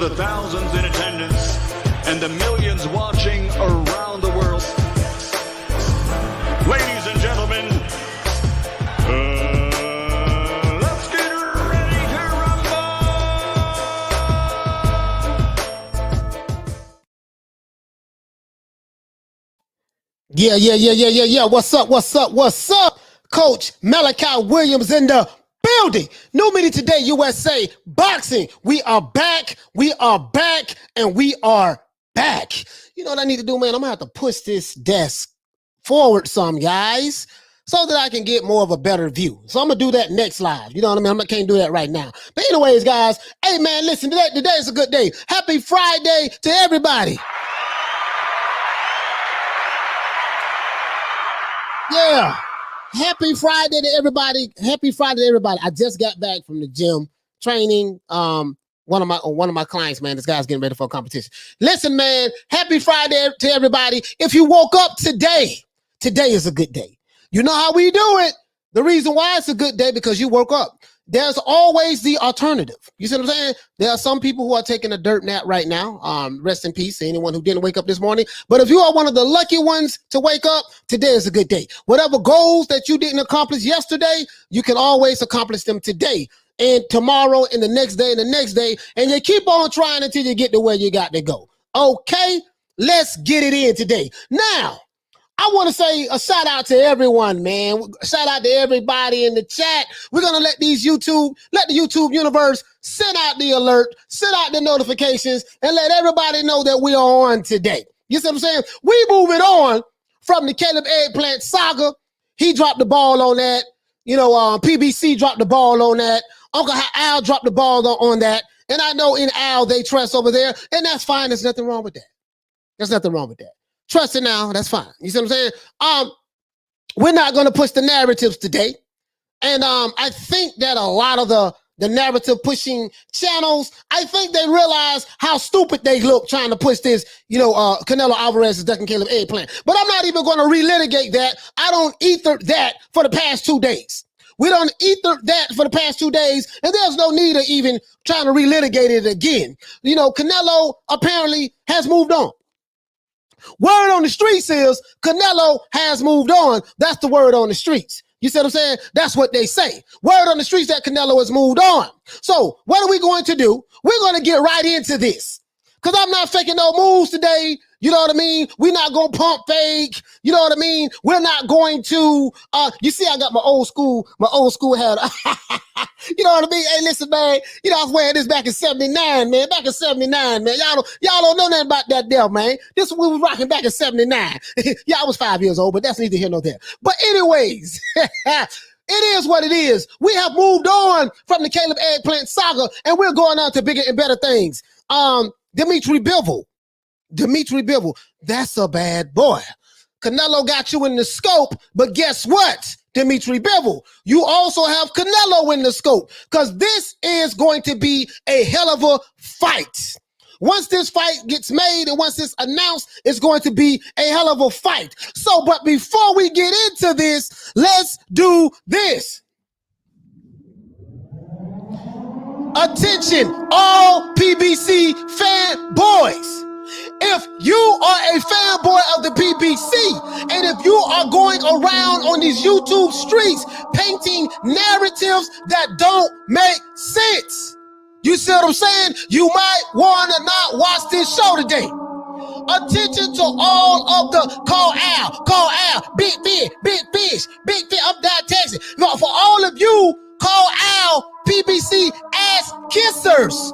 for the thousands in attendance and the millions watching around the world. Ladies and gentlemen, let's get ready to rumble! Yeah. What's up? Coach Malachi Williams in the building. New meeting today, USA Boxing. We are back, and we are back. You know what I need to do, man? I'm gonna have to push this desk forward some, guys, so that I can get more of a better view. So I'm gonna do that next live. You know what I mean? I can't do that right now. But anyways, guys, hey man, listen, today is a good day. Happy Friday to everybody. Yeah. Happy Friday to everybody. I just got back from the gym training. One of my clients, man, this guy's getting ready for a competition. Listen, man, happy Friday to everybody. If you woke up today is a good day. You know how we do it. The reason why it's a good day because you woke up. There's always the alternative. You see what I'm saying? There are some people who are taking a dirt nap right now. Rest in peace to anyone who didn't wake up this morning. But if you are one of the lucky ones to wake up, today is a good day. Whatever goals that you didn't accomplish yesterday, you can always accomplish them today and tomorrow and the next day and the next day. And you keep on trying until you get to where you got to go. Okay, let's get it in today. Now, I want to say a shout out to everyone, man. Shout out to everybody in the chat. We're going to let the YouTube universe send out the alert, send out the notifications, and let everybody know that we are on today. You see what I'm saying? We moving on from the Caleb Eggplant saga. He dropped the ball on that. You know, PBC dropped the ball on that. Uncle Al dropped the ball on that. And I know in Al they trust over there, and that's fine. There's nothing wrong with that. There's nothing wrong with that. Trust it now, that's fine. You see what I'm saying? We're not going to push the narratives today. And I think that a lot of the narrative pushing channels, I think they realize how stupid they look trying to push this, Canelo Alvarez is ducking Caleb Eggplant. But I'm not even going to relitigate that. I don't ether that for the past 2 days. We don't ether that for the past 2 days, and there's no need of even trying to relitigate it again. You know, Canelo apparently has moved on. Word on the streets is Canelo has moved on. That's the word on the streets. You see what I'm saying? That's what they say. Word on the streets that Canelo has moved on. So what are we going to do? We're going to get right into this because I'm not faking no moves today. You know what I mean? We're not going to pump fake. You know what I mean? We're not going to, you see, I got my old school hat. You know what I mean? Hey, listen, man, I was wearing this back in 79, man. Back in 79, man. Y'all don't know nothing about that there, man. This is what we was rocking back in 79. Yeah, I was 5 years old, but that's neither here nor there. But anyways, it is what it is. We have moved on from the Caleb Eggplant saga, and we're going on to bigger and better things. Dmitry Bivol, that's a bad boy. Canelo got you in the scope, but guess what, Dmitry Bivol? You also have Canelo in the scope because this is going to be a hell of a fight. Once this fight gets made and once it's announced, it's going to be a hell of a fight. So, but before we get into this, let's do this. Attention, all PBC fanboys. If you are a fanboy of the PBC, and if you are going around on these YouTube streets painting narratives that don't make sense, you see what I'm saying? You might want to not watch this show today. Attention to all of the call Al, big fish, I'm down Texas. For all of you call Al PBC ass kissers,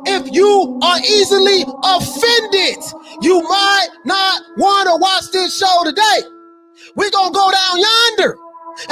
if you are easily offended, you might not want to watch this show today. We're going to go down yonder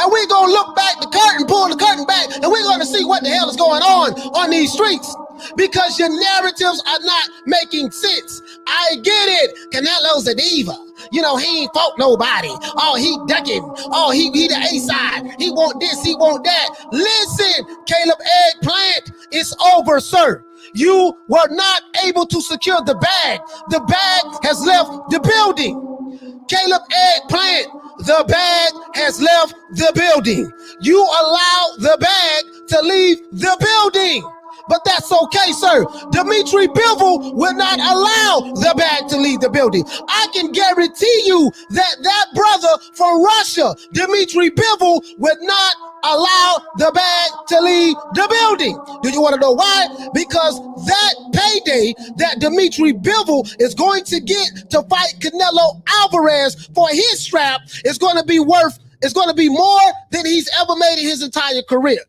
and we're going to look back the curtain, pull the curtain back, and we're going to see what the hell is going on these streets because your narratives are not making sense. I get it. Canelo's a diva. You know, he ain't fought nobody. Oh, he ducking. Oh, he the A-side. He want this, he want that. Listen, Caleb Eggplant, it's over, sir. You were not able to secure the bag. The bag has left the building. Caleb Eggplant, the bag has left the building. You allow the bag to leave the building. but that's okay, sir. Dmitry Bivol will not allow the bag to leave the building. I can guarantee you that brother from Russia, Dmitry Bivol, would not allow the bag to leave the building. Do you want to know why? Because that payday that Dmitry Bivol is going to get to fight Canelo Alvarez for his strap is going to be more than he's ever made in his entire career.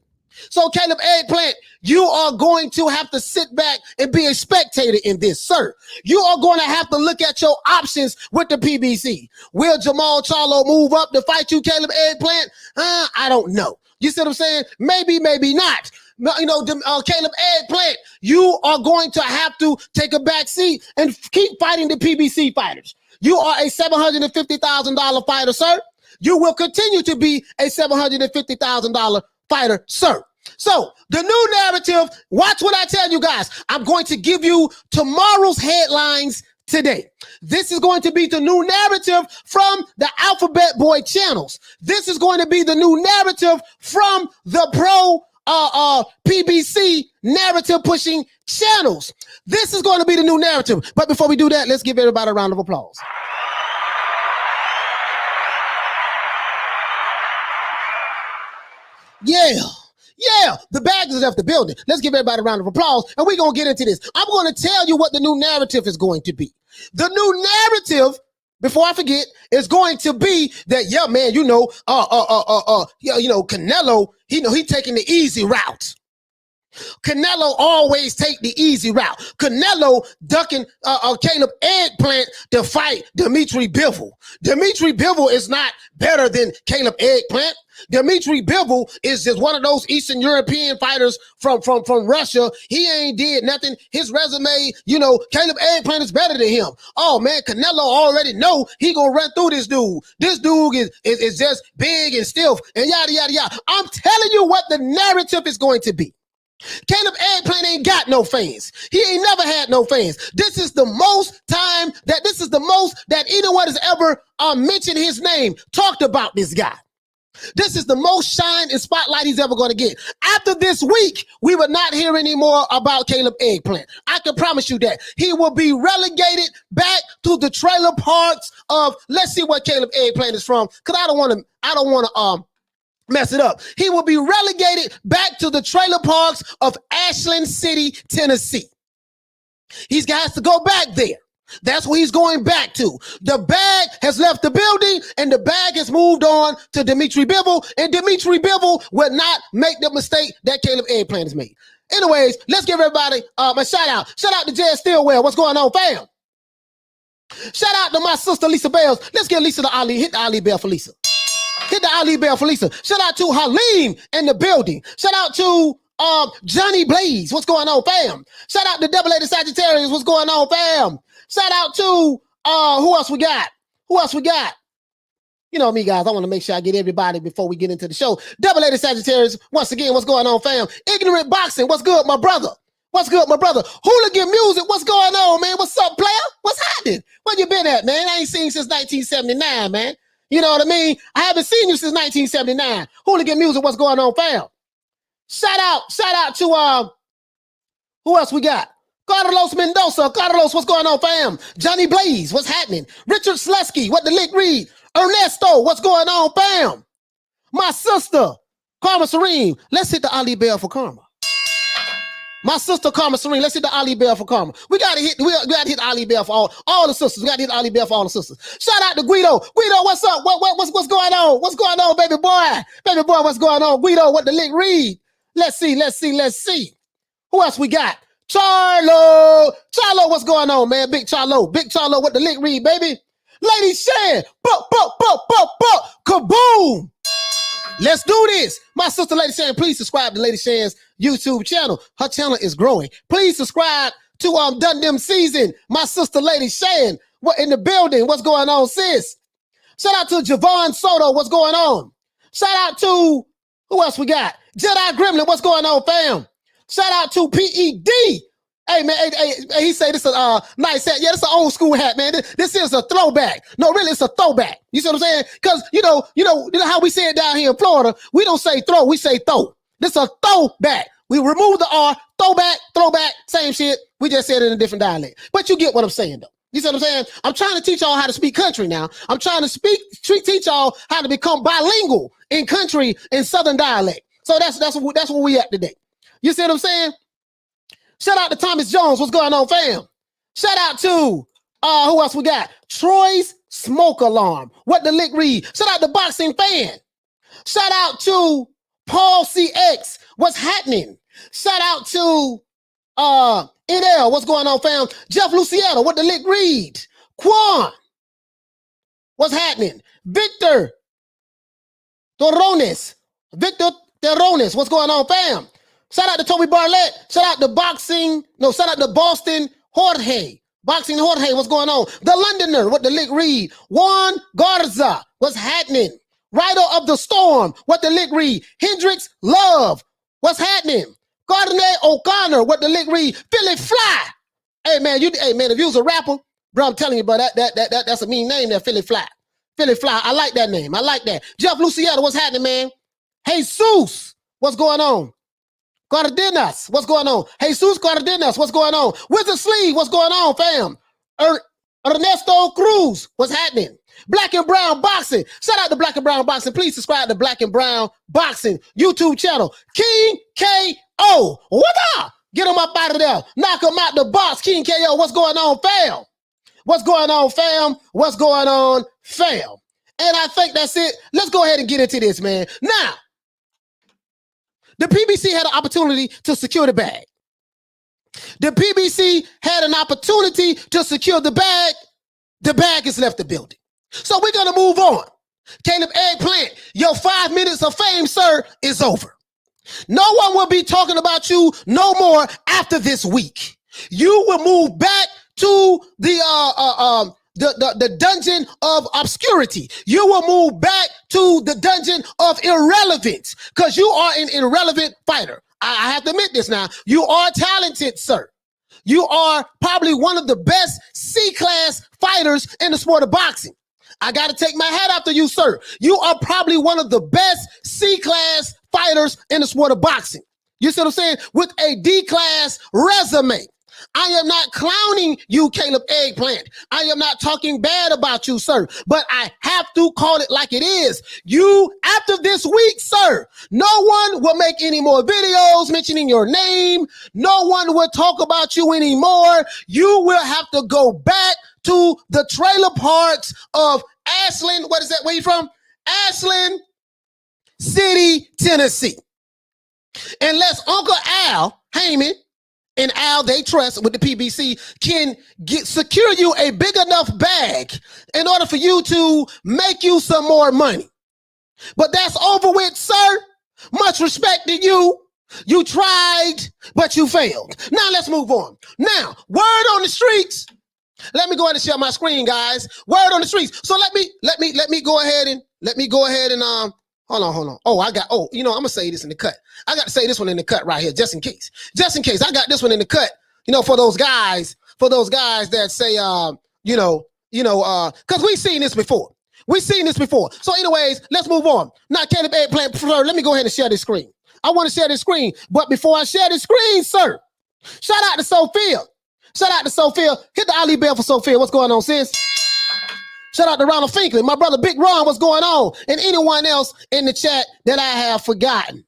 So Caleb Eggplant, you are going to have to sit back and be a spectator in this, sir. You are going to have to look at your options with the PBC. Will Jamal Charlo move up to fight you, Caleb Eggplant? I don't know. You see what I'm saying? Maybe, maybe not. You know, Caleb Eggplant, you are going to have to take a back seat and keep fighting the PBC fighters. You are a $750,000 fighter, sir. You will continue to be a $750,000 fighter, sir. So the new narrative, watch what I tell you guys. I'm going to give you tomorrow's headlines today. This is going to be the new narrative from the Alphabet Boy channels. This is going to be the new narrative from the pro PBC narrative pushing channels. This is going to be the new narrative. But before we do that, let's give everybody a round of applause. Yeah, the bags has left the building. Let's give everybody a round of applause, and we're going to get into this. I'm going to tell you what the new narrative is going to be. The new narrative, before I forget, is going to be that, yeah, man, Canelo, he taking the easy route. Canelo always take the easy route. Canelo ducking Caleb Eggplant to fight Dmitry Bivol. Dmitry Bivol is not better than Caleb Eggplant. Dmitry Bivol is just one of those Eastern European fighters from Russia. He ain't did nothing. His resume, Caleb Eggplant is better than him. Oh man, Canelo already know he gonna run through this dude. This dude is just big and stiff and yada yada yada. I'm telling you what the narrative is going to be. Caleb Eggplant ain't got no fans. He ain't never had no fans. This is the most that anyone has ever mentioned his name, talked about this guy. This is the most shine and spotlight he's ever going to get. After this week, we will not hear any more about Caleb Eggplant. I can promise you that. He will be relegated back to the trailer parks of, let's see what Caleb Eggplant is from, because I don't want to mess it up. He will be relegated back to the trailer parks of Ashland City, Tennessee. He's got to go back there. That's where he's going back to. The bag has left the building, and the bag has moved on to Dmitry Bivol, and Dmitry Bivol will not make the mistake that Caleb Eggplant has made. Anyways, let's give everybody a shout out. Shout out to Jed Stillwell. What's going on, fam? Shout out to my sister, Lisa Bells. Let's get Lisa the Ali. Hit the Ali Bell for Lisa. Hit the Ali Bell for Lisa. Shout out to Halim in the building. Shout out to Johnny Blaze. What's going on, fam? Shout out to Double-A Sagittarius. What's going on, fam? Shout out to who else we got? You know me, guys. I want to make sure I get everybody before we get into the show. Double-A Sagittarius. Once again, what's going on, fam? Ignorant Boxing. What's good, my brother? Hooligan Music. What's going on, man? What's up, player? What's happening? Where you been at, man? I ain't seen you since 1979, man. You know what I mean? I haven't seen you since 1979. Hooligan Music, what's going on, fam? Shout out to who else we got? Carlos Mendoza. Carlos, what's going on, fam? Johnny Blaze, what's happening? Richard Slesky, what the lick read? Ernesto, what's going on, fam? My sister, Karma Serene. Let's hit the Ali Bell for Karma. My sister Karma Serene, let's hit the Ali Bell for Karma. We gotta hit Ali Bell for all the sisters. We gotta hit Ali Bell for all the sisters. Shout out to Guido. Guido, what's up? What's going on? What's going on, baby boy? Baby boy, what's going on? Guido, what the link read? Let's see. Who else we got? Charlo, what's going on, man? Big Charlo, what the link read, baby? Lady Shan, kaboom! Let's do this. My sister, Lady Shan, please subscribe to Lady Shan's YouTube channel. Her channel is growing. Please subscribe to Done Them Season. My sister, Lady Shan, what in the building? What's going on, sis? Shout out to Javon Soto. What's going on? Shout out to, who else we got? Jedi Gremlin. What's going on, fam? Shout out to PED. Hey, man, hey, he say this is a nice hat. Yeah, this is an old school hat, man. This is a throwback. No, really, it's a throwback. You see what I'm saying? Because, you know how we say it down here in Florida. We don't say throw, we say throw. This is a throwback. We remove the R, throwback, same shit. We just said it in a different dialect. But you get what I'm saying, though. You see what I'm saying? I'm trying to teach y'all how to speak country now. I'm trying to teach y'all how to become bilingual in country and Southern dialect. So that's where we at today. You see what I'm saying? Shout out to Thomas Jones. What's going on, fam? Shout out to who else we got? Troy's Smoke Alarm. What the lick read? Shout out to Boxing Fan. Shout out to Paul CX. What's happening? Shout out to NL. What's going on, fam? Jeff Luciano. What the lick read? Quan. What's happening? Victor Torones. What's going on, fam? Shout out to Toby Barlett. Shout out to shout out to Boston Jorge. Boxing Jorge, what's going on? The Londoner, what the lick read? Juan Garza, what's happening? Rider of the Storm, what the lick read? Hendrix Love, what's happening? Gardner O'Connor, what the lick read? Philly Fly. Hey man, if you was a rapper, bro, I'm telling you, bro, that's a mean name there, Philly Fly. Philly Fly, I like that name. I like that. Jeff Luciano, what's happening, man? Jesus, what's going on? Cardenas, what's going on? Jesus Cardenas, what's going on? Wizard Sleeve, what's going on, fam? Ernesto Cruz, what's happening? Black and Brown Boxing. Shout out to Black and Brown Boxing. Please subscribe to Black and Brown Boxing YouTube channel. King KO. What up? Get him up out of there. Knock him out the box. King KO. What's going on, fam? What's going on, fam? What's going on, fam? And I think that's it. Let's go ahead and get into this, man. Now, the PBC had an opportunity to secure the bag. The PBC had an opportunity to secure the bag. The bag has left the building. So we're going to move on. Caleb Eggplant, your 5 minutes of fame, sir, is over. No one will be talking about you no more after this week. You will move back to the dungeon of obscurity. You will move back to the dungeon of irrelevance because you are an irrelevant fighter. I have to admit this now. You are talented, sir. You are probably one of the best C-class fighters in the sport of boxing. I got to take my hat off to you, sir. You are probably one of the best C-class fighters in the sport of boxing. You see what I'm saying? With a D-class resume. I am not clowning you, Caleb Eggplant. I am not talking bad about you, sir, but I have to call it like it is. You, after this week, sir, no one will make any more videos mentioning your name. No one will talk about you anymore. You will have to go back to the trailer parks of Ashland. What is that? Where you from? Ashland City, Tennessee. Unless Uncle Al Heyman and Al they trust with the PBC can secure you a big enough bag in order for you to make you some more money. But that's over with, sir. Much respect to you. You tried, but you failed. Now let's move on. Now, word on the streets. Let me go ahead and share my screen, guys. Word on the streets. So let me go ahead and hold on. I'm gonna say this in the cut. I got to say this one in the cut right here, just in case. Just in case. I got this one in the cut. For those guys that say because we've seen this before. So anyways, let's move on. Now, Caleb Eggplant, let me go ahead and share this screen. I want to share this screen, but before I share this screen, sir, shout out to Sophia. Hit the Ali bell for Sophia. What's going on, sis? Shout out to Ronald Finkley, my brother Big Ron, what's going on? And anyone else in the chat that I have forgotten.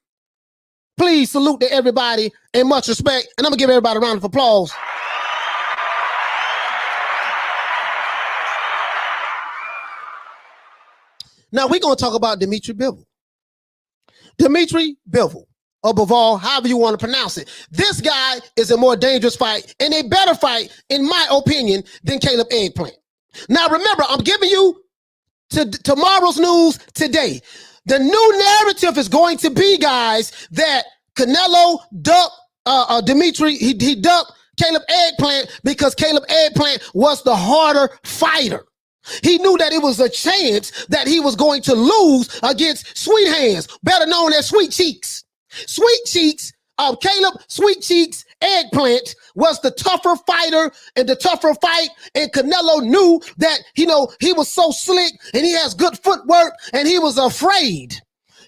Please salute to everybody and much respect. And I'm going to give everybody a round of applause. Now we're going to talk about Dmitry Bivol. Dmitry Bivol, or Bivol, however you want to pronounce it. This guy is a more dangerous fight and a better fight, in my opinion, than Caleb Eggplant. Now, remember, I'm giving you tomorrow's news today. The new narrative is going to be, guys, that Canelo ducked Dmitry. He ducked Caleb Eggplant because Caleb Eggplant was the harder fighter. He knew that it was a chance that he was going to lose against Sweet Hands, better known as Sweet Cheeks. Sweet Cheeks, Caleb Sweet Cheeks Eggplant was the tougher fighter and the tougher fight, and Canelo knew that, he was so slick and he has good footwork, and he was afraid.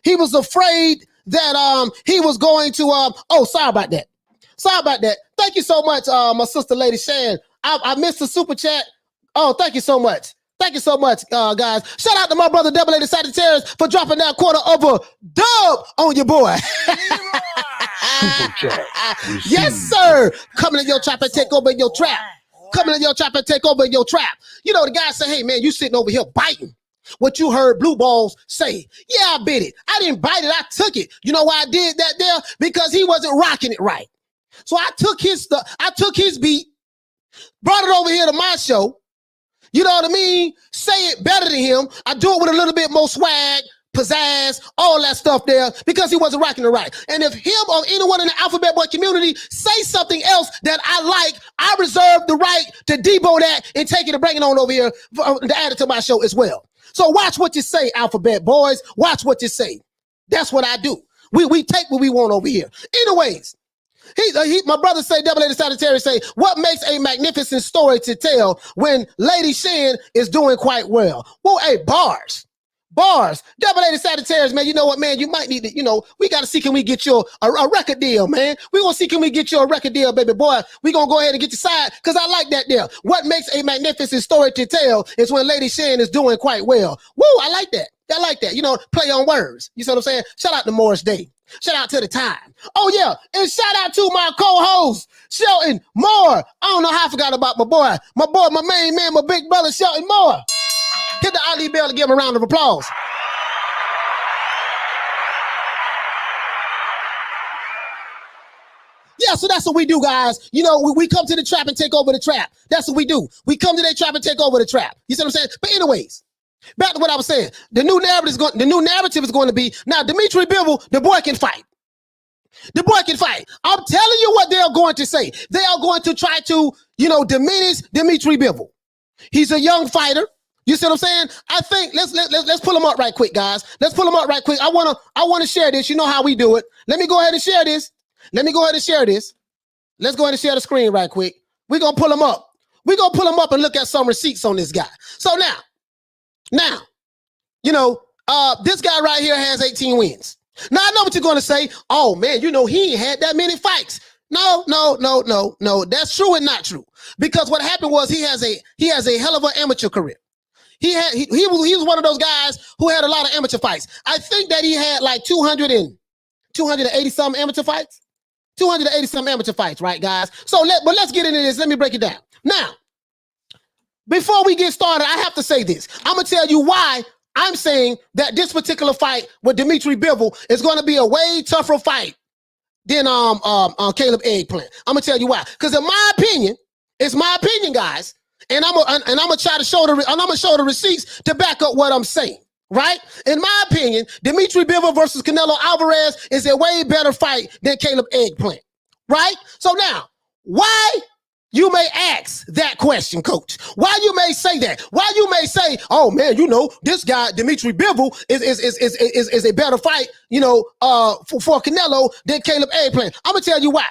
He was afraid that he was going to oh, sorry about that. Sorry about that. Thank you so much, my sister Lady Shan. I missed the super chat. Oh, thank you so much. Thank you so much, guys. Shout out to my brother Double A the Sagittarius for dropping that quarter of a dub on your boy. Super chat. Yes, sir. Coming in your trap and take over in your trap. Coming in your trap and take over in your trap. You know, the guy say, hey, man, you sitting over here biting what you heard Blue Balls say. Yeah, I bit it. I didn't bite it. I took it. You know why I did that there? Because he wasn't rocking it right. So I took his stuff. I took his beat, brought it over here to my show. You know what I mean? Say it better than him. I do it with a little bit more swag, pizzazz, all that stuff there because he wasn't rocking it right. And if him or anyone in the Alphabet Boy community say something else that I like, I reserve the right to debo that and take it and bring it on over here to add it to my show as well. So watch what you say, Alphabet Boys. Watch what you say. That's what I do. We take what we want over here. Anyways, my brother say, Double A the Sagittarius say, what makes a magnificent story to tell when Lady Shan is doing quite well? Well, hey, bars. Double A the Sagittarius, man, you know what, man? You might need to, you know, we got to see, can we get you a record deal, man? We going to see, can we get you a record deal, baby boy? We going to go ahead and get you signed because I like that deal. What makes a magnificent story to tell is when Lady Shan is doing quite well. Woo, I like that. I like that. You know, play on words. You see what I'm saying? Shout out to Morris Day. Shout out to the time. Oh, yeah. And shout out to my co-host, Shelton Moore. I don't know how I forgot about my main man, my big brother, Shelton Moore. Hit the Ali bell to give him a round of applause. Yeah, so that's what we do, guys. You know, we come to the trap and take over the trap. That's what we do. We come to the trap and take over the trap. You see what I'm saying? But anyways, back to what I was saying. The new narrative is going to be, now, Dmitry Bivol, the boy can fight. The boy can fight. I'm telling you what they're going to say. They are going to try to, you know, diminish Dmitry Bivol. He's a young fighter. You see what I'm saying? I think let's pull him up right quick, guys. Let's pull him up right quick. I wanna share this. You know how we do it. Let me go ahead and share this. Let's go ahead and share the screen right quick. We're gonna pull him up. We're gonna pull him up and look at some receipts on this guy. So now, you know, this guy right here has 18 wins. Now I know what you're gonna say. Oh man, you know, he ain't had that many fights. No. That's true and not true. Because what happened was he has a hell of an amateur career. He was one of those guys who had a lot of amateur fights. I think that he had like 280 some amateur fights. 280 some amateur fights, right, guys? So let's get into this. Let me break it down. Now, before we get started, I have to say this. I'm gonna tell you why I'm saying that this particular fight with Dmitry Bivol is going to be a way tougher fight than Caleb Eggplant. I'm gonna tell you why. Because in my opinion, it's my opinion, guys. And I'm gonna try to show the receipts to back up what I'm saying, right? In my opinion, Dmitry Bivol versus Canelo Alvarez is a way better fight than Caleb Eggplant, right? So now, why you may ask that question, coach? Why you may say that? Why you may say, oh man, you know, this guy Dmitry Bivol is a better fight, you know, for Canelo than Caleb Eggplant? I'm gonna tell you why.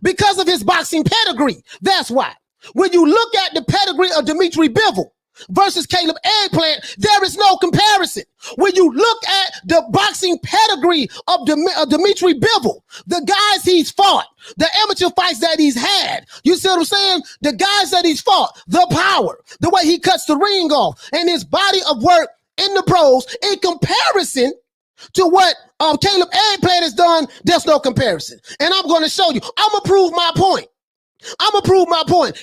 Because of his boxing pedigree. That's why. When you look at the pedigree of Dmitry Bivol versus Caleb Eggplant, there is no comparison. When you look at the boxing pedigree of Dmitry Bivol, the guys he's fought, the amateur fights that he's had, you see what I'm saying? The guys that he's fought, the power, the way he cuts the ring off, and his body of work in the pros, in comparison to what Caleb Eggplant has done, there's no comparison. And I'm going to show you. I'm going to prove my point.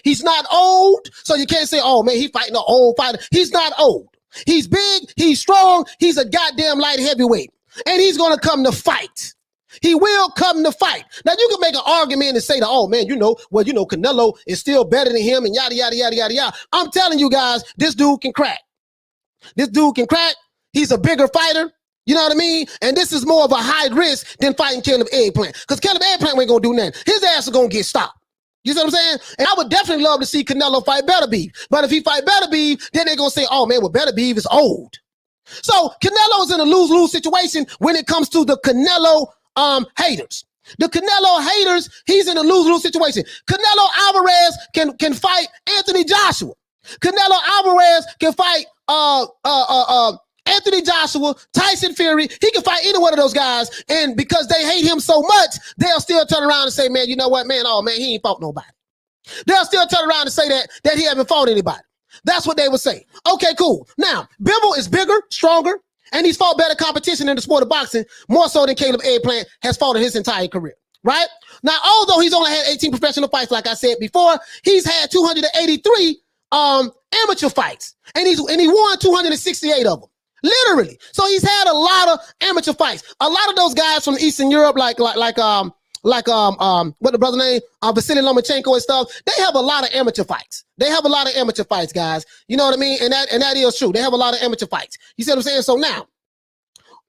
He's not old, so you can't say, oh man, he's fighting an old fighter. He's not old. He's big, he's strong, he's a goddamn light heavyweight. And he's gonna come to fight. He will come to fight. Now you can make an argument and say that, oh man, Canelo is still better than him and yada, yada, yada, yada, yada. I'm telling you guys, this dude can crack. He's a bigger fighter. You know what I mean? And this is more of a high risk than fighting Caleb Eggplant. Because Caleb Eggplant ain't gonna do nothing. His ass is gonna get stopped. You see what I'm saying? And I would definitely love to see Canelo fight Beterbiev. But if he fight Beterbiev, then they're going to say, oh, man, well, Beterbiev is old. So Canelo's in a lose-lose situation when it comes to the Canelo haters. The Canelo haters, he's in a lose-lose situation. Canelo Alvarez can fight Anthony Joshua. Canelo Alvarez can fight Anthony Joshua, Tyson Fury. He can fight any one of those guys, and because they hate him so much, they'll still turn around and say, man, you know what, man? Oh, man, he ain't fought nobody. They'll still turn around and say that he haven't fought anybody. That's what they would say. Okay, cool. Now, Bivol is bigger, stronger, and he's fought better competition in the sport of boxing, more so than Caleb Eggplant has fought in his entire career, right? Now, although he's only had 18 professional fights, like I said before, he's had 283 amateur fights, and he won 268 of them. Literally. So he's had a lot of amateur fights. A lot of those guys from Eastern Europe, like what the brother name, Vasily Lomachenko and stuff, they have a lot of amateur fights. They have a lot of amateur fights, guys. You know what I mean? And that is true. They have a lot of amateur fights. You see what I'm saying? So now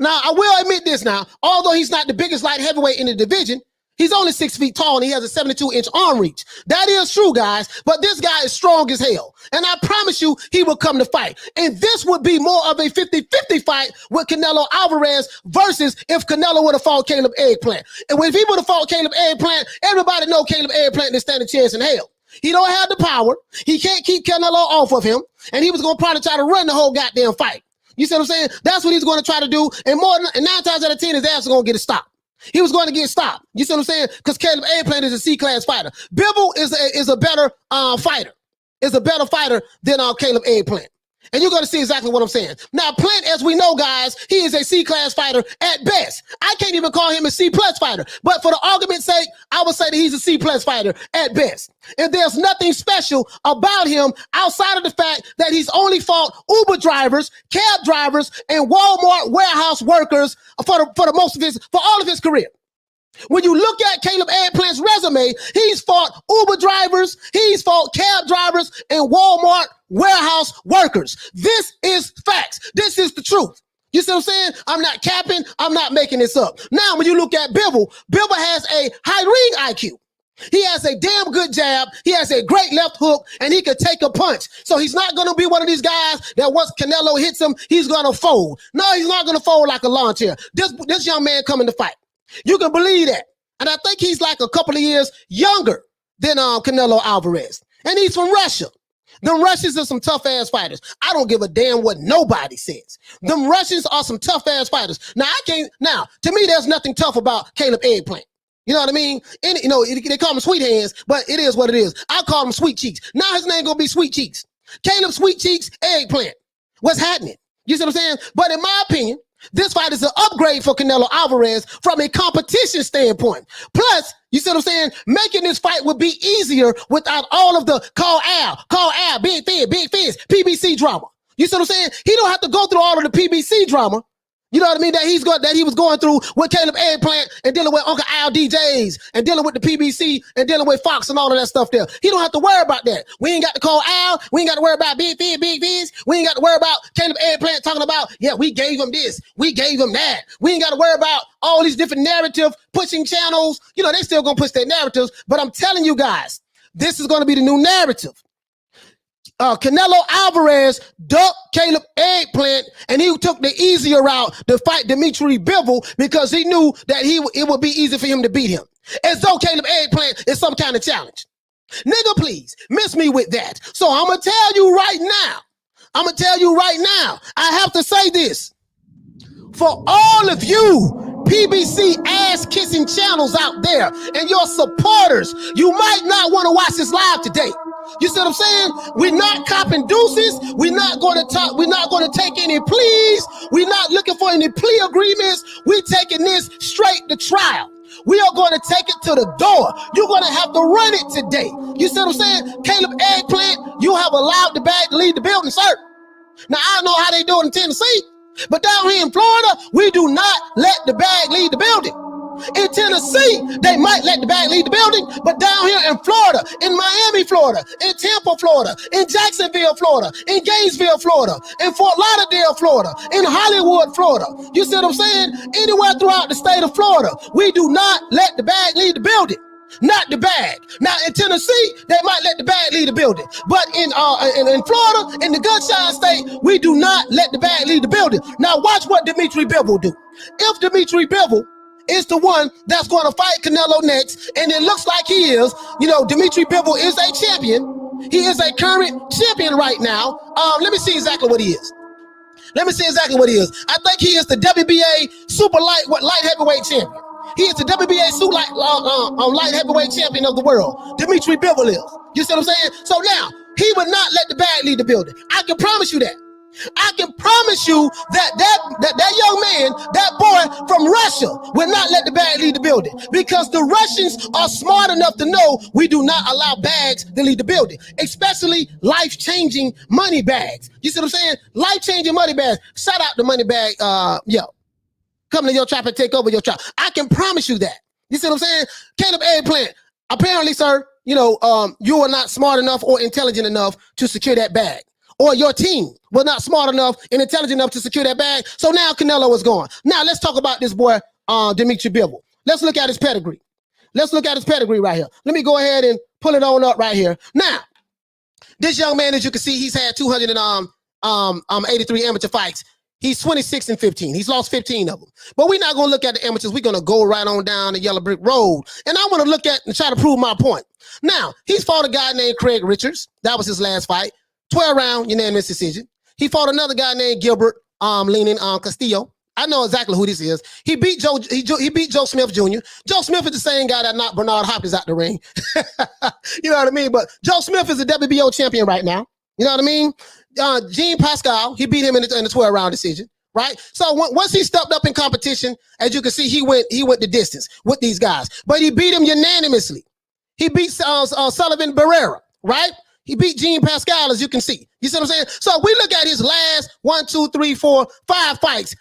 I will admit this now, although he's not the biggest light heavyweight in the division, he's only 6 feet tall and he has a 72-inch arm reach. That is true, guys, but this guy is strong as hell. And I promise you, he will come to fight. And this would be more of a 50-50 fight with Canelo Alvarez versus if Canelo would have fought Caleb Eggplant. And if he would have fought Caleb Eggplant, everybody know Caleb Eggplant didn't stand a chance in hell. He don't have the power. He can't keep Canelo off of him. And he was going to probably try to run the whole goddamn fight. You see what I'm saying? That's what he's going to try to do. And 9 times out of 10, his ass is going to get a stop. He was going to get stopped. You see what I'm saying? Because Caleb Eggplant is a C-class fighter. Bivol is a better fighter. Is a better fighter than Caleb Eggplant. And you're going to see exactly what I'm saying. Now, Plant, as we know, guys, he is a C-class fighter at best. I can't even call him a C-plus fighter. But for the argument's sake, I would say that he's a C-plus fighter at best. And there's nothing special about him outside of the fact that he's only fought Uber drivers, cab drivers, and Walmart warehouse workers for all of his career. When you look at Caleb Eggplant's resume, he's fought Uber drivers, he's fought cab drivers, and Walmart warehouse workers. This is facts. This is the truth. You see what I'm saying? I'm not capping. I'm not making this up. Now, when you look at Bivol, Bivol has a high ring IQ. He has a damn good jab. He has a great left hook, and he can take a punch. So he's not going to be one of these guys that once Canelo hits him, he's going to fold. No, he's not going to fold like a lawn chair. This young man coming to fight. You can believe that. And I think he's like a couple of years younger than Canelo Alvarez. And he's from Russia. Them Russians are some tough-ass fighters. I don't give a damn what nobody says. Them Russians are some tough-ass fighters. Now, to me, there's nothing tough about Caleb Eggplant. You know what I mean? And, they call him Sweet Hands, but it is what it is. I call him Sweet Cheeks. Now his name going to be Sweet Cheeks. Caleb Sweet Cheeks Eggplant. What's happening? You see what I'm saying? But in my opinion, this fight is an upgrade for Canelo Alvarez from a competition standpoint. Plus, you see what I'm saying? Making this fight would be easier without all of the call Al, big fizz, PBC drama. You see what I'm saying? He don't have to go through all of the PBC drama. You know what I mean? That he was going through with Caleb Eggplant and dealing with Uncle Al DJs and dealing with the PBC and dealing with Fox and all of that stuff there. He don't have to worry about that. We ain't got to call Al. We ain't got to worry about Big Fizz. We ain't got to worry about Caleb Eggplant talking about, yeah, we gave him this. We gave him that. We ain't got to worry about all these different narrative pushing channels. You know, they still going to push their narratives. But I'm telling you guys, this is going to be the new narrative. Canelo Alvarez ducked Caleb Eggplant, and he took the easier route to fight Dmitry Bivol because he knew that it would be easy for him to beat him. As though Caleb Eggplant is some kind of challenge. Nigga, please, miss me with that. So I'm going to tell you right now, I have to say this. For all of you PBC ass-kissing channels out there and your supporters, you might not want to watch this live today. You see what I'm saying? We're not copping deuces. We're not going to talk. We're not going to take any pleas. We're not looking for any plea agreements. We're taking this straight to trial. We are going to take it to the door. You're going to have to run it today. You see what I'm saying? Caleb Eggplant, you have allowed the bag to leave the building, sir. Now, I don't know how they do it in Tennessee, but down here in Florida, we do not let the bag leave the building. In Tennessee, they might let the bag leave the building, but down here in Florida, in Miami, Florida, in Tampa, Florida, in Jacksonville, Florida, in Gainesville, Florida, in Fort Lauderdale, Florida, in Hollywood, Florida. You see what I'm saying? Anywhere throughout the state of Florida, we do not let the bag leave the building. Not the bag. Now in Tennessee, they might let the bag leave the building, but in Florida, in the Gunshine State, we do not let the bag leave the building. Now watch what Dmitry Bivol do. If Dmitry Bivol is the one that's going to fight Canelo next, and it looks like he is, Dmitry Bivol is a champion. He is a current champion right now. Let me see exactly what he is. Let me see exactly what he is. I think he is the WBA light heavyweight champion. He is the WBA light heavyweight champion of the world. Dmitry Bivol is. You see what I'm saying? So now, he would not let the bag leave the building. I can promise you that. I can promise you that young man, that boy from Russia, will not let the bag leave the building, because the Russians are smart enough to know we do not allow bags to leave the building, especially life-changing money bags. You see what I'm saying? Life-changing money bags. Shout out the money bag, yo. Come to your trap and take over your trap. I can promise you that. You see what I'm saying? Caleb Eggplant, apparently, sir, you are not smart enough or intelligent enough to secure that bag. Or your team was not smart enough and intelligent enough to secure that bag. So now Canelo is gone. Now let's talk about this boy, Dmitry Bivol. Let's look at his pedigree. Let's look at his pedigree right here. Let me go ahead and pull it on up right here. Now, this young man, as you can see, he's had 283 amateur fights. He's 26-15. He's lost 15 of them. But we're not going to look at the amateurs. We're going to go right on down the yellow brick road. And I want to look at and try to prove my point. Now, he's fought a guy named Craig Richards. That was his last fight. 12-round unanimous decision. He fought another guy named Gilbert Leaning Castillo. I know exactly who this is. He beat Joe Smith Jr. Joe Smith is the same guy that knocked Bernard Hopkins out the ring. You know what I mean? But Joe Smith is the WBO champion right now. You know what I mean? Jean Pascal, he beat him in the 12-round decision, right? So once he stepped up in competition, as you can see, he went the distance with these guys. But he beat him unanimously. He beat Sullivan Barrera, right? He beat Jean Pascal, as you can see. You see what I'm saying? So if we look at his last 1, 2, 3, 4, 5 fights,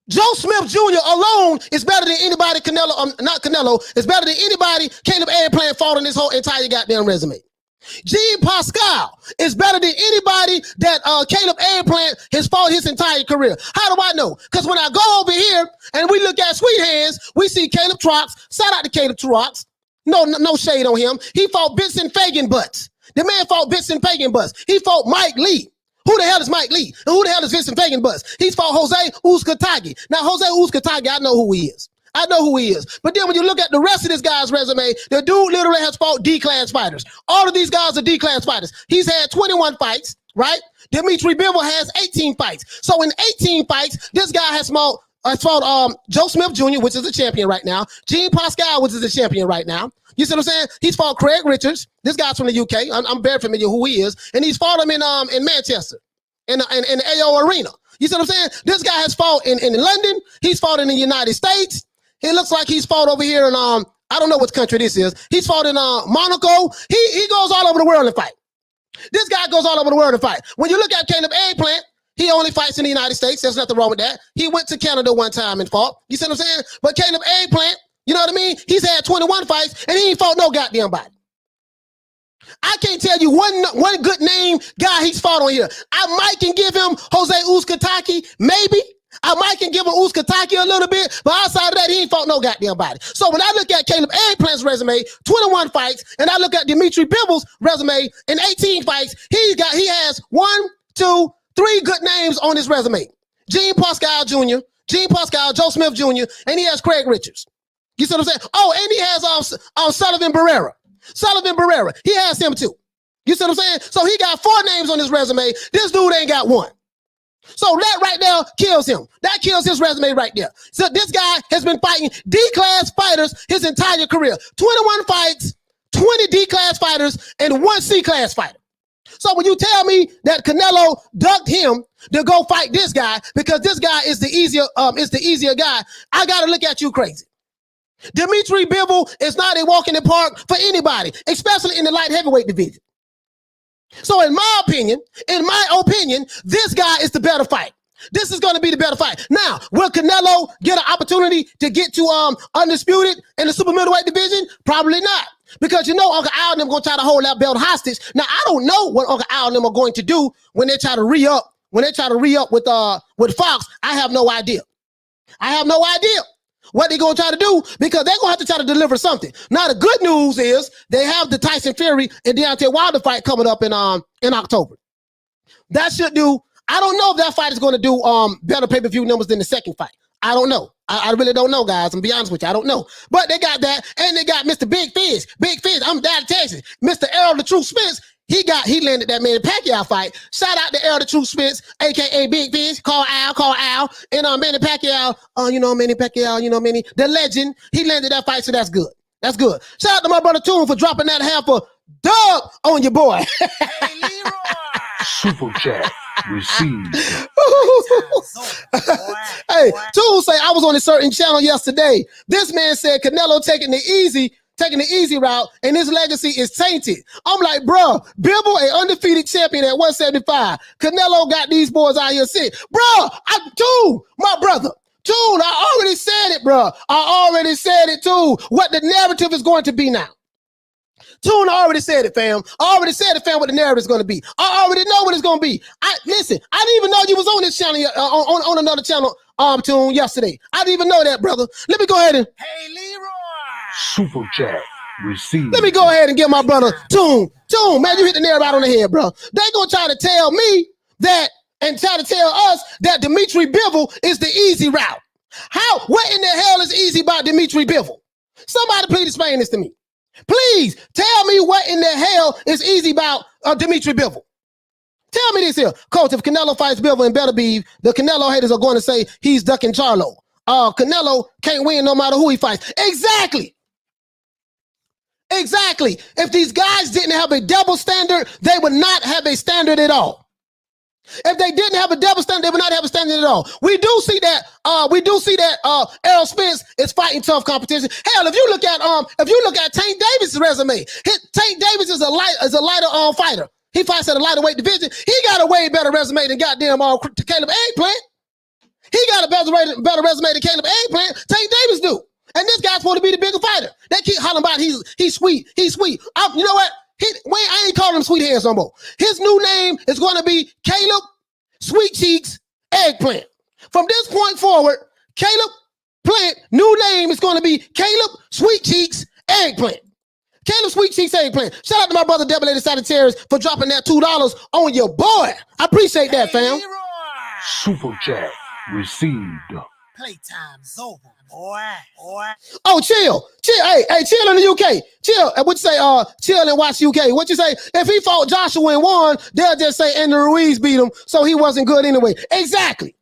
Joe Smith Jr. alone is better than anybody is better than anybody Caleb Eggplant fought on his whole entire goddamn resume. Jean Pascal is better than anybody that Caleb Eggplant has fought his entire career. How do I know? Because when I go over here and we look at Sweet Hands, we see Caleb Trox. Shout out to Caleb Trox. No shade on him. He fought Vincent Fagan Butts. The man fought Vincent Fagan Butts. He fought Mike Lee. Who the hell is Mike Lee? And who the hell is Vincent Fagan Butts? He's fought Jose Uzcategui. Now, Jose Uzcategui, I know who he is. I know who he is. But then when you look at the rest of this guy's resume, the dude literally has fought D-class fighters. All of these guys are D-class fighters. He's had 21 fights, right? Dmitry Bivol has 18 fights. So in 18 fights, this guy has fought Joe Smith Jr., which is the champion right now. Jean Pascal, which is the champion right now. You see what I'm saying? He's fought Craig Richards. This guy's from the UK. I'm very familiar who he is. And he's fought him in Manchester, in the AO Arena. You see what I'm saying? This guy has fought in London. He's fought in the United States. It looks like he's fought over here in, I don't know which country this is. He's fought in Monaco. He goes all over the world to fight. This guy goes all over the world to fight. When you look at Caleb Eggplant, he only fights in the United States. There's nothing wrong with that. He went to Canada one time and fought. You see what I'm saying? But Caleb Eggplant, you know what I mean? He's had 21 fights, and he ain't fought no goddamn body. I can't tell you one good name guy he's fought on here. I might can give him Jose Uzcategui, maybe. I might can give him Uzcategui a little bit, but outside of that, he ain't fought no goddamn body. So when I look at Caleb Eggplant's resume, 21 fights, and I look at Dmitry Bivol's resume in 18 fights, he has 1, 2, 3 good names on his resume. Jean Pascal Jr., Jean Pascal, Joe Smith Jr., and he has Craig Richards. You see what I'm saying? Oh, and he has Sullivan Barrera. Sullivan Barrera. He has him too. You see what I'm saying? So he got 4 names on his resume. This dude ain't got 1. So that right now kills him. That kills his resume right there. So this guy has been fighting D-class fighters his entire career. 21 fights, 20 D-class fighters, and 1 C-class fighter. So when you tell me that Canelo ducked him to go fight this guy because this guy is the easier guy, I gotta look at you crazy. Dmitry Bivol is not a walk in the park for anybody, especially in the light heavyweight division. So in my opinion, this guy is the better fight. This is going to be the better fight. Now, will Canelo get an opportunity to get to undisputed in the super middleweight division? Probably not. Because you know Uncle Al and them going to try to hold that belt hostage. Now, I don't know what Uncle Al and them are going to do when they try to re-up. When they try to re-up with Fox, I have no idea. I have no idea what they're going to try to do because they're going to have to try to deliver something. Now, the good news is they have the Tyson Fury and Deontay Wilder fight coming up in October. That should do. I don't know if that fight is going to do better pay-per-view numbers than the second fight. I don't know. I really don't know, guys. I'm be honest with you. I don't know. But they got that, and they got Mr. Big Fish. Big Fish. I'm down in Texas. Mr. Errol the Truth Spence. he landed that Manny Pacquiao fight. Shout out to Earl the Truth Spence, aka Big Fish, call Al, and Manny Pacquiao, Manny Pacquiao, Manny, the legend. He landed that fight, so that's good. That's good. Shout out to my brother Toon for dropping that half a dub on your boy. Hey, Leroy. Super chat received. Hey, Toon say I was on a certain channel yesterday. This man said Canelo taking the easy route, and his legacy is tainted. I'm like, bro, Bivol, an undefeated champion at 175. Canelo got these boys out here sick. Bro, Toon, my brother. Toon, I already said it, bro. I already said it, too. What the narrative is going to be now. Toon, I already said it, fam. I already said it, fam, what the narrative is going to be. I already know what it's going to be. Listen, I didn't even know you was on this channel, on another channel, Toon, yesterday. I didn't even know that, brother. Let me go ahead and... Hey, Leroy. Super chat received. Let me go ahead and get my brother, Toon, man, you hit the nail right on the head, bro. They going to try to tell me that, and try to tell us that Dmitry Bivol is the easy route. What in the hell is easy about Dmitry Bivol? Somebody please explain this to me. Please tell me what in the hell is easy about Dmitry Bivol. Tell me this here. Coach, if Canelo fights Bivol and Beterbiev, the Canelo haters are going to say he's ducking Charlo. Canelo can't win no matter who he fights. Exactly. If these guys didn't have a double standard, they would not have a standard at all. If they didn't have a double standard, they would not have a standard at all. We do see that Errol Spence is fighting tough competition. Hell, if you look at Tank Davis' resume, Tank Davis is a lighter fighter. He fights at a lighter weight division. He got a way better resume than goddamn Caleb Eggplant. He got a better resume than Caleb Eggplant. Tank Davis do. And this guy's supposed to be the bigger fighter. They keep hollering about he's sweet. You know what? I ain't calling him Sweet Hands no more. His new name is going to be Caleb Sweet Cheeks Eggplant. From this point forward, Caleb Plant, new name is going to be Caleb Sweet Cheeks Eggplant. Caleb Sweet Cheeks Eggplant. Shout out to my brother Double Lady Sagittarius for dropping that $2 on your boy. I appreciate that, fam. Leroy. Super chat received. Playtime's over, boy. Oh, chill. Hey, chill in the UK. Chill. What you say? Chill and watch UK. What you say? If he fought Joshua and won, they'll just say Andy Ruiz beat him, so he wasn't good anyway. Exactly.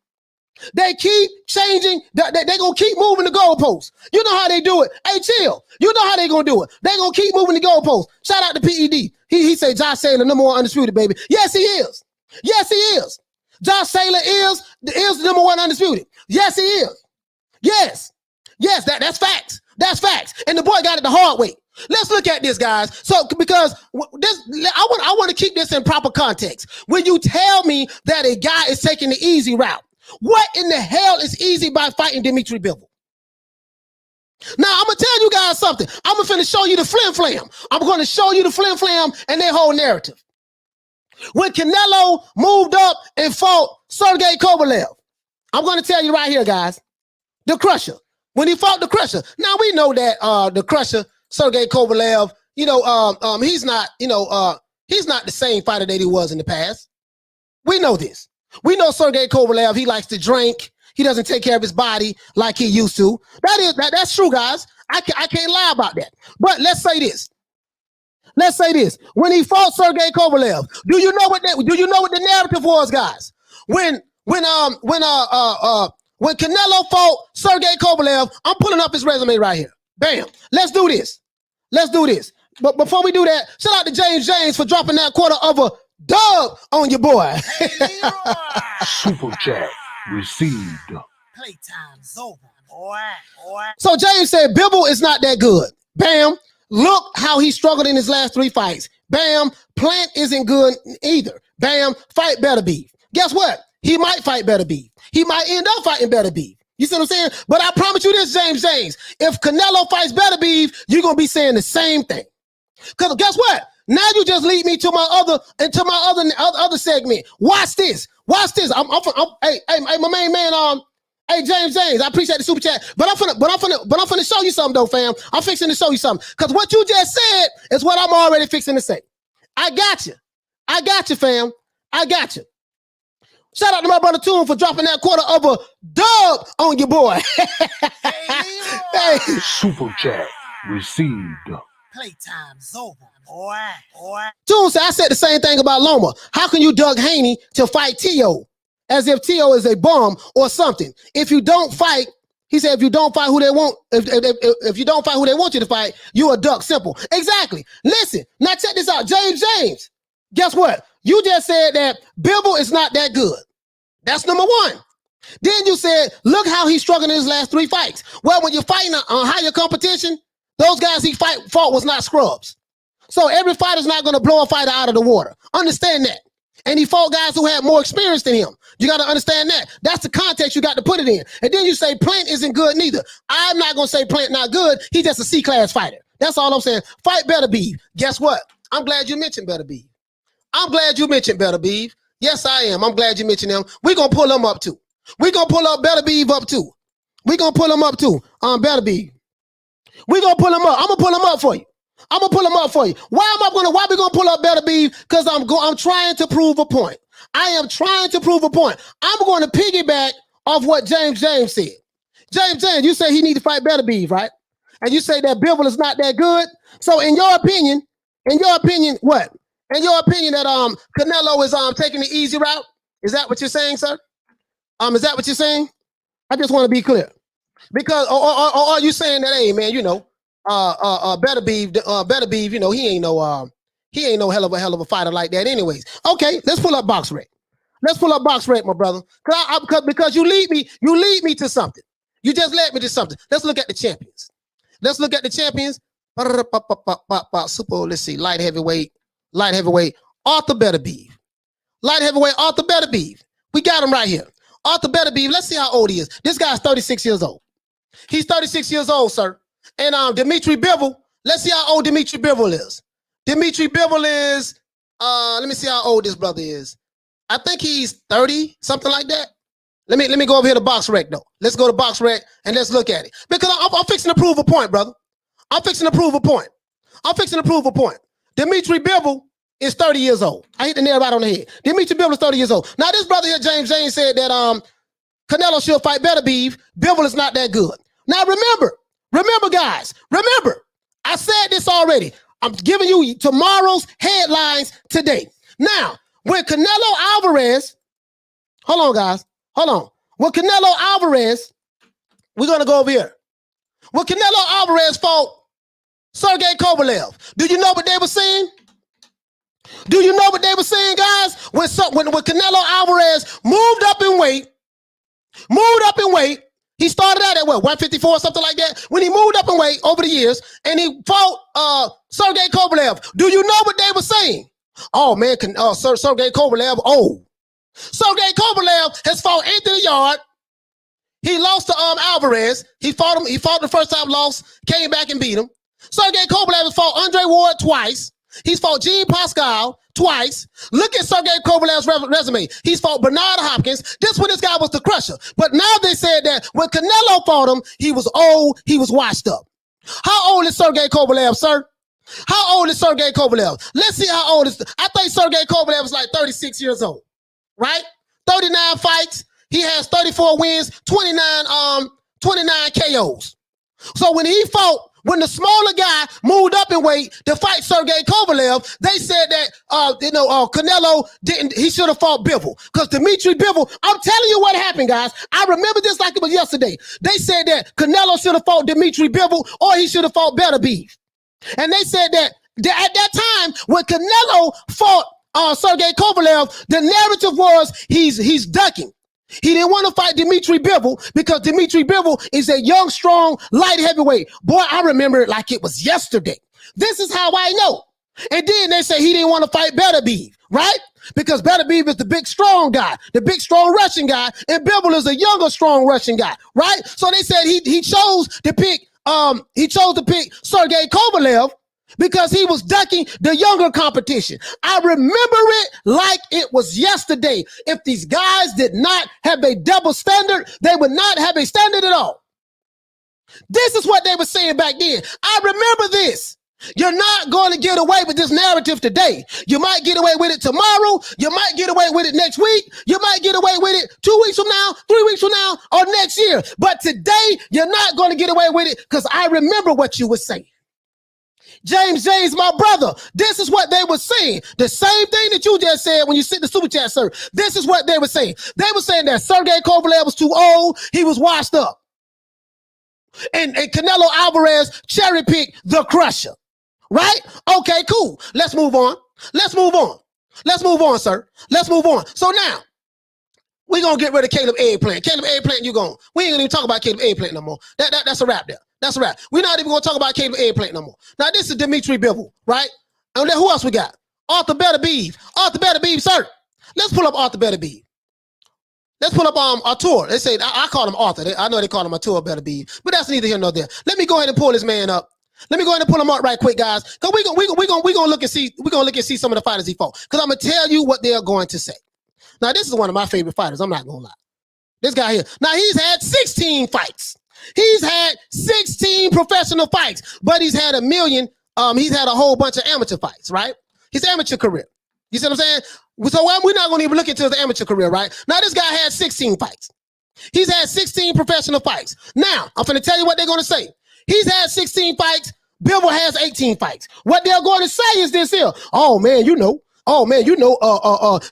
They keep changing. They gonna keep moving the goalposts. You know how they do it. Hey, chill. You know how they gonna do it. They gonna keep moving the goalposts. Shout out to PED. He said Josh Saylor, number one undisputed, baby. Yes, he is. Yes, he is. Josh Saylor is the number one undisputed. Yes, he is. Yes, that's facts. That's facts. And the boy got it the hard way. Let's look at this, guys. So, because I want to keep this in proper context. When you tell me that a guy is taking the easy route, what in the hell is easy by fighting Dmitry Bivol? Now, I'm going to tell you guys something. I'm going to show you the flim-flam. I'm going to show you the flim-flam and their whole narrative. When Canelo moved up and fought Sergey Kovalev, I'm going to tell you right here, guys, the Crusher. When he fought the Crusher. Now, we know that the Crusher, Sergey Kovalev, he's not the same fighter that he was in the past. We know this. We know Sergey Kovalev, he likes to drink. He doesn't take care of his body like he used to. That's true, guys. I can't lie about that. But let's say this. When he fought Sergey Kovalev, do you know what the narrative was, guys? When Canelo fought Sergey Kovalev, I'm pulling up his resume right here. Bam. Let's do this. But before we do that, shout out to James for dropping that quarter of a dub on your boy. Hey, Leroy. Super chat received. Playtime's over, boy. So James said Bivol is not that good. Bam. Look how he struggled in his last 3 fights. Bam. Plant isn't good either. Bam. Fight Beterbiev. Guess what? He might fight Beterbiev. He might end up fighting Beterbiev. You see what I'm saying? But I promise you this, James. If Canelo fights Beterbiev, you're going to be saying the same thing. Because guess what? Now you just lead me to my other segment. Watch this. Hey, my main man, hey, James, I appreciate the super chat. But I'm finna show you something though, fam. I'm fixing to show you something. Because what you just said is what I'm already fixing to say. I got you, fam. I got you. Shout out to my brother Toon for dropping that quarter of a dub on your boy. Hey, Leroy. Hey. Super chat received. Playtime's over, boy. Boy. June said, I said the same thing about Loma. How can you Doug Haney to fight T.O. as if T.O. is a bum or something? If you don't fight, he said, if you don't fight who they want, if you don't fight who they want you to fight, you a duck. Simple. Exactly. Listen, now check this out. James, guess what? You just said that Bivol is not that good. That's number one. Then you said, look how he's struggling in his last 3 fights. Well, when you're fighting on higher competition, those guys he fought was not scrubs. So every fighter's not going to blow a fighter out of the water. Understand that. And he fought guys who had more experience than him. You got to understand that. That's the context you got to put it in. And then you say Plant isn't good neither. I'm not going to say Plant not good. He's just a C-class fighter. That's all I'm saying. Fight Beterbiev. Guess what? I'm glad you mentioned Beterbiev. I'm glad you mentioned Beterbiev. Yes, I am. I'm glad you mentioned him. We're going to pull him up too. We're going to pull up Beterbiev up too. We're going to pull him up too. Beterbiev. We're going to pull him up. I'm going to pull him up for you. I'm going to pull him up for you. Why we going to pull up Beterbiev? Because I'm trying to prove a point. I am trying to prove a point. I'm going to piggyback off what James said. James, you say he need to fight Beterbiev, right? And you say that Bivol is not that good. So in your opinion, what? In your opinion that Canelo is taking the easy route? Is that what you're saying, sir? Is that what you're saying? I just want to be clear. Because or are you saying that, hey man, you know, Beterbiev, you know, he ain't no hell of a fighter like that anyways. Okay, let's pull up box rec. Let's pull up box rec, my brother. Because you lead me to something. You just led me to something. Let's look at the champions. Let's see, light heavyweight, Arthur Beterbiev. Light heavyweight, Arthur Beterbiev. We got him right here. Arthur Beterbiev, let's see how old he is. This guy's 36 years old. He's 36 years old, sir. And Dmitry Bivol, let's see how old Dmitry Bivol is. Dmitry Bivol is, let me see how old this brother is. I think he's 30, something like that. Let me go over here to box rec though. Let's go to box rec and let's look at it. Because I'm fixing to prove a point, brother. I'm fixing to prove a point. Dmitry Bivol is 30 years old. I hit the nail right on the head. Dmitry Bivol is 30 years old. Now this brother here, James said that Canelo should fight Beterbiev. Bivol is not that good. Now remember guys, I said this already. I'm giving you tomorrow's headlines today. Now, when Canelo Alvarez, hold on guys, When Canelo Alvarez, we're going to go over here. When Canelo Alvarez fought Sergey Kovalev, do you know what they were saying? Do you know what they were saying, guys? When Canelo Alvarez moved up in weight, he started out at what, 154 or something like that? When he moved up in weight over the years and he fought Sergey Kovalev, do you know what they were saying? Oh, man, Sergey Kovalev, oh. Sergey Kovalev has fought Anthony Yard. He lost to Alvarez. He fought him. He fought the first time, lost, came back and beat him. Sergey Kovalev has fought Andre Ward twice. He's fought Jean Pascal twice. Look at Sergey Kovalev's resume. He's fought Bernard Hopkins. This guy was the crusher. But now they said that when Canelo fought him, he was old, he was washed up. How old is Sergey Kovalev, sir? How old is Sergey Kovalev? Let's see how old is. I think Sergey Kovalev is like 36 years old, right? 39 fights. He has 34 wins, 29 KOs. So when he fought, when the smaller guy moved up in weight to fight Sergey Kovalev, they said that Canelo didn't. He should have fought Bivol because Dmitry Bivol. I'm telling you what happened, guys. I remember this like it was yesterday. They said that Canelo should have fought Dmitry Bivol or he should have fought Beterbiev, and they said that at that time when Canelo fought Sergey Kovalev, the narrative was he's ducking. He didn't want to fight Dmitry Bivol because Dmitry Bivol is a young, strong, light heavyweight. Boy, I remember it like it was yesterday. This is how I know. And then they say he didn't want to fight Beterbiev, right? Because Beterbiev is the big, strong guy, the big, strong Russian guy, and Bivol is a younger, strong Russian guy, right? So they said he chose to pick Sergey Kovalev because he was ducking the younger competition. I remember it like it was yesterday. If these guys did not have a double standard, they would not have a standard at all. This is what they were saying back then. I remember this. You're not going to get away with this narrative today. You might get away with it tomorrow. You might get away with it next week. You might get away with it 2 weeks from now, 3 weeks from now, or next year. But today, you're not going to get away with it because I remember what you were saying. James J's my brother. This is what they were saying. The same thing that you just said when you sent the super chat, sir. This is what they were saying. They were saying that Sergey Kovalev was too old. He was washed up. And Canelo Alvarez cherry-picked the crusher. Right? Okay, cool. Let's move on. Let's move on. Let's move on, sir. Let's move on. So now, we're going to get rid of Caleb Eggplant. Caleb Eggplant, you gone. We ain't going to even talk about Caleb Eggplant no more. That's a wrap there. That's a wrap. We're not even going to talk about Caleb Eggplant no more. Now, this is Dmitry Bivol, right? And then who else we got? Arthur Beterbiev. Arthur Beterbiev, sir. Let's pull up Arthur Beterbiev. Let's pull up Artur. They say, I call him Arthur. I know they call him Artur Beterbiev, but that's neither here nor there. Let me go ahead and pull this man up. Let me go ahead and pull him up right quick, guys. Because we're gonna look and see some of the fighters he fought. Because I'm gonna tell you what they're going to say. Now, this is one of my favorite fighters. I'm not gonna lie. This guy here. Now, he's had 16 fights. He's had 16 professional fights, but he's had a million. He's had a whole bunch of amateur fights, right? His amateur career. You see what I'm saying? So we're not gonna even look into his amateur career, right? Now, this guy had 16 fights. He's had 16 professional fights. Now, I'm gonna tell you what they're gonna say. He's had 16 fights. Bivol has 18 fights. What they're going to say is this here. Oh man,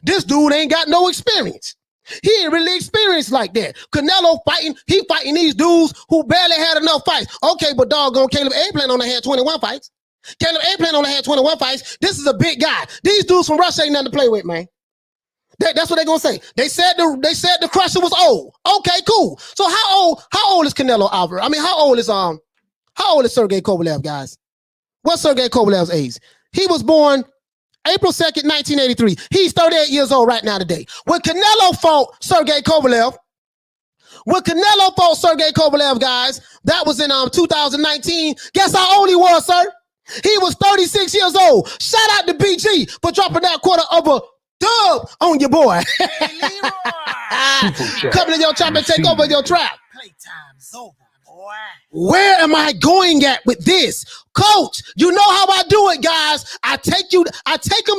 this dude ain't got no experience. He ain't really experienced like that. Canelo fighting these dudes who barely had enough fights. Okay, but doggone Caleb Eggplant only had 21 fights. Caleb Eggplant only had 21 fights. This is a big guy. These dudes from Russia ain't nothing to play with, man. That's what they're gonna say. They said the crusher was old. Okay, cool. So how old is Canelo Alvarez? I mean, how old is Sergey Kovalev, guys? What's Sergey Kovalev's age? He was born April 2nd, 1983. He's 38 years old right now today. When Canelo fought Sergey Kovalev, guys, that was in 2019. Guess how old he was, sir? He was 36 years old. Shout out to BG for dropping that quarter of a dub on your boy. Coming in your trap and take over your trap. Playtime's over, boy. Where am I going at with this? Coach, you know how I do it, guys. I take them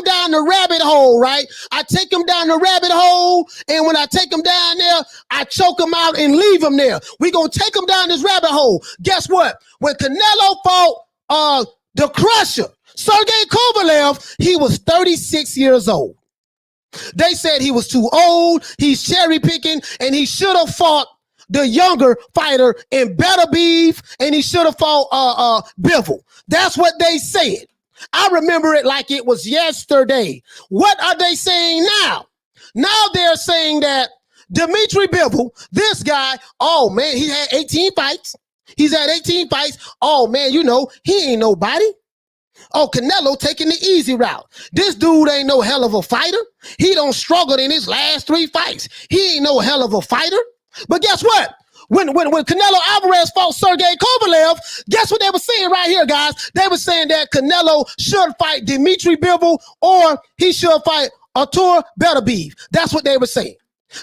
down the rabbit hole, right? I take them down the rabbit hole, and when I take them down there, I choke them out and leave them there. We're going to take them down this rabbit hole. Guess what? When Canelo fought the crusher, Sergey Kovalev, he was 36 years old. They said he was too old, he's cherry picking, and he should have fought the younger fighter in Beterbiev, and he should have fought Bivol. That's what they said. I remember it like it was yesterday. What are they saying now? Now they're saying that Dmitry Bivol, this guy, oh man, he had 18 fights. He's had 18 fights. Oh man, he ain't nobody. Oh, Canelo taking the easy route. This dude ain't no hell of a fighter. He don't struggle in his last 3 fights. He ain't no hell of a fighter. But guess what? When Canelo Alvarez fought Sergey Kovalev, guess what they were saying right here, guys? They were saying that Canelo should fight Dmitry Bivol or he should fight Artur Beterbiev. That's what they were saying.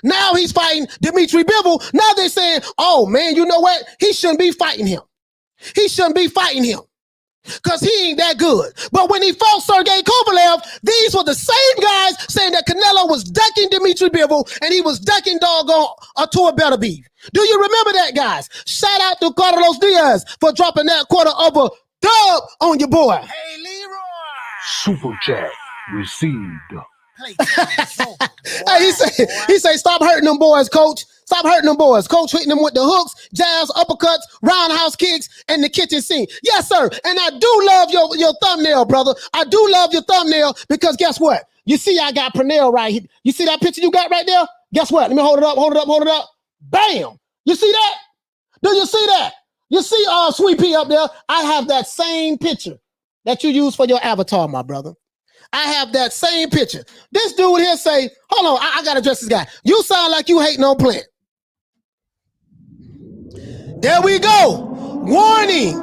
Now he's fighting Dmitry Bivol. Now they're saying, oh man, you know what? He shouldn't be fighting him. He shouldn't be fighting him because he ain't that good. But when he fought Sergey Kovalev, these were the same guys saying that Canelo was ducking Dmitry Bivol and he was ducking doggone Artur Beterbiev. Do you remember that, guys? Shout out to Carlos Diaz for dropping that quarter of a dub on your boy. Hey, Leroy. Super chat received. Playtime's over, boy. Hey, he say, stop hurting them boys, coach. Stop hurting them boys. Coach hitting them with the hooks, jabs, uppercuts, roundhouse kicks, and the kitchen sink. Yes, sir. And I do love your thumbnail, brother. I do love your thumbnail because guess what? You see I got Pernell right here. You see that picture you got right there? Guess what? Let me hold it up. Bam. You see that? Do you see that? You see Sweet Pea up there? I have that same picture that you use for your avatar, my brother. I have that same picture. This dude here say, hold on, I got to address this guy. You sound like you hating on Plant. There we go. Warning.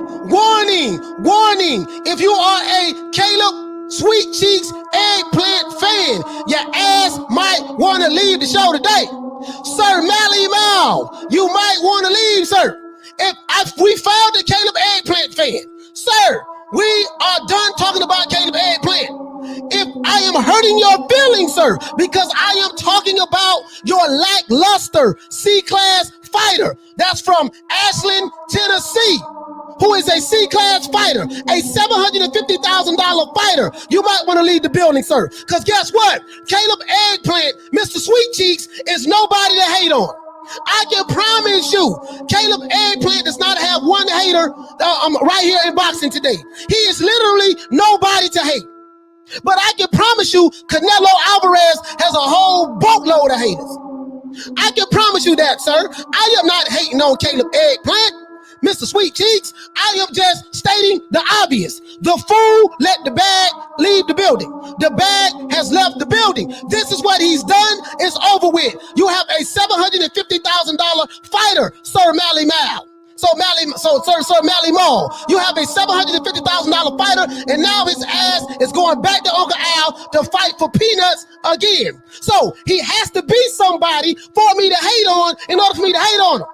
If you are a Caleb Sweet Cheeks Eggplant fan, your ass might want to leave the show today. Sir Mally Mal, you might want to leave, sir. If we found a Caleb Eggplant fan, sir, we are done talking about Caleb Eggplant. If I am hurting your feelings, sir, because I am talking about your lackluster C-class fighter that's from Ashland, Tennessee. who is a C-class fighter, a $750,000 fighter. You might want to leave the building, sir. Because guess what? Caleb Eggplant, Mr. Sweet Cheeks, is nobody to hate on. I can promise you, Caleb Eggplant does not have one hater right here in boxing today. He is literally nobody to hate. But I can promise you, Canelo Alvarez has a whole boatload of haters. I can promise you that, sir. I am not hating on Caleb Eggplant, Mr. Sweet Cheeks. I am just stating the obvious. The fool let the bag leave the building. The bag has left the building. This is what he's done. It's over with. You have a $750,000 fighter, Sir Mally Mal. Sir Mally Mall. You have a $750,000 fighter, and now his ass is going back to Uncle Al to fight for peanuts again. So he has to be somebody for me to hate on in order for me to hate on him.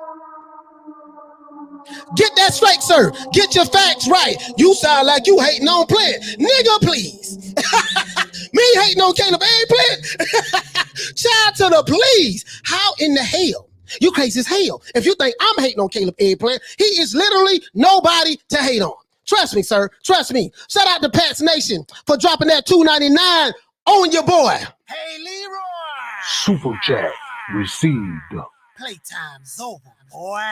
Get that straight, sir. Get your facts right. You sound like you hating on Plant. Nigga, please. Me hating on Caleb Eggplant? Child to the please. How in the hell? You crazy as hell. If you think I'm hating on Caleb Eggplant, he is literally nobody to hate on. Trust me, sir. Trust me. Shout out to Pat's Nation for dropping that $2.99 on your boy. Hey, Leroy. Super chat received. Playtime's over, boy.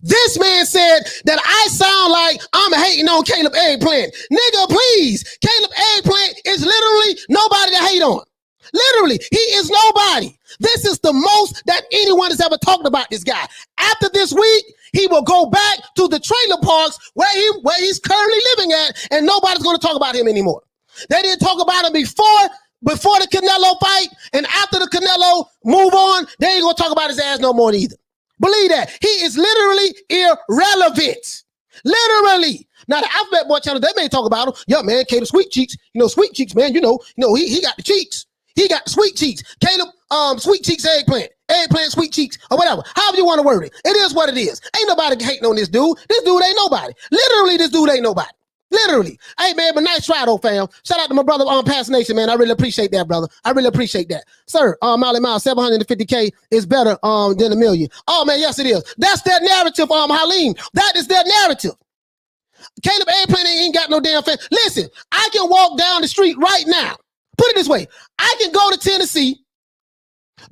This man said that I sound like I'm hating on Caleb Eggplant. Nigga, please. Caleb Eggplant is literally nobody to hate on. Literally, he is nobody. This is the most that anyone has ever talked about this guy. After this week, he will go back to the trailer parks where he's currently living at, and nobody's going to talk about him anymore. They didn't talk about him before the Canelo fight, and after the Canelo move on, they ain't going to talk about his ass no more either. Believe that. He is literally irrelevant. Literally. Now, the Alphabet Boy channel, they may talk about him. Yeah, man, Caleb Sweet Cheeks. Sweet Cheeks, man, he got the cheeks. He got sweet cheeks. Caleb, Sweet Cheeks Eggplant, Sweet Cheeks, or whatever. However you want to word it. It is what it is. Ain't nobody hating on this dude. This dude ain't nobody. Literally, this dude ain't nobody. Literally. Hey, man, but nice try, though, fam. Shout out to my brother on Pat's Nation, man. I really appreciate that, brother. I really appreciate that. Sir, Molly Miles, 750K is better than $1 million. Oh, man, yes, it is. That's their narrative, Halim. That is their narrative. Caleb Eggplant ain't got no damn fan. Listen, I can walk down the street right now. Put it this way. I can go to Tennessee.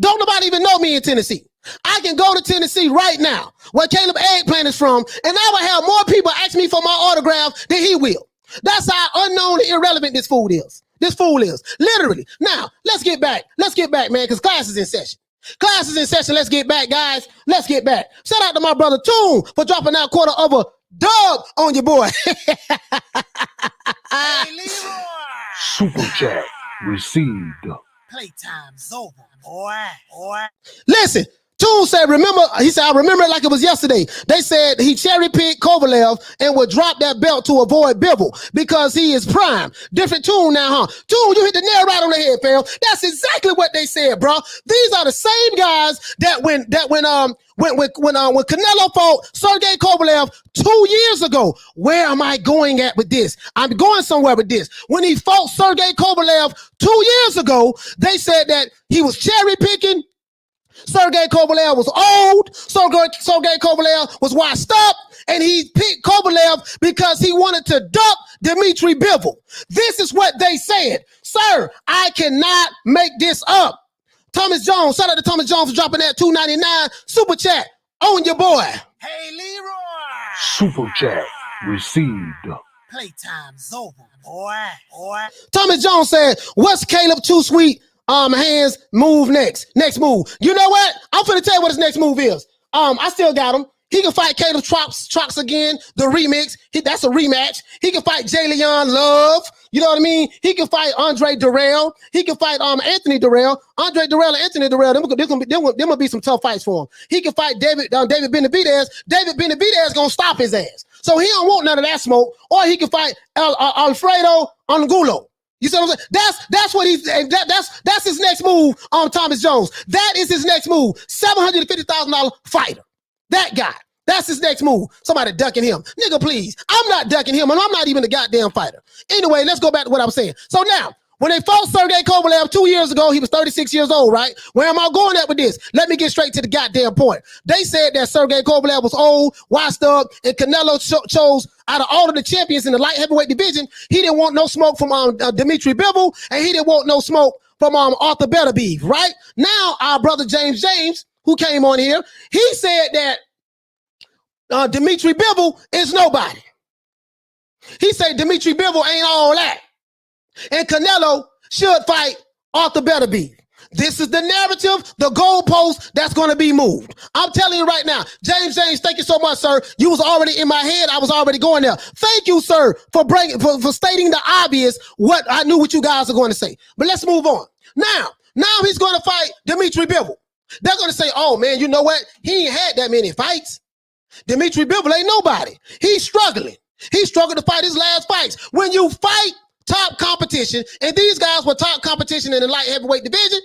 Don't nobody even know me in Tennessee. I can go to Tennessee right now, where Caleb Eggplant is from, and I will have more people ask me for my autograph than he will. That's how unknown and irrelevant this fool is. This fool is. Literally. Now, let's get back. Let's get back, man, because class is in session. Class is in session. Let's get back, guys. Let's get back. Shout out to my brother Toon for dropping out quarter of a dub on your boy. Hey, Leroy. Super chat received. Playtime's over, boy. Listen, Toon said, he said, I remember it like it was yesterday. They said he cherry-picked Kovalev and would drop that belt to avoid Bivol because he is prime. Different Toon now, huh? Toon, you hit the nail right on the head, fam. That's exactly what they said, bro. These are the same guys that when Canelo fought Sergey Kovalev 2 years ago. Where am I going at with this? I'm going somewhere with this. When he fought Sergey Kovalev 2 years ago, they said that he was cherry-picking. Sergey Kovalev was old. Sergey Kovalev was washed up, and he picked Kovalev because he wanted to duck Dmitry Bivol. This is what they said. Sir, I cannot make this up. Thomas Jones, shout out to Thomas Jones for dropping that $2.99 super chat on your boy. Hey, Leroy. Super chat received. Playtime's over, boy. Thomas Jones said, what's Caleb Too Sweet hands move next move? You know what? I'm finna tell you what his next move is. I still got him. He can fight Caleb Trox again, the remix. That's a rematch. He can fight Jalen Love. You know what I mean? He can fight Andre Durrell. He can fight Anthony Durrell. Andre Durrell and Anthony Durrell, them will be some tough fights for him. He can fight David Beterbiev. David Beterbiev gonna stop his ass. So he don't want none of that smoke. Or he can fight Alfredo Angulo. You see what I'm saying? That's what that's his next move on Thomas Jones. That is his next move. $750,000 fighter. That guy. That's his next move. Somebody ducking him. Nigga, please. I'm not ducking him, and I'm not even a goddamn fighter. Anyway, let's go back to what I was saying. So now, When they fought Sergey Kovalev 2 years ago, he was 36 years old, right? Where am I going at with this? Let me get straight to the goddamn point. They said that Sergey Kovalev was old, washed up, and Canelo chose out of all of the champions in the light heavyweight division, he didn't want no smoke from Dmitry Bivol, and he didn't want no smoke from Arthur Beterbiev, right? Now, our brother James, who came on here, he said that Dmitry Bivol is nobody. He said Dmitry Bivol ain't all that. And Canelo should fight Arthur Beterbiev. This is the narrative, the goalpost that's going to be moved. I'm telling you right now, James, thank you so much, sir. You was already in my head. I was already going there. Thank you, sir, for stating the obvious. I knew what you guys are going to say. But let's move on. Now he's going to fight Dmitry Bivol. They're going to say, oh, man, you know what? He ain't had that many fights. Dmitry Bivol ain't nobody. He's struggling. He struggled to fight his last fights. When you fight top competition, and these guys were top competition in the light heavyweight division.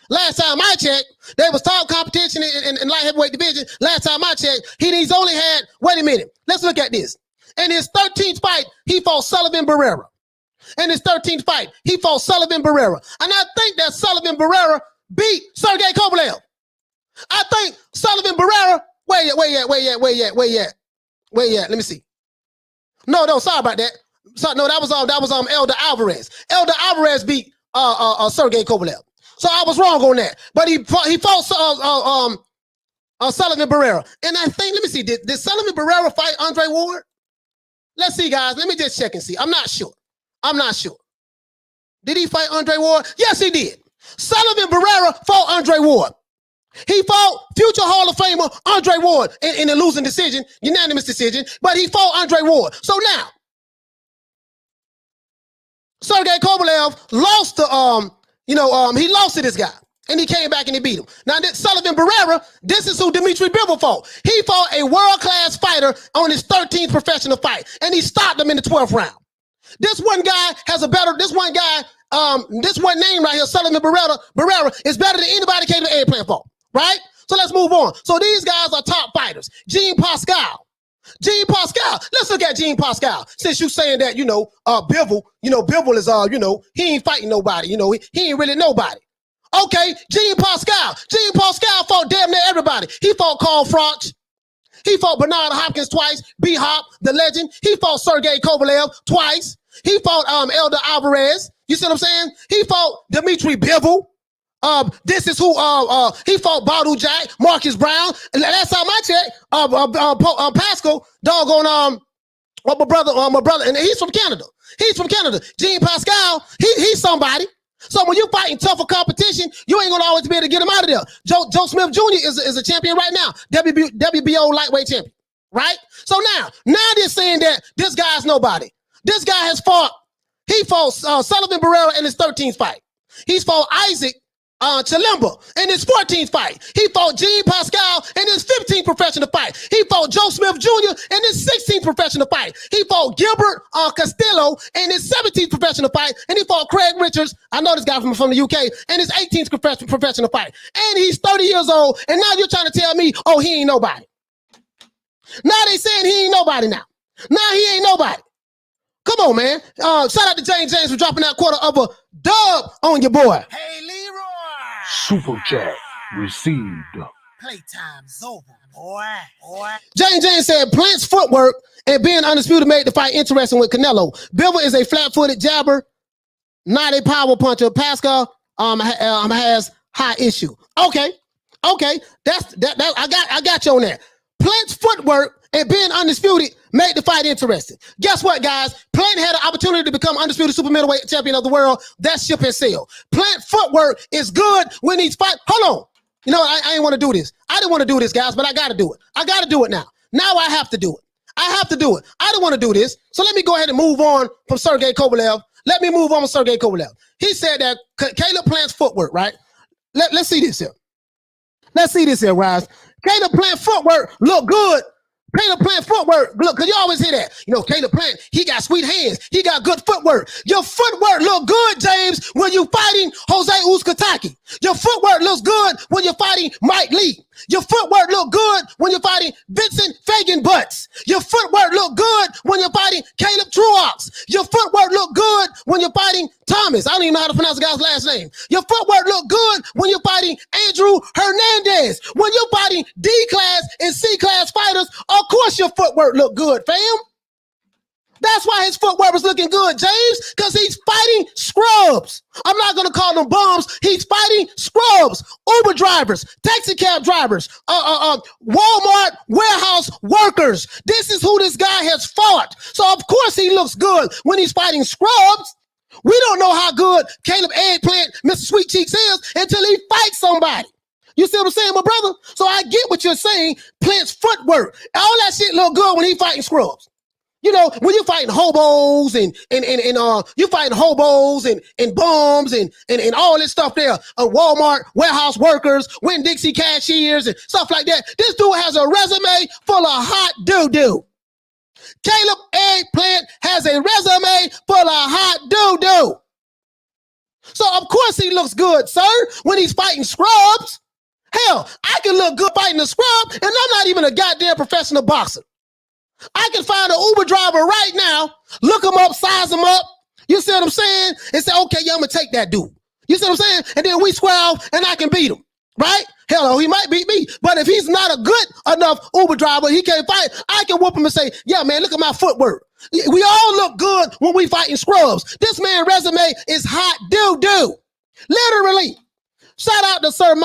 Last time I checked, they was top competition in light heavyweight division. Last time I checked, he's only had, wait a minute, let's look at this. In his 13th fight, he fought Sullivan Barrera. In his 13th fight, he fought Sullivan Barrera. And I think that Sullivan Barrera beat Sergey Kovalev. I think Sullivan Barrera, where yet? Let me see. No, sorry about that. So, no, that was Elder Alvarez. Elder Alvarez beat Sergey Kovalev. So I was wrong on that. But he fought Sullivan Barrera. And I think, let me see, did Sullivan Barrera fight Andre Ward? Let's see, guys. Let me just check and see. I'm not sure. Did he fight Andre Ward? Yes, he did. Sullivan Barrera fought Andre Ward. He fought future Hall of Famer Andre Ward in a losing decision, unanimous decision, but he fought Andre Ward. So now, Sergey Kovalev lost to, he lost to this guy, and he came back and he beat him. Now, Sullivan Barrera, this is who Dmitry Bivol fought. He fought a world-class fighter on his 13th professional fight, and he stopped him in the 12th round. This one guy has this one name right here, Sullivan Barrera, is better than anybody came to eggplant for, right? So let's move on. So these guys are top fighters. Jean Pascal, let's look at Jean Pascal. Since you saying that, Bivol, Bivol is, he ain't fighting nobody, he ain't really nobody. Okay, Jean Pascal fought damn near everybody. He fought Carl Froch. He fought Bernard Hopkins twice, B-Hop, the legend. He fought Sergey Kovalev twice. He fought Elder Alvarez. You see what I'm saying? He fought Dmitry Bivol. This is who he fought Badu Jack, Marcus Brown. And last time I checked, Pascal, doggone my brother, and he's from Canada. Jean Pascal, he's somebody. So when you're fighting tougher competition, you ain't gonna always be able to get him out of there. Joe Smith Jr. is a champion right now, WBO lightweight champion, right? So now they're saying that this guy's nobody. This guy he fought Sullivan Barrera in his 13th fight. He's fought Isaac Chalimba in his 14th fight. He fought Jean Pascal in his 15th professional fight. He fought Joe Smith Jr. in his 16th professional fight. He fought Gilbert Castillo in his 17th professional fight. And he fought Craig Richards, I know this guy from the UK, in his 18th professional fight. And he's 30 years old. And now you're trying to tell me, oh, he ain't nobody. Now they saying he ain't nobody now. Now he ain't nobody. Come on, man. Shout out to James for dropping that quarter of a dub on your boy. Hey, Leroy. Super chat received. Playtime's over, boy. James said Plant's footwork and being undisputed made the fight interesting with Canelo. Bivol is a flat-footed jabber, not a power puncher. Pascal has high issue. Okay. That's I got you on that. Plant's footwork and being undisputed made the fight interesting. Guess what, guys? Plant had an opportunity to become undisputed super middleweight champion of the world. That ship has sailed. Plant footwork is good when he's fight. Hold on. I ain't want to do this. I didn't want to do this, guys, but I got to do it. I got to do it now. Now I have to do it. I didn't want to do this. So let me go ahead and move on from Sergey Kovalev. Let me move on with Sergey Kovalev. He said that Caleb Plant's footwork, right? Let's see this here. Let's see this here, guys. Caleb Plant's footwork look good. Caleb Plant footwork, look, because you always hear that. Caleb Plant, he got sweet hands. He got good footwork. Your footwork look good, James, when you're fighting Jose Uzcategui. Your footwork looks good when you're fighting Mike Lee. Your footwork look good when you're fighting Vincent Fagan Butts. Your footwork look good when you're fighting Caleb Truax. Your footwork look good when you're fighting Thomas. I don't even know how to pronounce the guy's last name. Your footwork look good when you're fighting Andrew Hernandez. When you're fighting D-class and C-class fighters, of course your footwork look good, fam. That's why his footwork was looking good, James, because he's fighting scrubs. I'm not going to call them bums. He's fighting scrubs, Uber drivers, taxi cab drivers, Walmart warehouse workers. This is who this guy has fought. So, of course, he looks good when he's fighting scrubs. We don't know how good Caleb Eggplant, Mr. Sweet Cheeks is until he fights somebody. You see what I'm saying, my brother? So I get what you're saying. Plant's footwork, all that shit look good when he's fighting scrubs. You know, when you're fighting hobos and you're fighting hobos and bums and all this stuff there, Walmart warehouse workers, Winn-Dixie cashiers and stuff like that. This dude has a resume full of hot doo-doo. Caleb Eggplant has a resume full of hot doo-doo. So, of course, he looks good, sir, when he's fighting scrubs. Hell, I can look good fighting a scrub, and I'm not even a goddamn professional boxer. I can find an Uber driver right now, look him up, size him up. You see what I'm saying? And say, okay, yeah, I'm going to take that dude. You see what I'm saying? And then we square off and I can beat him, right? Hello, he might beat me. But if he's not a good enough Uber driver, he can't fight, I can whoop him and say, yeah, man, look at my footwork. We all look good when we fighting scrubs. This man's resume is hot doo-doo. Literally. Shout out to Sir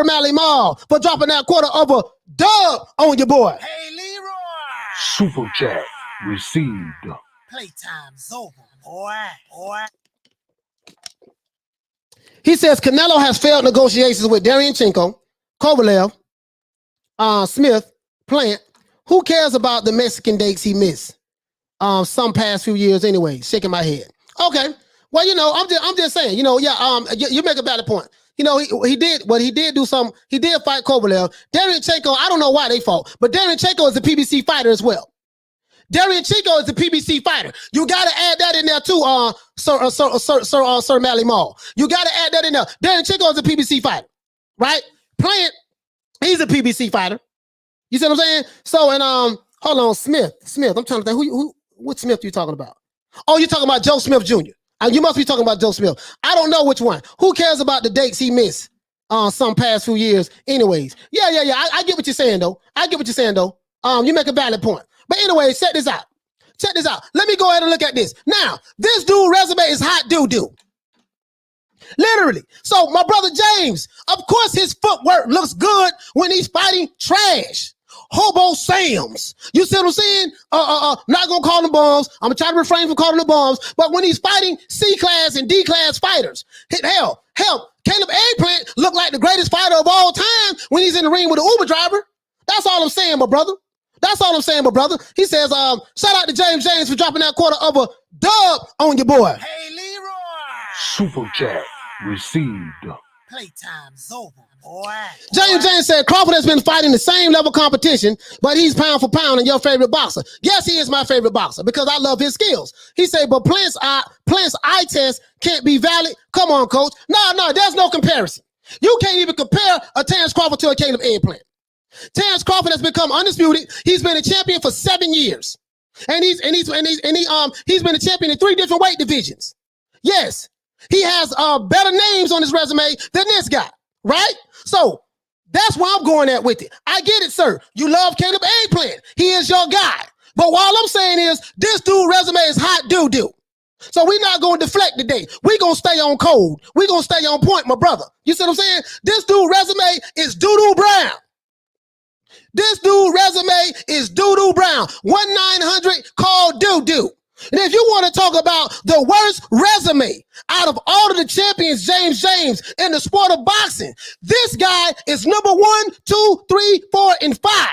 Mally Mall for dropping that quarter of a dub on your boy. Hey, Leroy. Super chat received. Playtime's over, boy. He says Canelo has failed negotiations with Dariunchenko, Kovalev, Smith, Plant. Who cares about the Mexican dates he missed? Some past few years anyway. Shaking my head. Okay. Well, you know, I'm just saying, you know, yeah, you make a valid point. You know, he did do something. He did fight Kovalev. Dariunchenko, I don't know why they fought, but Dariunchenko is a PBC fighter as well. Dariunchenko is a PBC fighter. You got to add that in there too, Sir Mally Mall. You got to add that in there. Dariunchenko is a PBC fighter, right? Plant, he's a PBC fighter. You see what I'm saying? So, and hold on, Smith. I'm trying to think, what Smith you talking about? Oh, you're talking about Joe Smith Jr. You must be talking about Joe Smith. I don't know which one. Who cares about the dates he missed some past few years anyways? Yeah. I get what you're saying, though. You make a valid point. But anyway, check this out. Let me go ahead and look at this. Now, this dude's resume is hot doo-doo. Literally. So, my brother James, of course his footwork looks good when he's fighting trash. Hobo Sams. You see what I'm saying? Not gonna call them bums. I'm gonna try to refrain from calling them bums. But when he's fighting C-class and D-class fighters, hell, Caleb Eggplant looked like the greatest fighter of all time when he's in the ring with an Uber driver. That's all I'm saying, my brother. He says, shout out to James for dropping that quarter of a dub on your boy. Hey, Leroy. Super chat received. Playtime's over, boy. James said Crawford has been fighting the same level competition, but he's pound for pound and your favorite boxer. Yes, he is my favorite boxer because I love his skills. He said, but Plant's eye test can't be valid. Come on, coach. No, there's no comparison. You can't even compare a Terrence Crawford to a Caleb Eggplant. Terrence Crawford has become undisputed. He's been a champion for 7 years, and he's been a champion in 3 different weight divisions. Yes, he has better names on his resume than this guy, right? So that's where I'm going at with it. I get it, sir. You love Caleb Eggplant. He is your guy. But all I'm saying is this dude's resume is hot doo-doo. So we're not going to deflect today. We're going to stay on code. We're going to stay on point, my brother. You see what I'm saying? This dude's resume is doo-doo brown. This dude's resume is doo-doo brown. 1-900 called doo-doo. And if you want to talk about the worst resume out of all of the champions, James in the sport of boxing, this guy is number 1, 2, 3, 4, and 5.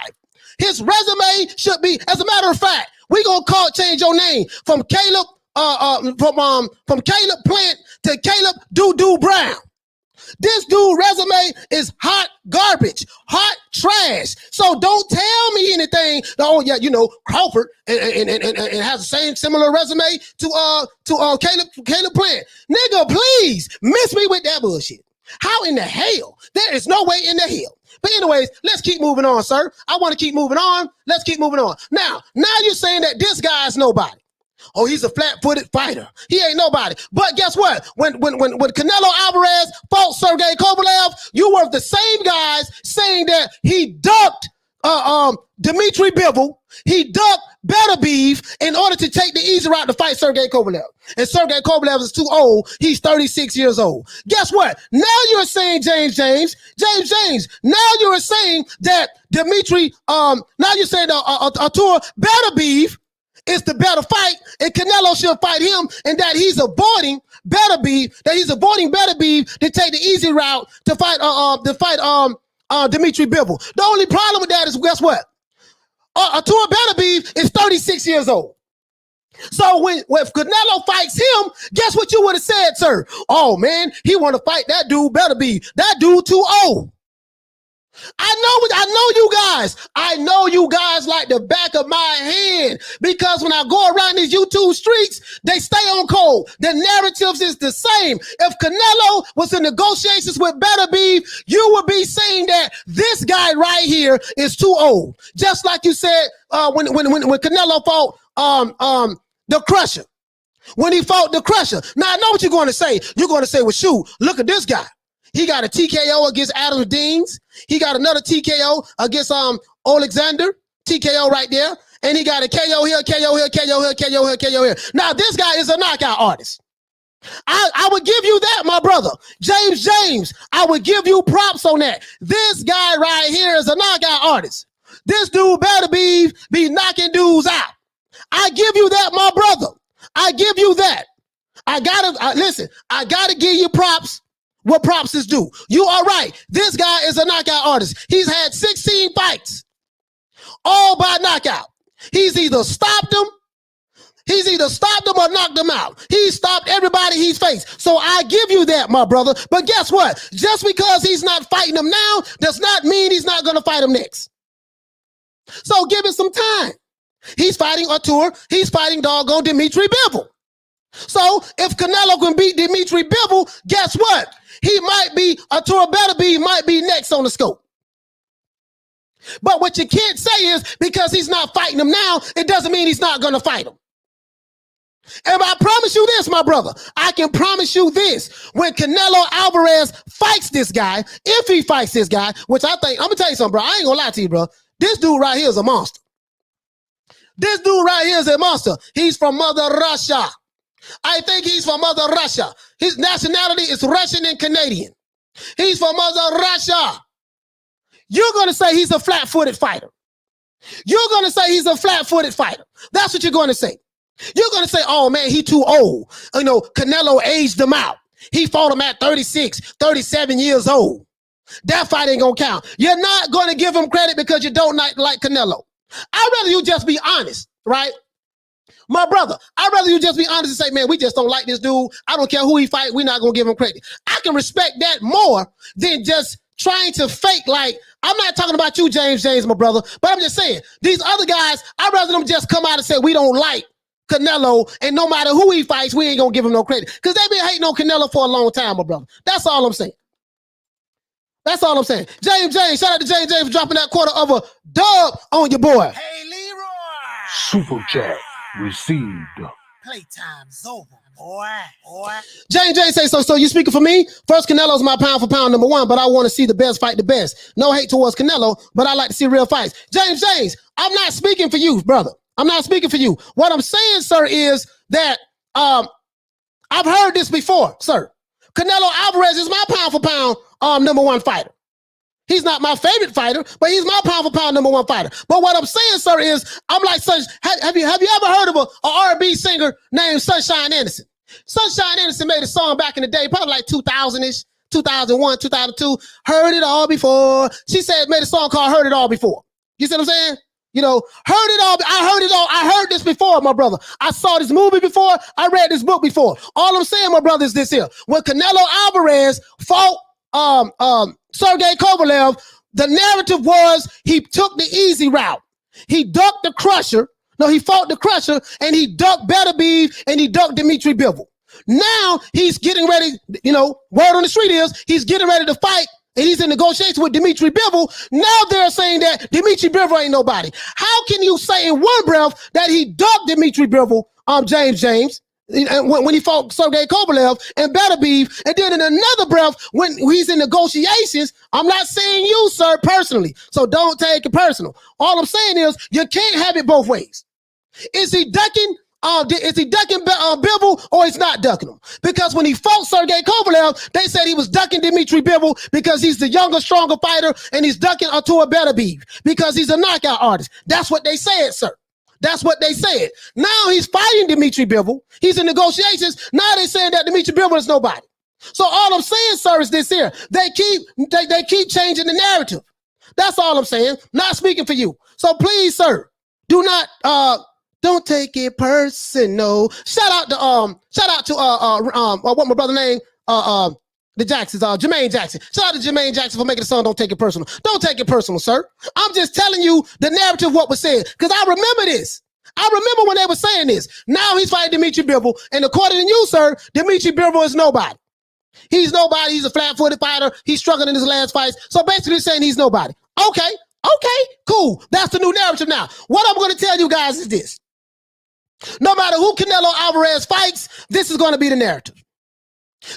His resume should be, as a matter of fact, we're gonna change your name from Caleb, from Caleb Plant to Caleb Doo-Doo Brown. This dude's resume is hot garbage, hot trash. So don't tell me anything. Oh yeah, you know Crawford and has the same similar resume to Caleb Plant. Nigga, please miss me with that bullshit. How in the hell? There is no way in the hell. But anyways, let's keep moving on, sir. I want to keep moving on. Let's keep moving on. Now you're saying that this guy is nobody. Oh, he's a flat-footed fighter. He ain't nobody. But guess what? When Canelo Alvarez fought Sergey Kovalev, you were the same guys saying that he ducked Dmitry Bivol. He ducked Beterbiev in order to take the easy route to fight Sergey Kovalev. And Sergey Kovalev is too old. He's 36 years old. Guess what? Now you're saying James. Now you're saying that Dmitry. Now you're saying Artur Beterbiev is the better fight, and Canelo should fight him, and that he's avoiding Beterbiev. To take the easy route to fight Dmitry Bivol. The only problem with that is, guess what? Artur Beterbiev is 36 years old. So when Canelo fights him, guess what you would have said, sir? Oh man, he want to fight that dude Beterbiev. That dude too old. I know you guys like the back of my hand, because when I go around these YouTube streets, they stay on cold. The narratives is the same. If Canelo was in negotiations with Beterbiev, you would be saying that this guy right here is too old. Just like you said when Canelo fought the Crusher. When he fought the Crusher. Now I know what you're going to say. You're going to say, well, shoot, look at this guy. He got a TKO against Adam Deans. He got another TKO against Alexander. TKO right there. And he got a KO here, KO here, KO here, KO here, KO here. Now, this guy is a knockout artist. I would give you that, my brother. James, I would give you props on that. This guy right here is a knockout artist. This dude better be knocking dudes out. I give you that, my brother. I give you that. I gotta give you props. What props is due. You are right. This guy is a knockout artist. He's had 16 fights, all by knockout. He's either stopped them or knocked them out. He stopped everybody he's faced. So I give you that, my brother. But guess what? Just because he's not fighting them now does not mean he's not going to fight him next. So give it some time. He's fighting Artur. He's fighting doggone Dmitry Bivol. So if Canelo can beat Dmitry Bivol, guess what? Artur Beterbiev might be next on the scope. But what you can't say is because he's not fighting him now, it doesn't mean he's not going to fight him. And I promise you this, my brother. I can promise you this. When Canelo Alvarez fights this guy, if he fights this guy, which I think, I'm going to tell you something, bro. I ain't going to lie to you, bro. This dude right here is a monster. This dude right here is a monster. He's from Mother Russia. I think he's from Mother Russia. His nationality is Russian and Canadian. He's from Mother Russia. You're going to say he's a flat-footed fighter. You're going to say he's a flat-footed fighter. That's what you're going to say. You're going to say, oh, man, he too old. You know, Canelo aged him out. He fought him at 36, 37 years old. That fight ain't going to count. You're not going to give him credit because you don't like Canelo. I'd rather you just be honest, right? My brother, I'd rather you just be honest and say, man, we just don't like this dude. I don't care who he fight. We're not going to give him credit. I can respect that more than just trying to fake like, I'm not talking about you, James, my brother, but I'm just saying, these other guys, I'd rather them just come out and say, we don't like Canelo, and no matter who he fights, we ain't going to give him no credit. Because they've been hating on Canelo for a long time, my brother. That's all I'm saying. That's all I'm saying. James, shout out to James for dropping that quarter of a dub on your boy. Hey, Leroy. Super chat received. Playtime's over, boy. James say, so you speaking for me? First, Canelo's my pound for pound number one, but I want to see the best fight the best. No hate towards Canelo, but I like to see real fights. James, I'm not speaking for you, brother. I'm not speaking for you. What I'm saying, sir, is that I've heard this before, sir. Canelo Alvarez is my pound for pound number one fighter. He's not my favorite fighter, but he's my pound for pound number one fighter. But what I'm saying, sir, is I'm like, have you ever heard of a R&B singer named Sunshine Anderson? Sunshine Anderson made a song back in the day, probably like 2000-ish, 2001, 2002. Heard it all before. She said, made a song called Heard It All Before. You see what I'm saying? You know, heard it all. I heard it all. I heard this before, my brother. I saw this movie before. I read this book before. All I'm saying, my brother, is this here. When Canelo Alvarez fought Sergey Kovalev, the narrative was he took the easy route. He ducked the Crusher. No, he fought the Crusher, and he ducked Beterbiev, and he ducked Dmitry Bivol. Now he's getting ready, you know, word on the street is he's getting ready to fight and he's in negotiations with Dmitry Bivol. Now they're saying that Dmitry Bivol ain't nobody. How can you say in one breath that he ducked Dmitry Bivol, James, when he fought Sergey Kovalev and Beterbiev, and then in another breath when he's in negotiations? I'm not saying you, sir, personally, so don't take it personal. All I'm saying is you can't have it both ways. Is he ducking? Bivol, or he's not ducking him? Because when he fought Sergey Kovalev, they said he was ducking Dmitry Bivol because he's the younger, stronger fighter, and he's ducking Artur Beterbiev because he's a knockout artist. That's what they said, sir. That's what they said. Now he's fighting Dmitry Bivol. He's in negotiations. Now they're saying that Dmitry Bivol is nobody. So all I'm saying, sir, is this here. They keep changing the narrative. That's all I'm saying. Not speaking for you. So please, sir, do not don't take it personal. Shout out to what my brother named the Jacksons, Jermaine Jackson. Shout out to Jermaine Jackson for making the song Don't Take It Personal. Don't take it personal, sir. I'm just telling you the narrative, what was said, because I remember this. I remember when they were saying this. Now he's fighting Dmitry Bivol, and according to you, sir, Dmitry Bivol is nobody. He's nobody. He's a flat-footed fighter. He's struggling in his last fights. So basically saying he's nobody. Okay, cool. That's the new narrative now. What I'm going to tell you guys is this. No matter who Canelo Alvarez fights, this is going to be the narrative.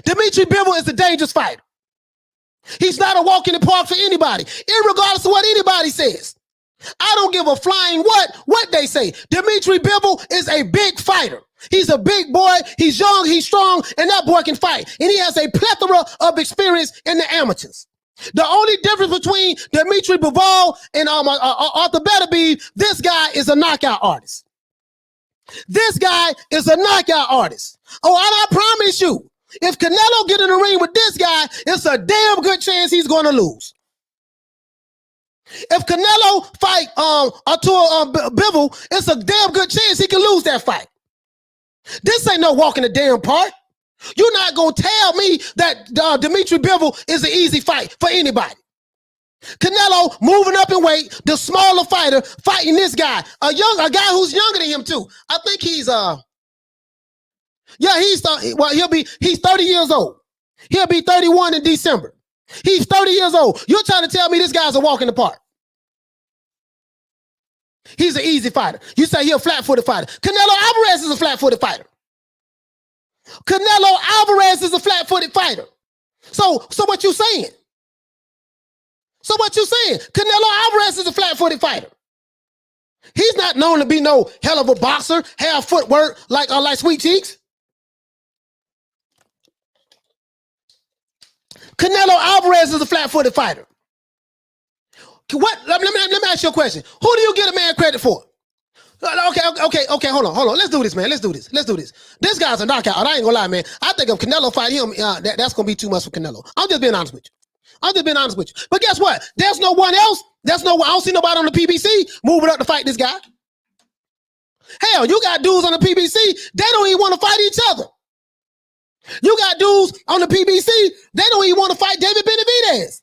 Dmitry Bivol is a dangerous fighter. He's not a walk in the park for anybody, irregardless of what anybody says. I don't give a flying what they say. Dmitry Bivol is a big fighter. He's a big boy. He's young. He's strong. And that boy can fight. And he has a plethora of experience in the amateurs. The only difference between Dmitry Bivol and Artur Beterbiev, this guy is a knockout artist. This guy is a knockout artist. Oh, and I promise you, if Canelo get in the ring with this guy, it's a damn good chance he's going to lose. If Canelo fight Artur Bivol, it's a damn good chance he can lose that fight. This ain't no walk in the damn park. You're not going to tell me that Dmitry Bivol is an easy fight for anybody. Canelo moving up in weight, the smaller fighter fighting this guy, a guy who's younger than him too. I think he's he's 30 years old. He'll be 31 in December. He's 30 years old. You're trying to tell me this guy's a walk in the park. He's an easy fighter. You say he's a flat-footed fighter. Canelo Alvarez is a flat-footed fighter. Canelo Alvarez is a flat-footed fighter. So what you saying? So what you saying? Canelo Alvarez is a flat-footed fighter. He's not known to be no hell of a boxer, have footwork like Sweet Cheeks. Canelo Alvarez is a flat-footed fighter. What? Let me ask you a question. Who do you get a man credit for? Okay, hold on. Let's do this, man. Let's do this. This guy's a knockout. I ain't gonna lie, man. I think if Canelo fight him, that's gonna be too much for Canelo. I'm just being honest with you. But guess what? There's no one else. I don't see nobody on the PBC moving up to fight this guy. Hell, you got dudes on the PBC, they don't even want to fight each other. You got dudes on the PBC, they don't even want to fight David Benavidez.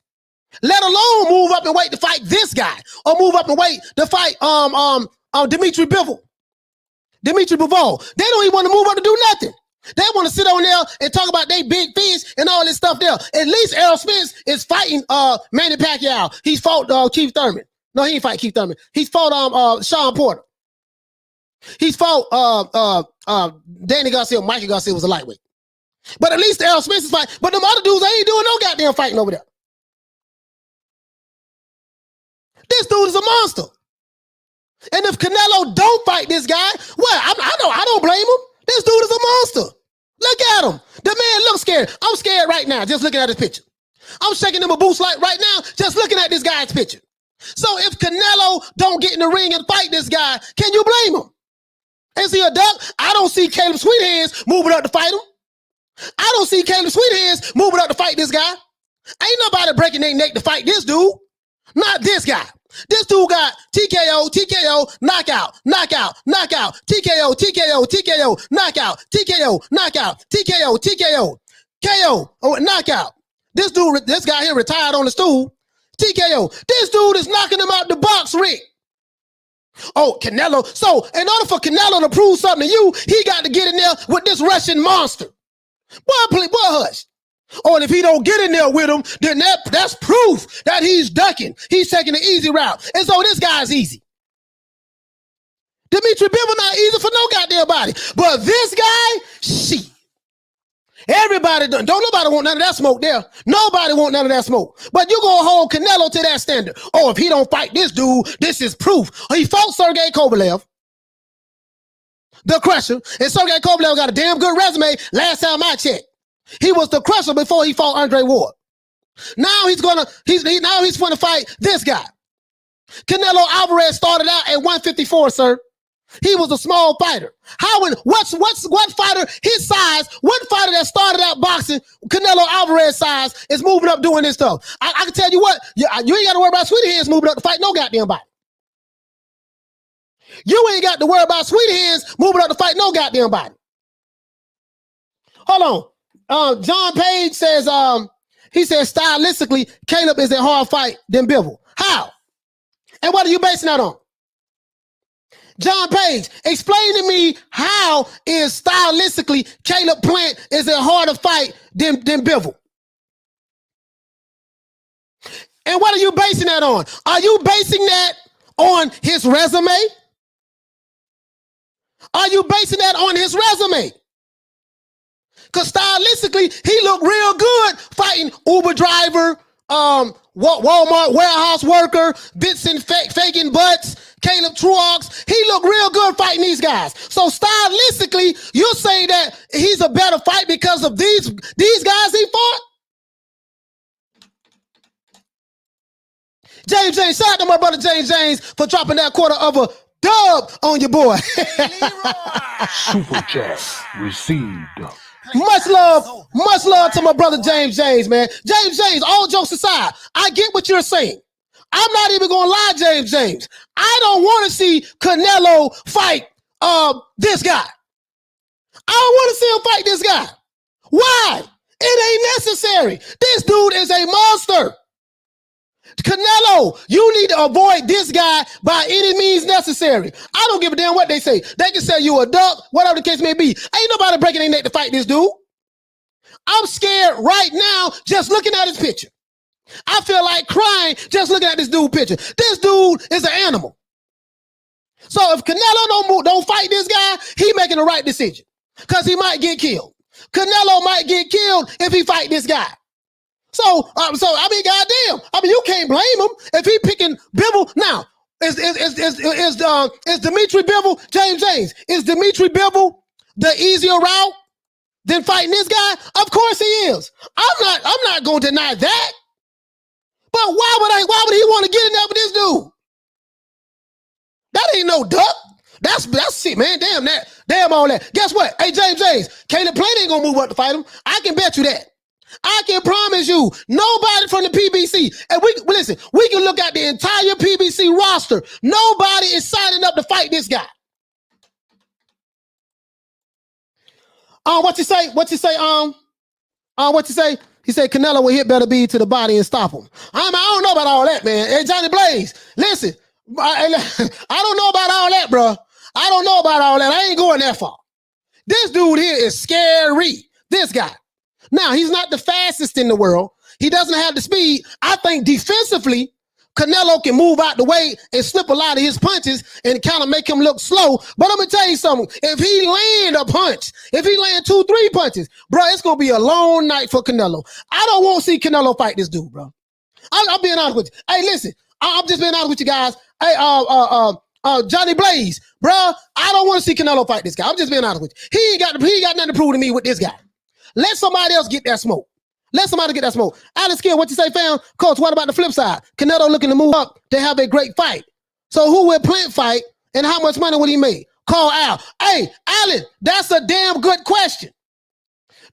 Let alone move up and wait to fight this guy, or move up and wait to fight Dmitry Bivol. They don't even want to move up to do nothing. They want to sit on there and talk about they big fish and all this stuff there. At least Errol Spence is fighting Manny Pacquiao. He's fought Keith Thurman. No, he ain't fight Keith Thurman. He's fought Sean Porter. He's fought Danny Garcia. Mikey Garcia was a lightweight. But at least Errol Spence is fighting. But them other dudes, they ain't doing no goddamn fighting over there. This dude is a monster. And if Canelo don't fight this guy, well, I don't blame him. This dude is a monster. Look at him. The man looks scared. I'm scared right now just looking at his picture. I'm shaking in my boots like right now just looking at this guy's picture. So if Canelo don't get in the ring and fight this guy, can you blame him? Is he a duck? I don't see Caleb Sweethands moving up to fight him. I don't see Caleb Sweethands moving up to fight this guy. Ain't nobody breaking their neck to fight this dude. Not this guy. This dude got TKO, knockout, TKO, knockout, TKO, KO, knockout. This guy here retired on the stool. TKO. This dude is knocking him out the box ring. Oh, Canelo. So in order for Canelo to prove something to you, he got to get in there with this Russian monster. Boy, hush. Oh, and if he don't get in there with him, then that's proof that he's ducking. He's taking the easy route. And so this guy's easy. Dmitry Bivol not easy for no goddamn body. But this guy, shit. Everybody, don't nobody want none of that smoke there. Nobody want none of that smoke. But you gonna hold Canelo to that standard. Oh, if he don't fight this dude, this is proof. He fought Sergey Kovalev, the Crusher, and Sergey Kovalev got a damn good resume last time I checked. He was the Crusher before he fought Andre Ward. Now he's gonna fight this guy. Canelo Alvarez started out at 154, sir. He was a small fighter. What fighter his size, what fighter that started out boxing, Canelo Alvarez size, is moving up doing this stuff? I can tell you what, you ain't got to worry about Sweetie Hands moving up to fight no goddamn body. You ain't got to worry about Sweetie Hands moving up to fight no goddamn body. Hold on. John Page says, he says stylistically, Caleb is a hard fight than Bivol. How? And what are you basing that on? John Page, explain to me how is stylistically Caleb Plant is a harder fight than Bivol. And what are you basing that on? Are you basing that on his resume? Are you basing that on his resume? Because stylistically, he looked real good fighting Uber driver, Walmart warehouse worker, Benson faking butts, Caleb Truax. He looked real good fighting these guys. So stylistically, you say that he's a better fight because of these guys he fought? James, shout out to my brother James for dropping that quarter of a dub on your boy. Super chat received. Much love to my brother James, man. James, all jokes aside, I get what you're saying. I'm not even gonna lie, James. I don't want to see Canelo fight this guy. I don't want to see him fight this guy. Why? It ain't necessary. This dude is a monster. Canelo, you need to avoid this guy by any means necessary. I don't give a damn what they say. They can say you a duck, whatever the case may be. Ain't nobody breaking their neck to fight this dude. I'm scared right now just looking at his picture. I feel like crying just looking at this dude picture. This dude is an animal. So if Canelo don't fight this guy, he making the right decision because he might get killed. Canelo might get killed if he fight this guy. So I mean, goddamn. I mean, you can't blame him if he picking Bivol. Now, is Dmitry Bivol, James, is Dmitry Bivol the easier route than fighting this guy? Of course he is. I'm not going to deny that. But why would he want to get in there with this dude? That ain't no duck. That's it, man. Damn all that. Guess what? Hey, James, Caleb Plant ain't gonna move up to fight him. I can bet you that. I can promise you, nobody from the PBC, and we can look at the entire PBC roster. Nobody is signing up to fight this guy. What you say? He said Canelo will hit Beterbiev to the body and stop him. I don't know about all that, man. Hey, Johnny Blaze, listen, I don't know about all that, bro. I don't know about all that. I ain't going that far. This dude here is scary. This guy. Now, he's not the fastest in the world. He doesn't have the speed. I think defensively, Canelo can move out the way and slip a lot of his punches and kind of make him look slow. But I'm going to tell you something. If he land a punch, if he land 2-3 punches, bro, it's going to be a long night for Canelo. I don't want to see Canelo fight this dude, bro. I'm being honest with you. Hey, listen, I'm just being honest with you guys. Hey, Johnny Blaze, bro, I don't want to see Canelo fight this guy. I'm just being honest with you. He ain't got nothing to prove to me with this guy. Let somebody else get that smoke. Let somebody get that smoke. Alex Kidd, what you say, fam? Coach, what about the flip side? Canelo looking to move up to have a great fight. So who will Plant fight and how much money would he make? Call Al. Hey, Alan, that's a damn good question.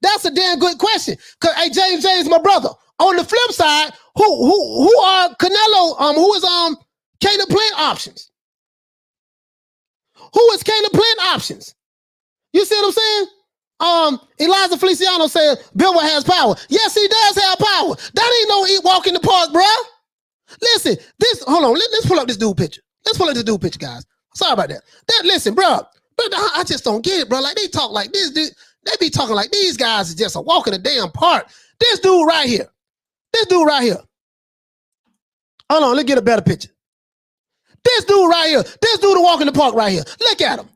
That's a damn good question. Cause hey, James, my brother. On the flip side, who are Canelo? Who is Caleb Plant options? Who is Caleb Plant options? You see what I'm saying? Eliza Feliciano said Bivol has power. Yes, he does have power. That ain't no walk in the park, bruh. Listen, hold on. Let's pull up this dude picture. Let's pull up this dude picture, guys. Sorry about that. Listen, bruh. But I just don't get it, bro. Like, they talk like this. They be talking like these guys is just a walk in the damn park. This dude right here. This dude right here. Hold on, let's get a better picture. This dude right here. This dude a walk in the park right here. Look at him.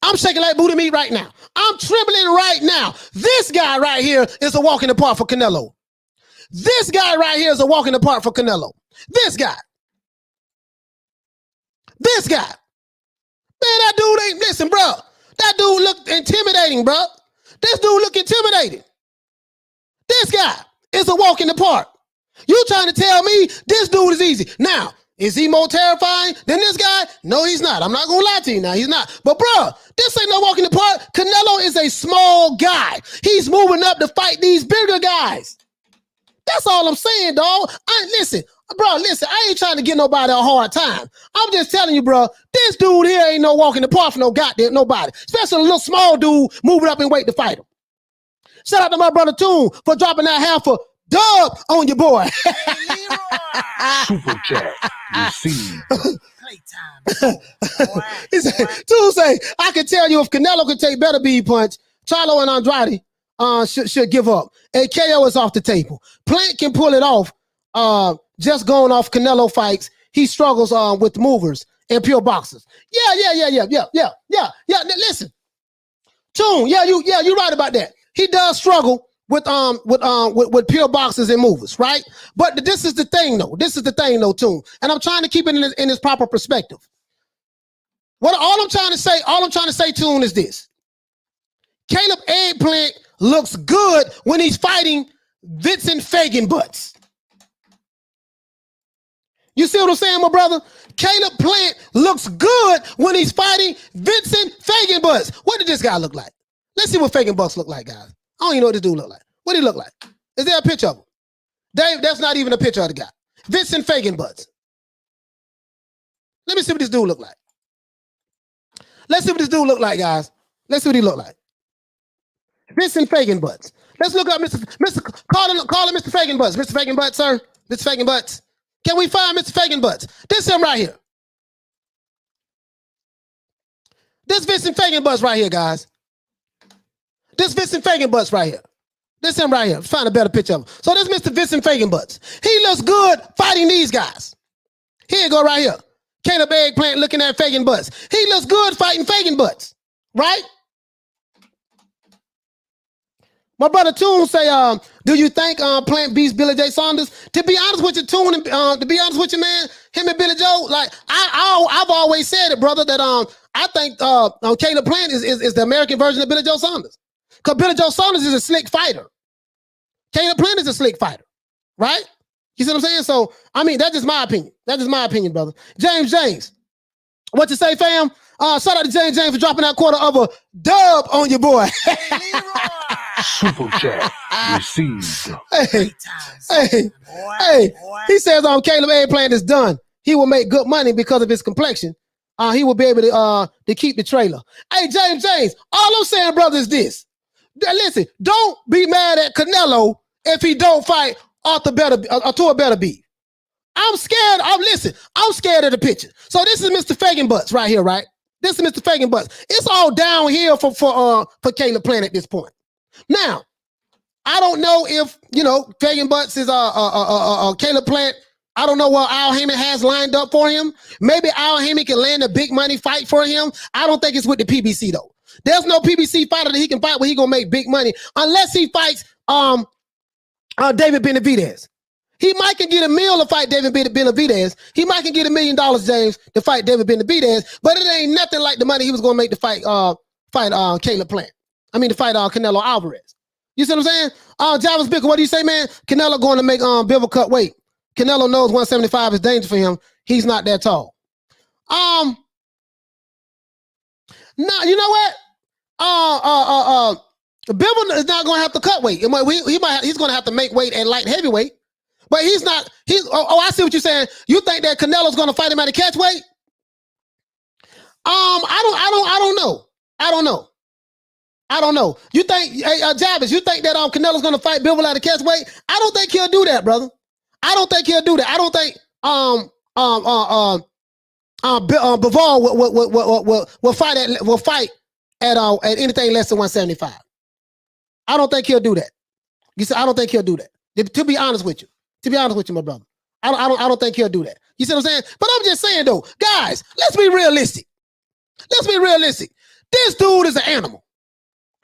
I'm shaking like booty meat right now. I'm trembling right now. This guy right here is a walk in the park for Canelo. This guy right here is a walk in the park for Canelo. This guy. This guy. Man, that dude ain't, listen, bro. That dude look intimidating, bro. This dude look intimidating. This guy is a walk in the park. You trying to tell me this dude is easy. Now, is he more terrifying than this guy? No, he's not. I'm not going to lie to you now. He's not. But, bro, this ain't no walk in the park. Canelo is a small guy. He's moving up to fight these bigger guys. That's all I'm saying, dog. Listen, I ain't trying to give nobody a hard time. I'm just telling you, bro, this dude here ain't no walk in the park for no goddamn nobody. Especially a little small dude moving up in weight to fight him. Shout out to my brother Toon for dropping that half a dub on your boy. Super chat received. Playtime. Boy, He said, Toon say, I can tell you if Canelo could take Beterbiev punch, Charlo and Andrade should give up. And KO is off the table. Plant can pull it off. Just going off Canelo fights, he struggles with movers and pure boxers. Yeah. Listen, Toon, you right about that. He does struggle with pure boxers and movers, right? But this is the thing, though. Toon, and I'm trying to keep it in its proper perspective. All I'm trying to say, Toon, is this: Caleb Eggplant looks good when he's fighting Vincent Fagan butts. You see what I'm saying, my brother? Caleb Plant looks good when he's fighting Vincent Fagan butts. What did this guy look like? Let's see what Fagan butts look like, guys. I don't even know what this dude look like. What did he look like? Is there a picture of him? Dave, that's not even a picture of the guy. Vincent Fagan butts. Let me see what this dude look like. Let's see what this dude look like, guys. Let's see what he look like. Vincent Fagan butts. Let's look up call him Mr. Fagan butts. Mr. Fagan butts, sir. Mr. Fagan butts. Can we find Mr. Fagan butts? This him right here. This Vincent Fagan butts right here, guys. This Vincent Fagan butts right here. This him right here. Let's find a better picture of him. So this Mr. Vincent Fagan butts. He looks good fighting these guys. Here you go right here. Caleb Eggplant looking at Fagan butts. He looks good fighting Fagan butts. Right? My brother Toon say, do you think Plant beats Billy J. Saunders? To be honest with you, Toon, to be honest with you, man, him and Billy Joe, like I've always said it, brother, that I think Caleb Plant is the American version of Billy Joe Saunders. Because Billy Joe Saunders is a slick fighter. Caleb Plant is a slick fighter, right? You see what I'm saying? So, I mean, that's just my opinion. That's just my opinion, brother. James, what you say, fam? Shout out to James for dropping that quarter of a dub on your boy. Super chat received. Hey. He says Caleb Eggplant is done. He will make good money because of his complexion. He will be able to keep the trailer. Hey, James, all I'm saying, brother, is this. Listen, don't be mad at Canelo if he don't fight Arthur Beterbiev. I'm scared. I'm scared of the picture. So this is Mr. Fagan butts right here, right? This is Mr. Fagan butts. It's all downhill for Caleb Plant at this point. Now, I don't know if Fagan butts is Caleb Plant. I don't know what Al Heyman has lined up for him. Maybe Al Heyman can land a big money fight for him. I don't think it's with the PBC though. There's no PBC fighter that he can fight where he gonna make big money unless he fights David Benavidez. He might can get a meal to fight David Benavidez. He might can get $1 million, James, to fight David Benavidez, but it ain't nothing like the money he was gonna make to fight Caleb Plant. I mean to fight Canelo Alvarez. You see what I'm saying? Jarvis Bicker, what do you say, man? Canelo going to make Bivol cut weight. Canelo knows 175 is dangerous for him. He's not that tall. No, you know what? Bivol is not going to have to cut weight. He's going to have to make weight at light heavyweight. But he's not. I see what you're saying. You think that Canelo's going to fight him at a catch weight? I don't know. You think, Jarvis? You think that Canelo's going to fight Bivol at a catch weight? I don't think he'll do that, brother. I don't think he'll do that. I don't think Bivol will fight at anything less than 175. I don't think he'll do that. You said I don't think he'll do that. To be honest with you, my brother, I don't think he'll do that. You see what I'm saying? But I'm just saying though, guys, let's be realistic. This dude is an animal.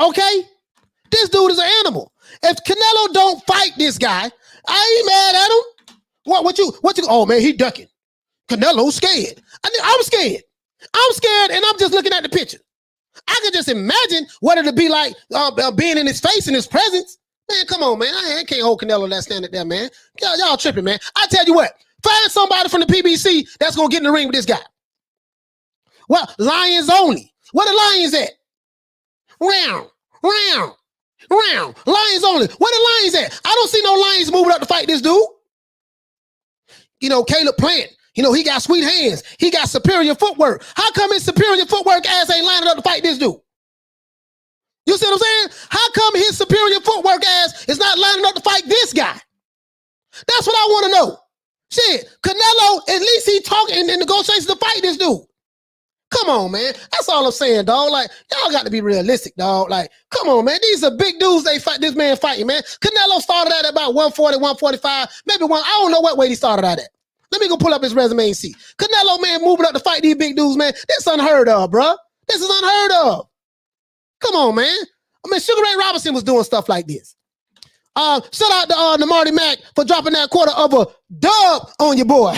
Okay? This dude is an animal. If Canelo don't fight this guy, I ain't mad at him. What you? Oh man, he ducking. Canelo's scared. I'm scared. And I'm just looking at the picture. I can just imagine what it'd be like being in his face, in his presence. Man, come on, man. I can't hold Canelo that standard there, man. Y'all tripping, man. I tell you what, find somebody from the PBC that's going to get in the ring with this guy. Well, Lions only. Where the Lions at? Round. Lions only. Where the Lions at? I don't see no Lions moving up to fight this dude. You know, Caleb Plant. You know, he got sweet hands. He got superior footwork. How come his superior footwork ass ain't lining up to fight this dude? You see what I'm saying? How come his superior footwork ass is not lining up to fight this guy? That's what I want to know. Shit, Canelo, at least he talking in negotiations to fight this dude. Come on, man. That's all I'm saying, dog. Like, y'all got to be realistic, dog. Like, come on, man. These are big dudes they fight. This man fighting, man. Canelo started out at about 140, 145, maybe one. I don't know what weight he started out at. Let me go pull up his resume and see. Canelo, man, moving up to fight these big dudes, man. This unheard of, bro. This is unheard of. Come on, man. I mean, Sugar Ray Robinson was doing stuff like this. Shout out to Marty Mack for dropping that quarter of a dub on your boy.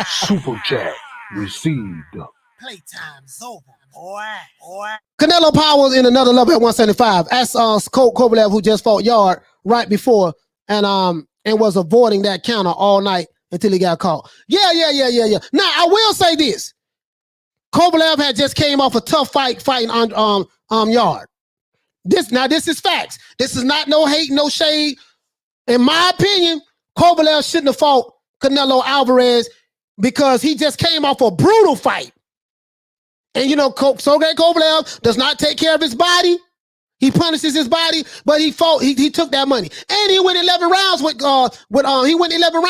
Super chat received. Playtime's over, boy. Canelo Powers in another level at 175. That's Kovalev, who just fought Yard right before and was avoiding that counter all night until he got caught. Yeah. Now, I will say this. Kovalev had just came off a tough fight fighting on Yard. This is facts. This is not no hate, no shade. In my opinion, Kovalev shouldn't have fought Canelo Alvarez because he just came off a brutal fight. And you know, Sergey Kovalev does not take care of his body. He punishes his body, but he fought. He took that money, and he went 11 rounds with Canelo. He went 11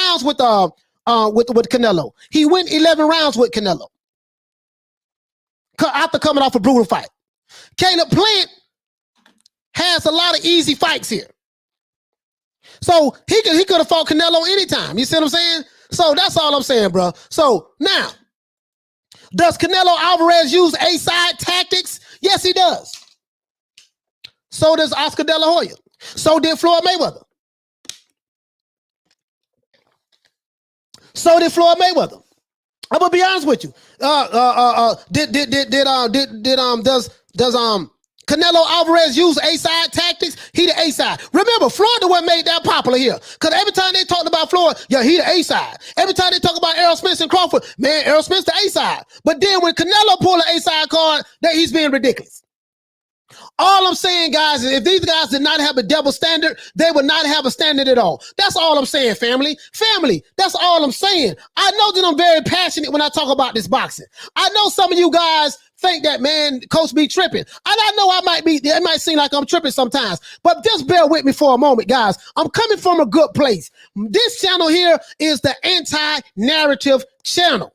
rounds with Canelo after coming off a brutal fight. Caleb Plant has a lot of easy fights here, so he could have fought Canelo anytime. You see what I'm saying? So that's all I'm saying, bro. So now, does Canelo Alvarez use A-side tactics? Yes, he does. So does Oscar De La Hoya. So did Floyd Mayweather. I'm gonna be honest with you. Does Canelo Alvarez use A-side tactics? He the A-side. Remember, Floyd the one made that popular here. Because every time they talked about Floyd, yeah, he the A-side. Every time they talk about Errol Spence and Crawford, man, Errol Spence the A-side. But then when Canelo pulled an A-side card, he's being ridiculous. All I'm saying, guys, is if these guys did not have a double standard, they would not have a standard at all. That's all I'm saying, family. Family, that's all I'm saying. I know that I'm very passionate when I talk about this boxing. I know some of you guys think that, man, Coach be tripping. And I know it might seem like I'm tripping sometimes, but just bear with me for a moment, guys. I'm coming from a good place. This channel here is the anti-narrative channel.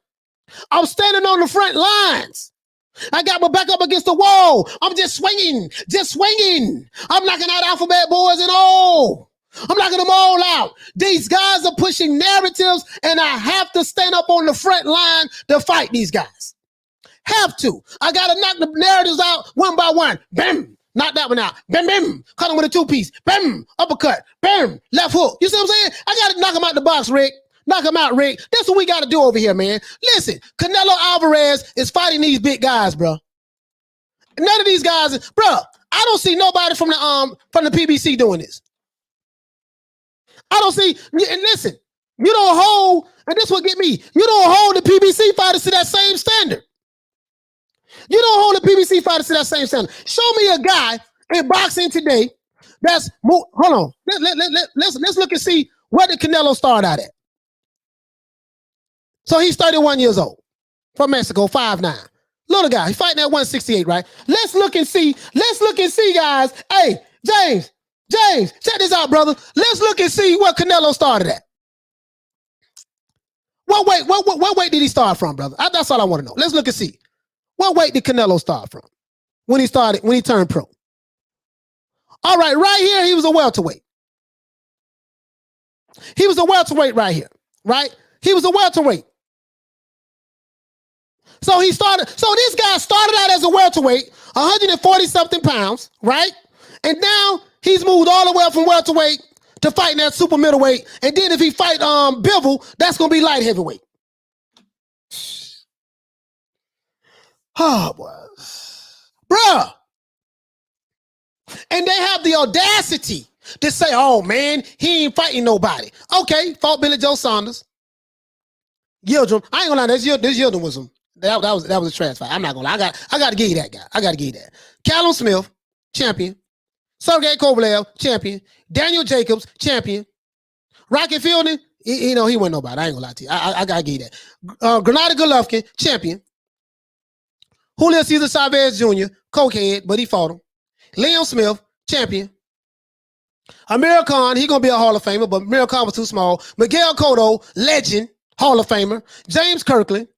I'm standing on the front lines. I got my back up against the wall. I'm just swinging. I'm knocking out alphabet boys and all. I'm knocking them all out. These guys are pushing narratives, and I have to stand up on the front line to fight these guys. Have to. I got to knock the narratives out one by one. Bam. Knock that one out. Bam, bam. Cut him with a two-piece. Bam. Uppercut. Bam. Left hook. You see what I'm saying? I got to knock him out the box, Rick. Knock him out, Rick. That's what we got to do over here, man. Listen, Canelo Alvarez is fighting these big guys, bro. None of these guys, bro. I don't see nobody from the PBC doing this. I don't see. And listen, you don't hold, and this will get me. You don't hold the PBC fighters to that same standard. You don't hold the PBC fighters to that same standard. Show me a guy in boxing today that's. Hold on. Let's look and see where did Canelo start out at. So he's 31 years old from Mexico, 5'9". Little guy. He's fighting at 168, right? Let's look and see, guys. Hey, James, check this out, brother. Let's look and see what Canelo started at. What weight did he start from, brother? That's all I want to know. Let's look and see. What weight did Canelo start from when he turned pro? All right, right here, he was a welterweight. He was a welterweight right here, right? He was a welterweight. So this guy started out as a welterweight, 140-something pounds, right? And now he's moved all the way up from welterweight to fighting that super middleweight. And then if he fight Bivol, that's going to be light heavyweight. Oh, boy. Bruh. And they have the audacity to say, oh, man, he ain't fighting nobody. Okay, fought Billy Joe Saunders. Yildirim. I ain't gonna lie, this Yildirim was him. That was a trash fight. I'm not gonna lie. I got to give you that guy. I got to give you that. Callum Smith, champion. Sergey Kovalev, champion. Daniel Jacobs, champion. Rocky Fielding, he wasn't nobody. I ain't gonna lie to you. I got to give you that. Gennady Golovkin, champion. Julio Cesar Chavez Jr., cokehead, but he fought him. Liam Smith, champion. Amir Khan, he gonna be a Hall of Famer, but Amir Khan was too small. Miguel Cotto, legend, Hall of Famer. James Kirkland.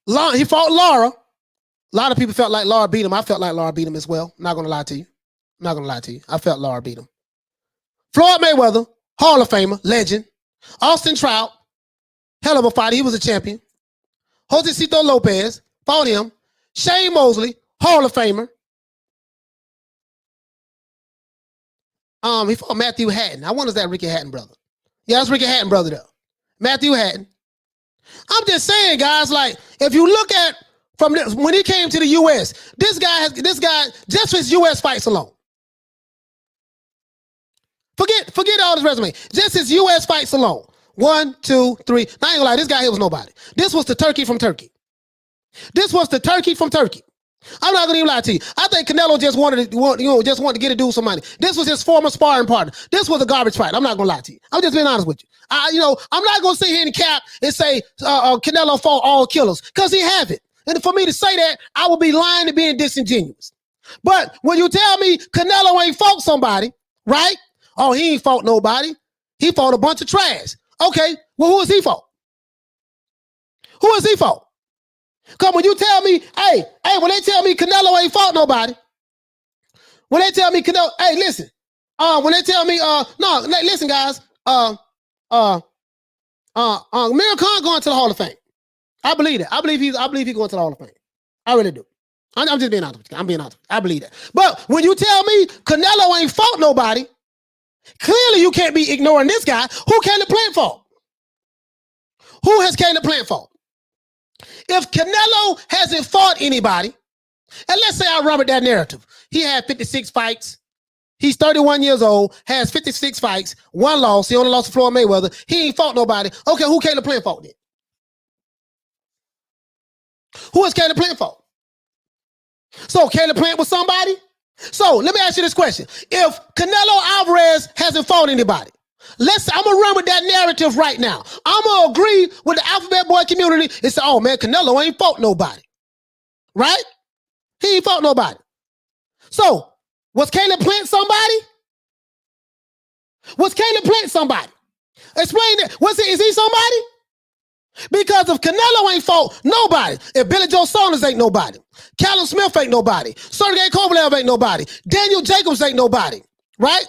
He fought Lara. A lot of people felt like Lara beat him. I felt like Lara beat him as well. I'm not gonna lie to you. I felt Lara beat him. Floyd Mayweather, Hall of Famer, legend. Austin Trout, hell of a fighter. He was a champion. Josecito Lopez, fought him. Shane Mosley, Hall of Famer. He fought Matthew Hatton. I wonder if that Ricky Hatton brother. Yeah, that's Ricky Hatton brother though. Matthew Hatton. I'm just saying, guys, like, if you look at from this, when he came to the U.S., this guy just his U.S. fights alone. Forget all his resume. Just his U.S. fights alone. 1, 2, 3. I ain't gonna lie, this guy here was nobody. This was the turkey from Turkey. I'm not gonna even lie to you. I think Canelo just wanted to get a dude some money. This was his former sparring partner. This was a garbage fight. I'm not gonna lie to you. I'm just being honest with you. I'm not gonna sit here and cap and say Canelo fought all killers, because he haven't. And for me to say that, I would be lying and being disingenuous. But when you tell me Canelo ain't fought somebody, right? Oh, he ain't fought nobody. He fought a bunch of trash. Okay, well, who has he fought? Because when you tell me, hey, when they tell me Canelo ain't fought nobody, when they tell me Canelo, hey, listen, when they tell me, no, listen, guys, Amir Khan going to the Hall of Fame. I believe that. I believe he's going to the Hall of Fame. I really do. I'm just being honest with you. I'm being honest. I believe that. But when you tell me Canelo ain't fought nobody, clearly you can't be ignoring this guy. Who Caleb Plant fought? Who has Caleb Plant fought? If Canelo hasn't fought anybody, and let's say I run with that narrative, he had 56 fights. He's 31 years old, has 56 fights, 1 loss. He only lost to Floyd Mayweather. He ain't fought nobody. Okay, who Caleb Plant fought then? Who has Caleb Plant fought? So Caleb Plant was somebody? So let me ask you this question. If Canelo Alvarez hasn't fought anybody, I'm going to run with that narrative right now. I'm going to agree with the Alphabet Boy community and say, oh, man, Canelo ain't fought nobody. Right? He ain't fought nobody. So, was Caleb Plant somebody? Explain that. Is he somebody? Because if Canelo ain't fought nobody, if Billy Joe Saunders ain't nobody, Callum Smith ain't nobody, Sergey Kovalev ain't nobody, Daniel Jacobs ain't nobody, right?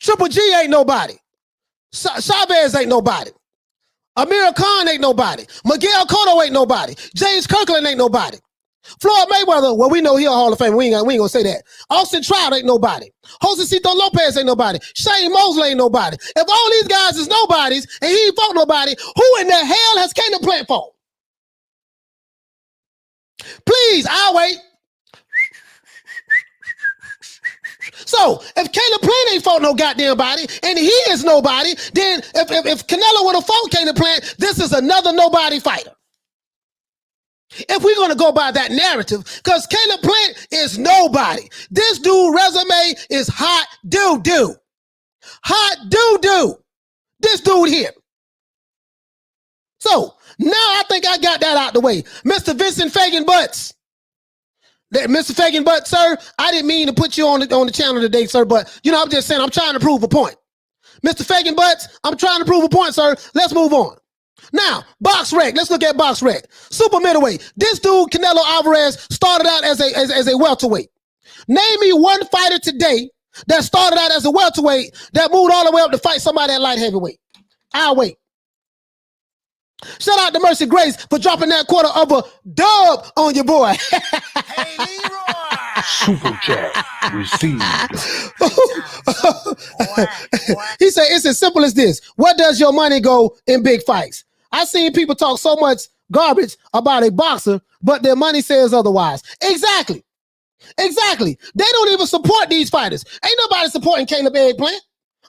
Triple G ain't nobody. Chavez ain't nobody. Amir Khan ain't nobody. Miguel Cotto ain't nobody. James Kirkland ain't nobody. Floyd Mayweather, well, we know he a Hall of Fame. We ain't gonna say that. Austin Trout ain't nobody. Josecito Lopez ain't nobody. Shane Mosley ain't nobody. If all these guys is nobodies and he ain't fought nobody, who in the hell has Caleb Plant fought? Please, I'll wait. So, if Caleb Plant ain't fought no goddamn body, and he is nobody, then if Canelo would have fought Caleb Plant, this is another nobody fighter. If we're going to go by that narrative, because Caleb Plant is nobody. This dude's resume is hot doo-doo. Hot doo-doo. This dude here. So, now I think I got that out the way. Mr. Vincent Fagan Butts. Mr. Fagan Butts, sir, I didn't mean to put you on the channel today, sir, but, I'm just saying I'm trying to prove a point. Mr. Fagan Butts, I'm trying to prove a point, sir. Let's move on. Now, box rec. Let's look at box rec. Super middleweight. This dude, Canelo Alvarez, started out as a welterweight. Name me one fighter today that started out as a welterweight that moved all the way up to fight somebody at light heavyweight. I'll wait. Shout out to Mercy Grace for dropping that quarter of a dub on your boy. Hey, Leroy. Super chat received. He said, it's as simple as this. Where does your money go in big fights? I've seen people talk so much garbage about a boxer, but their money says otherwise. Exactly. Exactly. They don't even support these fighters. Ain't nobody supporting Caleb Eggplant.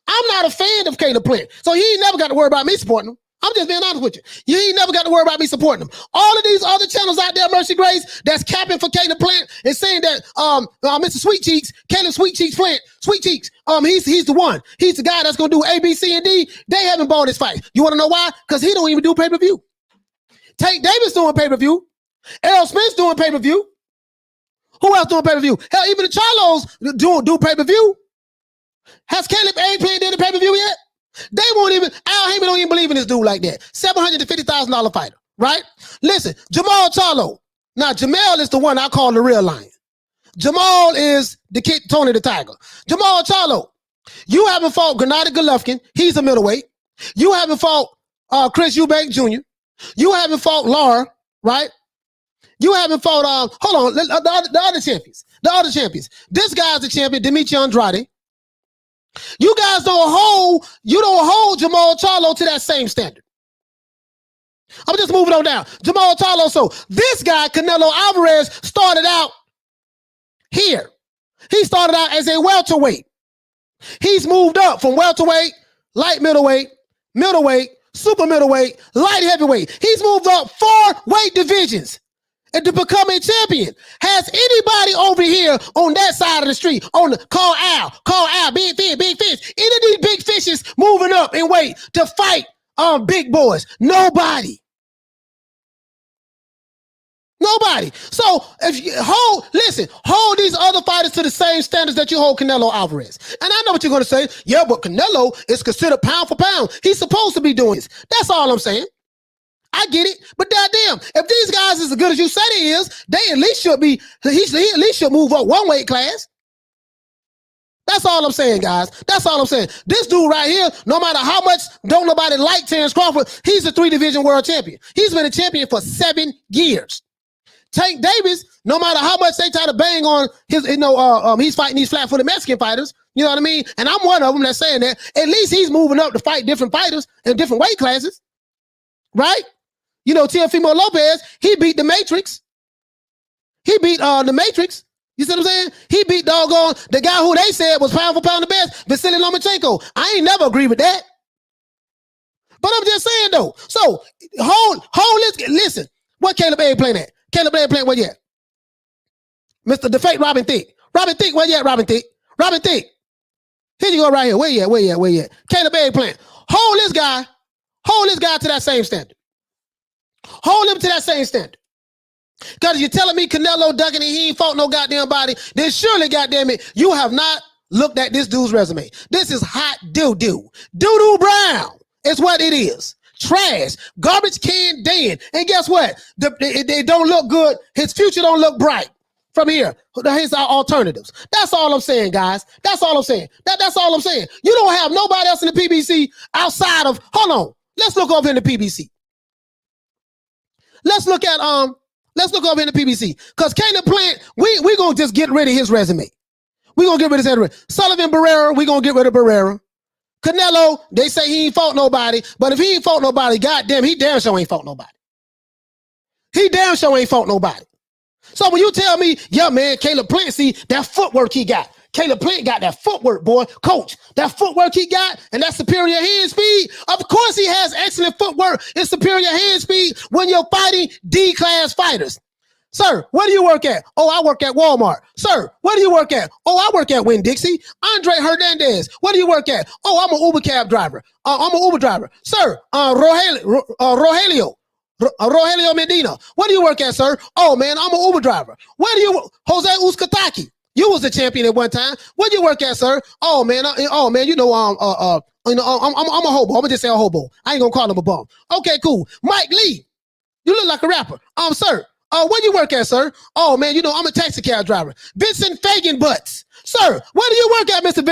I'm not a fan of Caleb Plant, so he ain't never got to worry about me supporting him. I'm just being honest with you. You ain't never got to worry about me supporting them. All of these other channels out there, Mercy Grace, that's capping for Caleb Plant and saying that Mr. Sweet Cheeks, Caleb Sweet Cheeks Plant, Sweet Cheeks, he's the one. He's the guy that's gonna do A, B, C, and D. They haven't bought this fight. You want to know why? Because he don't even do pay-per-view. Tank Davis doing pay-per-view. Errol Spence doing pay-per-view. Who else doing pay-per-view? Hell, even the Charlos do pay-per-view. Has Caleb Eggplant did a pay-per-view yet? They won't even, Al Heyman don't even believe in this dude like that. $750,000 fighter, right? Listen, Jamal Charlo. Now, Jamal is the one I call the real lion. Jamal is the kid, Tony the Tiger. Jamal Charlo, you haven't fought Gennady Golovkin. He's a middleweight. You haven't fought Chris Eubank Jr. You haven't fought Lara, right? You haven't fought, hold on, the other champions. The other champions. This guy's the champion, Dmitry Andrade. You guys don't hold Jamal Charlo to that same standard. I'm just moving on down. Jamal Charlo. So this guy, Canelo Alvarez, started out here. He started out as a welterweight. He's moved up from welterweight, light middleweight, middleweight, super middleweight, light heavyweight. He's moved up 4 weight divisions and to become a champion. Has anybody over here on that side of the street, on the call Al, big fish, any of these big fishes moving up in weight to fight big boys? Nobody. Nobody. So if you hold these other fighters to the same standards that you hold Canelo Alvarez. And I know what you're going to say. Yeah, but Canelo is considered pound for pound. He's supposed to be doing this. That's all I'm saying. I get it, but goddamn, if these guys is as good as you say they is, they at least should be. He at least should move up 1 weight class. That's all I'm saying, guys. That's all I'm saying. This dude right here, no matter how much don't nobody like Terrence Crawford, he's a 3-division world champion. He's been a champion for 7 years. Tank Davis, no matter how much they try to bang on his, he's fighting these flat-footed Mexican fighters. You know what I mean? And I'm one of them that's saying that. At least he's moving up to fight different fighters in different weight classes, right? You know, Teofimo Lopez, he beat the Matrix. He beat the Matrix. You see what I'm saying? He beat doggone the guy who they said was pound for pound the best, Vasily Lomachenko. I ain't never agree with that. But I'm just saying though. So listen. What Caleb Eggplant at? Caleb Eggplant, where you at? The fake Robin Thicke. Robin Thicke, where you at, Robin Thicke? Robin Thicke. Here you go right here. Where you at? Caleb Eggplant. Hold this guy to that same standard. Hold him to that same standard. Because you're telling me Canelo ducking and he ain't fought no goddamn body, then surely, goddamn it, you have not looked at this dude's resume. This is hot doo-doo. Doo-doo brown is what it is. Trash. Garbage can Dan. And guess what? They don't look good. His future don't look bright from here. Here's our alternatives. That's all I'm saying, guys. That's all I'm saying. That's all I'm saying. You don't have nobody else in the PBC outside of, hold on. Let's look over in the PBC. Let's look over in the PBC. Because Caleb Plant, we going to just get rid of his resume. We're going to get rid of his resume. Sullivan Barrera, we're going to get rid of Barrera. Canelo, they say he ain't fought nobody. But if he ain't fought nobody, goddamn, he damn sure ain't fought nobody. He damn sure ain't fought nobody. So when you tell me, yeah, man, Caleb Plant, see, that footwork he got. Caleb Plant got that footwork, boy. Coach, that footwork he got and that superior hand speed. Of course he has excellent footwork and superior hand speed when you're fighting D-class fighters. Sir, where do you work at? Oh, I work at Walmart. Sir, where do you work at? Oh, I work at Winn-Dixie. Andre Hernandez, where do you work at? Oh, I'm an Uber cab driver. I'm an Uber driver. Sir, Rogelio Medina, where do you work at, sir? Oh, man, I'm an Uber driver. Jose Uzcategui. You was the champion at one time. Where do you work at, sir? Oh man, you know, You know, I'm a hobo. I'm gonna just say a hobo. I ain't gonna call him a bum. Okay, cool. Mike Lee, you look like a rapper. Sir, where you work at, sir? Oh man, you know I'm a taxi cab driver. Vincent Fagan Butts. Sir, where do you work at, Mr.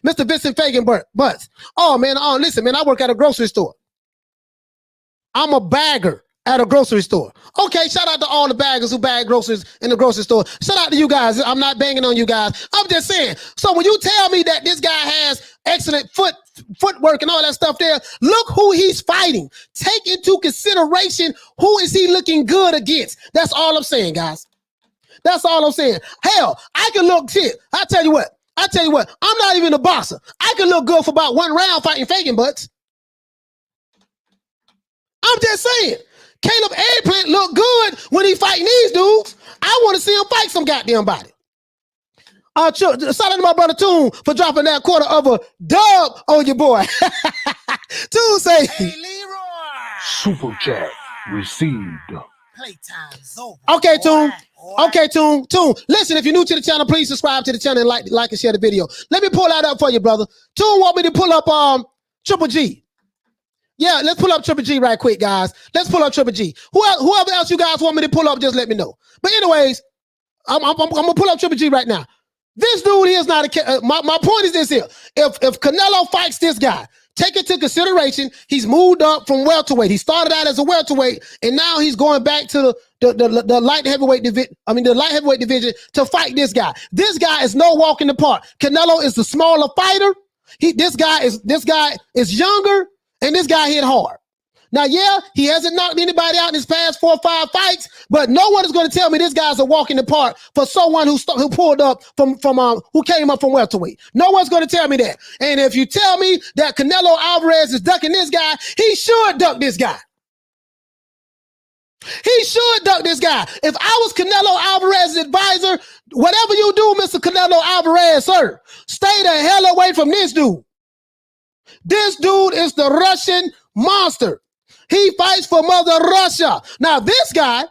Mr. Vincent Fagan Butts? Oh man, listen, man, I work at a grocery store. I'm a bagger at a grocery store. Okay, shout out to all the baggers who bag groceries in the grocery store. Shout out to you guys. I'm not banging on you guys. I'm just saying. So when you tell me that this guy has excellent footwork and all that stuff there, look who he's fighting. Take into consideration who is he looking good against. That's all I'm saying, guys. That's all I'm saying. Hell, I can look shit. I tell you what, I'm not even a boxer. I can look good for about 1 round fighting Fagan Butts. I'm just saying. Caleb Eggplant look good when he fighting these dudes. I want to see him fight some goddamn body. Shout out to my brother Toon for dropping that quarter of a dub on your boy. Toon say, Hey, Leroy. Super chat received. Playtime's over. Okay, Toon. Boy. Okay, Toon. Listen, if you're new to the channel, please subscribe to the channel and like and share the video. Let me pull that up for you, brother. Toon want me to pull up Triple G. Yeah, let's pull up Triple G right quick, guys. Let's pull up Triple G. Whoever else you guys want me to pull up, just let me know. But anyways, I'm gonna pull up Triple G right now. This dude is not a. My point is this here: if Canelo fights this guy, take into consideration he's moved up from welterweight. He started out as a welterweight, and now he's going back to the light heavyweight division. I mean, the light heavyweight division to fight this guy. This guy is no walk in the park. Canelo is the smaller fighter. This guy is younger. And this guy hit hard. Now, yeah, he hasn't knocked anybody out in his past 4 or 5 fights, but no one is going to tell me this guy's a walk in the park for someone who pulled up from who came up from welterweight. No one's going to tell me that. And if you tell me that Canelo Alvarez is ducking this guy, he should duck this guy. He should duck this guy. If I was Canelo Alvarez's advisor, whatever you do, Mr. Canelo Alvarez, sir, stay the hell away from this dude. This dude is the Russian monster. He fights for Mother Russia. Now, this guy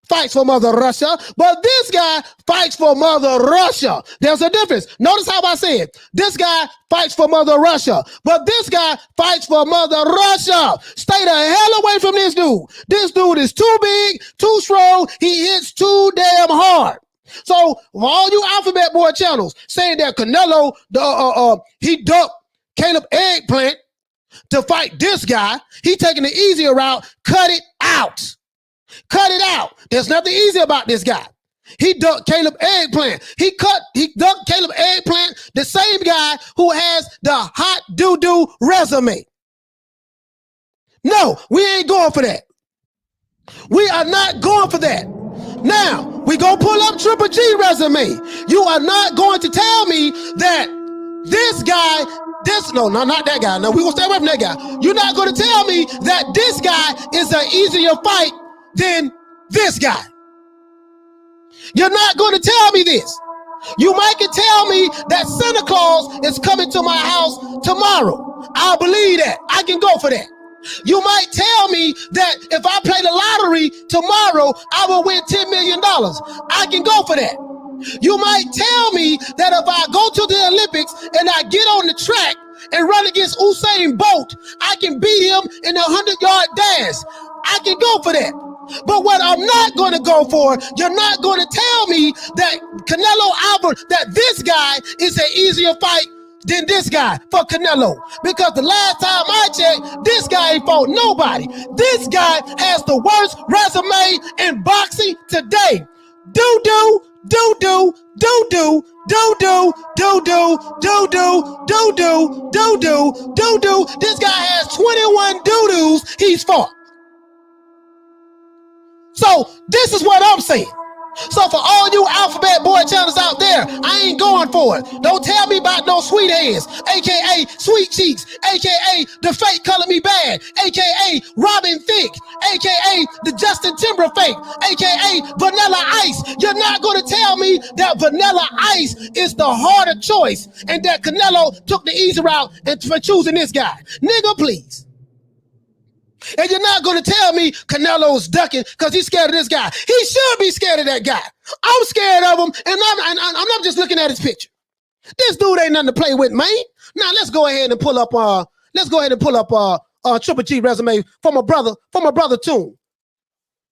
fights for Mother Russia, but this guy fights for Mother Russia. There's a difference. Notice how I say it. This guy fights for Mother Russia, but this guy fights for Mother Russia. Stay the hell away from this dude. This dude is too big, too strong. He hits too damn hard. So, for all you Alphabet Boy channels saying that Canelo, he ducked Caleb Eggplant to fight this guy, he taking the easier route. Cut it out. Cut it out. There's nothing easy about this guy. He ducked Caleb Eggplant. He ducked Caleb Eggplant, the same guy who has the hot doo-doo resume. No, we ain't going for that. We are not going for that. Now, we gonna pull up Triple G resume. You are not going to tell me that this guy, no, not that guy. No, we gonna stay away from that guy. You're not gonna tell me that this guy is an easier fight than this guy. You're not gonna tell me this. You might can tell me that Santa Claus is coming to my house tomorrow. I'll believe that. I can go for that. You might tell me that if I play the lottery tomorrow, I will win $10 million. I can go for that. You might tell me that if I go to the Olympics and I get on the track and run against Usain Bolt, I can beat him in a 100-yard dash. I can go for that. But what I'm not going to go for, you're not going to tell me that Canelo Alvarez, that this guy is an easier fight than this guy for Canelo. Because the last time I checked, this guy ain't fought nobody. This guy has the worst resume in boxing today. Do-do, do-do, do-do, do-do, do-do, do-do, do-do, do-do, do-do. This guy has 21 doo-doos he's fought. So this is what I'm saying. So for all you Alphabet Boy channels out there, I ain't going for it. Don't tell me about no sweet hands, aka sweet cheeks, aka the fake color me bad, aka Robin Thicke, aka the Justin Timber fake, aka Vanilla Ice. You're not going to tell me that Vanilla Ice is the harder choice and that Canelo took the easy route and for choosing this guy. Nigga, please. And you're not going to tell me Canelo's ducking because he's scared of this guy. He should be scared of that guy. I'm scared of him, and I'm not just looking at his picture. This dude ain't nothing to play with, man. Now let's go ahead and pull up Triple G resume from a brother Toon.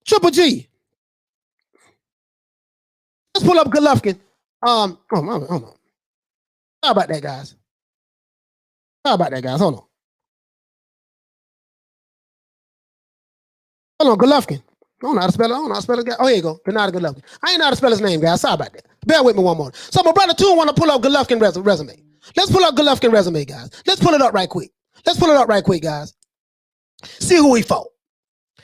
Triple G. Let's pull up Golovkin. Hold on. How about that, guys? Hold on. Hold on, Golovkin. I don't know how to spell it. Oh, here you go. Gennady Golovkin. I ain't know how to spell his name, guys. Sorry about that. Bear with me one more. So my brother Toon want to pull up Golovkin resume. Let's pull up Golovkin resume, guys. Let's pull it up right quick. Guys. See who he fought.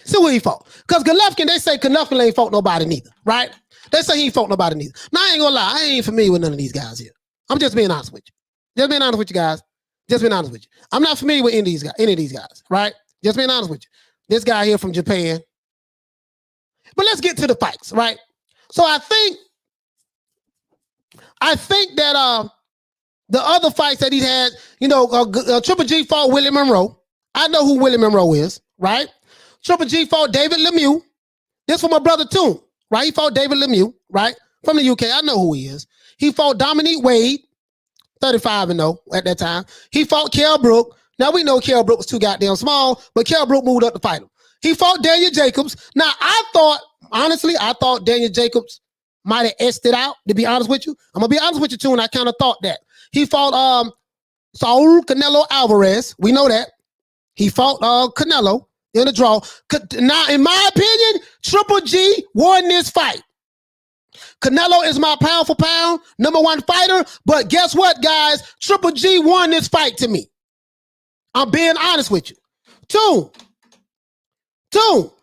Because Golovkin, they say Golovkin ain't fought nobody neither, right? They say he ain't fought nobody neither. Now, I ain't gonna lie. I ain't familiar with none of these guys here. I'm just being honest with you. Just being honest with you, guys. I'm not familiar with any of these guys, right? Just being honest with you. This guy here from Japan. But let's get to the fights, right? So I think that the other fights that he had, Triple G fought Willie Monroe. I know who Willie Monroe is, right? Triple G fought David Lemieux. This for my brother Toon, right? He fought David Lemieux, right? From the UK. I know who he is. He fought Dominique Wade, 35-0 at that time. He fought Kell Brook. Now we know Kell Brook was too goddamn small, but Kell Brook moved up to fight him. He fought Daniel Jacobs. Now I thought Daniel Jacobs might have S it out, to be honest with you. I'm going to be honest with you, too, and I kind of thought that. He fought Saul Canelo Alvarez. We know that. He fought Canelo in a draw. Now, in my opinion, Triple G won this fight. Canelo is my pound for pound #1 fighter, but guess what, guys? Triple G won this fight to me. I'm being honest with you. Two,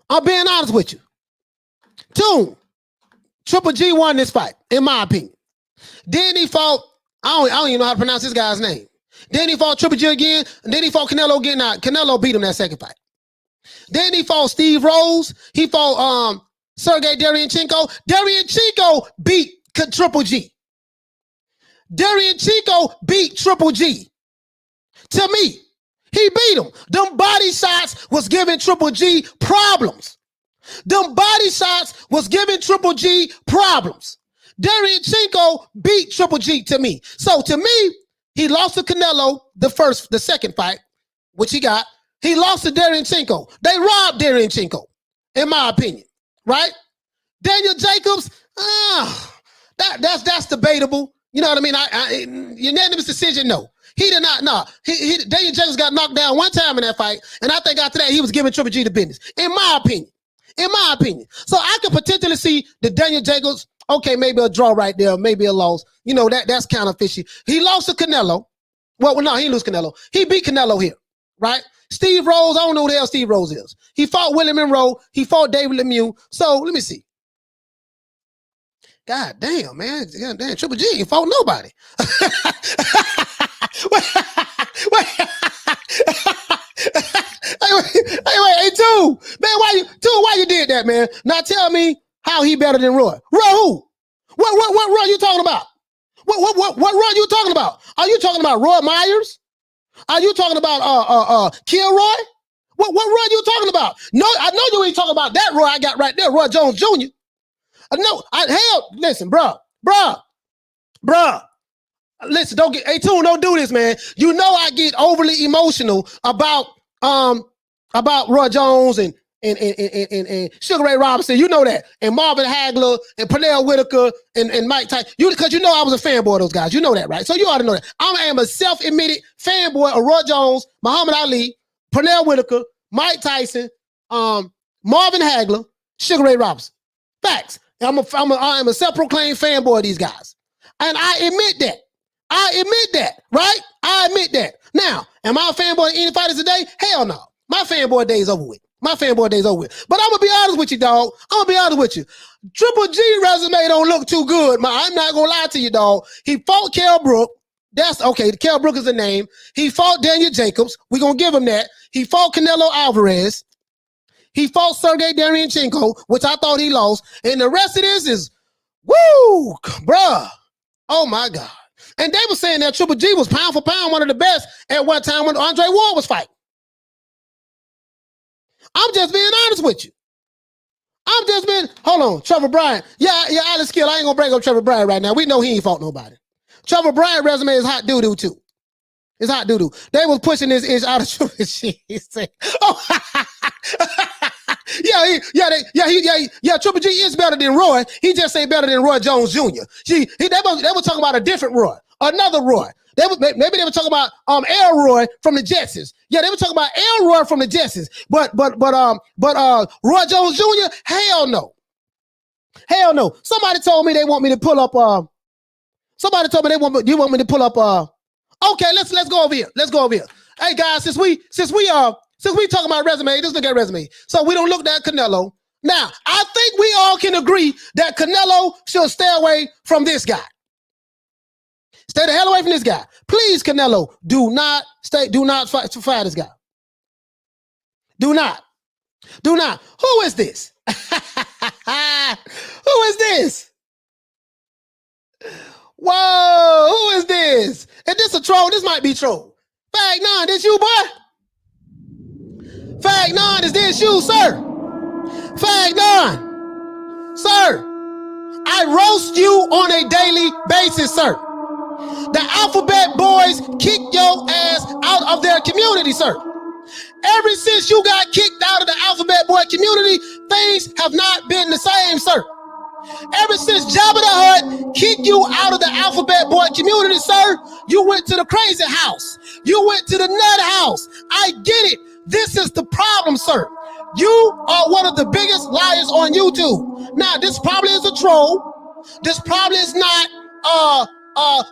I'm being honest with you. Triple G won this fight, in my opinion. Then he fought, I don't even know how to pronounce this guy's name. Then he fought Triple G again, and then he fought Canelo again. Now, Canelo beat him that second fight. Then he fought Steve Rose. He fought Sergey Derevyanchenko. Derevyanchenko beat Triple G. Derevyanchenko beat Triple G. To me, he beat him. Them body shots was giving Triple G problems. Derevyanchenko beat Triple G to me. So to me, he lost to Canelo the second fight, which he got. He lost to Derevyanchenko. They robbed Derevyanchenko, in my opinion, right? Daniel Jacobs, that's debatable. You know what I mean? Unanimous decision, no. He did not. No, Daniel Jacobs got knocked down one time in that fight, and I think after that he was giving Triple G the business. In my opinion. So I could potentially see the Daniel Jacobs. Okay, maybe a draw right there, maybe a loss. That's kind of fishy. He lost to Canelo. Well, no, he didn't lose Canelo. He beat Canelo here, right? Steve Rose, I don't know who the hell Steve Rose is. He fought Willie Monroe. He fought David Lemieux. So let me see. God damn, man. God damn, Triple G ain't fought nobody. Hey, Two, man, why you did that, man? Now tell me how he better than Roy. Roy who? What Roy you talking about? What Roy you talking about? Are you talking about Roy Myers? Are you talking about Kilroy? What Roy you talking about? No, I know you ain't talking about that Roy I got right there, Roy Jones Jr. Listen, bruh. Listen, don't do this, man. You know I get overly emotional about Roy Jones and Sugar Ray Robinson. You know that. And Marvin Hagler and Pernell Whitaker and Mike Tyson. Because you know I was a fanboy of those guys. You know that, right? So you ought to know that. I am a self-admitted fanboy of Roy Jones, Muhammad Ali, Pernell Whitaker, Mike Tyson, Marvin Hagler, Sugar Ray Robinson. Facts. I am a self-proclaimed fanboy of these guys. And I admit that. Right? I admit that. Now, am I a fanboy of any fighters today? Hell no. My fanboy day is over with. But I'm going to be honest with you, dog. Triple G resume don't look too good. I'm not going to lie to you, dog. He fought Kell Brook. That's okay. Kell Brook is the name. He fought Daniel Jacobs. We're going to give him that. He fought Canelo Alvarez. He fought Sergey Derevyanchenko, which I thought he lost. And the rest of this is, woo, bruh. Oh, my God. And they were saying that Triple G was pound for pound one of the best at one time when Andre Ward was fighting. I'm just being honest with you. Hold on, Trevor Bryant. Yeah, Alex Kill. I ain't going to bring up Trevor Bryant right now. We know he ain't fought nobody. Trevor Bryant resume is hot doo-doo too. It's hot doo-doo. They was pushing this inch out of Triple G. He said, oh, yeah, Triple G is better than Roy. He just ain't better than Roy Jones Jr. They were talking about a different Roy, another Roy. Maybe they were talking about Elroy from the Jetsons. Yeah, they were talking about Elroy from the Jetsons. But Roy Jones Jr. Hell no. Hell no. Somebody told me they want me to pull up. Somebody told me they want me to pull up. Okay, let's go over here. Let's go over here. Hey guys, since we talking about resume, let's look at resume. So we don't look at Canelo. Now, I think we all can agree that Canelo should stay away from this guy. Stay the hell away from this guy. Please, Canelo, do not fight this guy. Do not. Who is this? Who is this? Whoa, who is this? Is this a troll? This might be troll. Fag 9, this you, boy? Fag 9, is this you, sir? Fag 9. Sir, I roast you on a daily basis, sir. The alphabet boys kick your ass out of their community, sir. Ever since you got kicked out of the alphabet boy community, things have not been the same, sir. Ever since Jabba the Hutt kicked you out of the alphabet boy community, sir, you went to the crazy house. You went to the nut house. I get it. This is the problem, sir. You are one of the biggest liars on YouTube. Now, this probably is a troll. This probably is not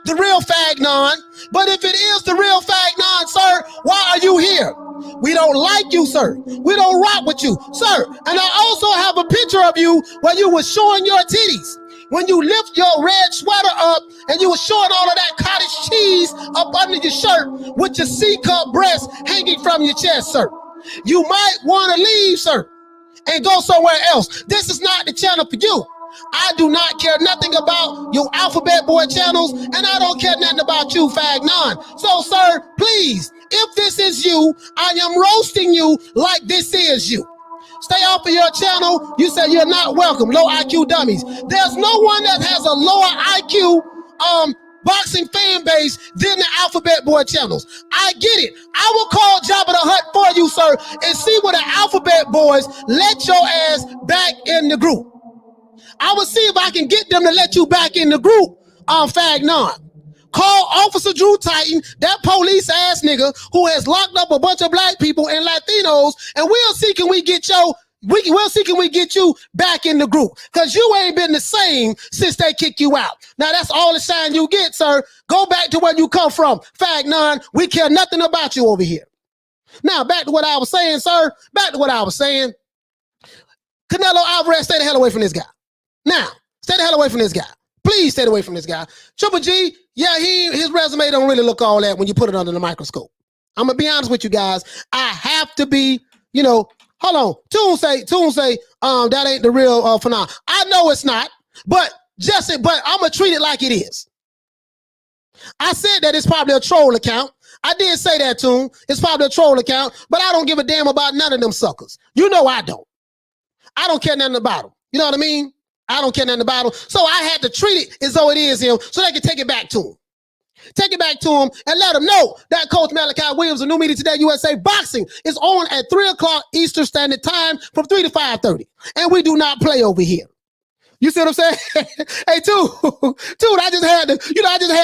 the real Fag 9. But if it is the real Fag 9, sir, why are you here? We don't like you, sir. We don't rock with you, sir. And I also have a picture of you where you were showing your titties. When you lift your red sweater up and you were showing all of that cottage cheese up under your shirt with your C-cup breast hanging from your chest, sir. You might want to leave, sir, and go somewhere else. This is not the channel for you. I do not care nothing about your alphabet boy channels, and I don't care nothing about you, Fag 9. So, sir, please, if this is you, I am roasting you like this is you. Stay off of your channel. You say you're not welcome. Low IQ dummies. There's no one that has a lower IQ boxing fan base than the alphabet boy channels. I get it. I will call Jabba the Hutt for you, sir, and see where the alphabet boys let your ass back in the group. I will see if I can get them to let you back in the group on Fag 9. Call Officer Drew Titan, that police ass nigga who has locked up a bunch of black people and Latinos, and we'll see can we get you back in the group, because you ain't been the same since they kicked you out. Now that's all the shine you get, sir. Go back to where you come from, Fag 9. We care nothing about you over here. Now back to what I was saying, sir. Back to what I was saying. Canelo Alvarez, stay the hell away from this guy. Now, stay the hell away from this guy. Please stay away from this guy. Triple G, yeah, his resume don't really look all that when you put it under the microscope. I'm going to be honest with you guys. I have to be, hold on. Toon say, that ain't the real phenomenon. I know it's not, but I'm going to treat it like it is. I said that it's probably a troll account. I did say that, Toon. It's probably a troll account, but I don't give a damn about none of them suckers. You know I don't. I don't care nothing about them. You know what I mean? I don't care nothing about him. So I had to treat it as though it is him so they can take it back to him. Take it back to him and let him know that Coach Malachi Williams of New Media Today USA Boxing is on at 3 o'clock Eastern Standard Time from 3 to 5:30. And we do not play over here. You see what I'm saying? Hey, dude, I just had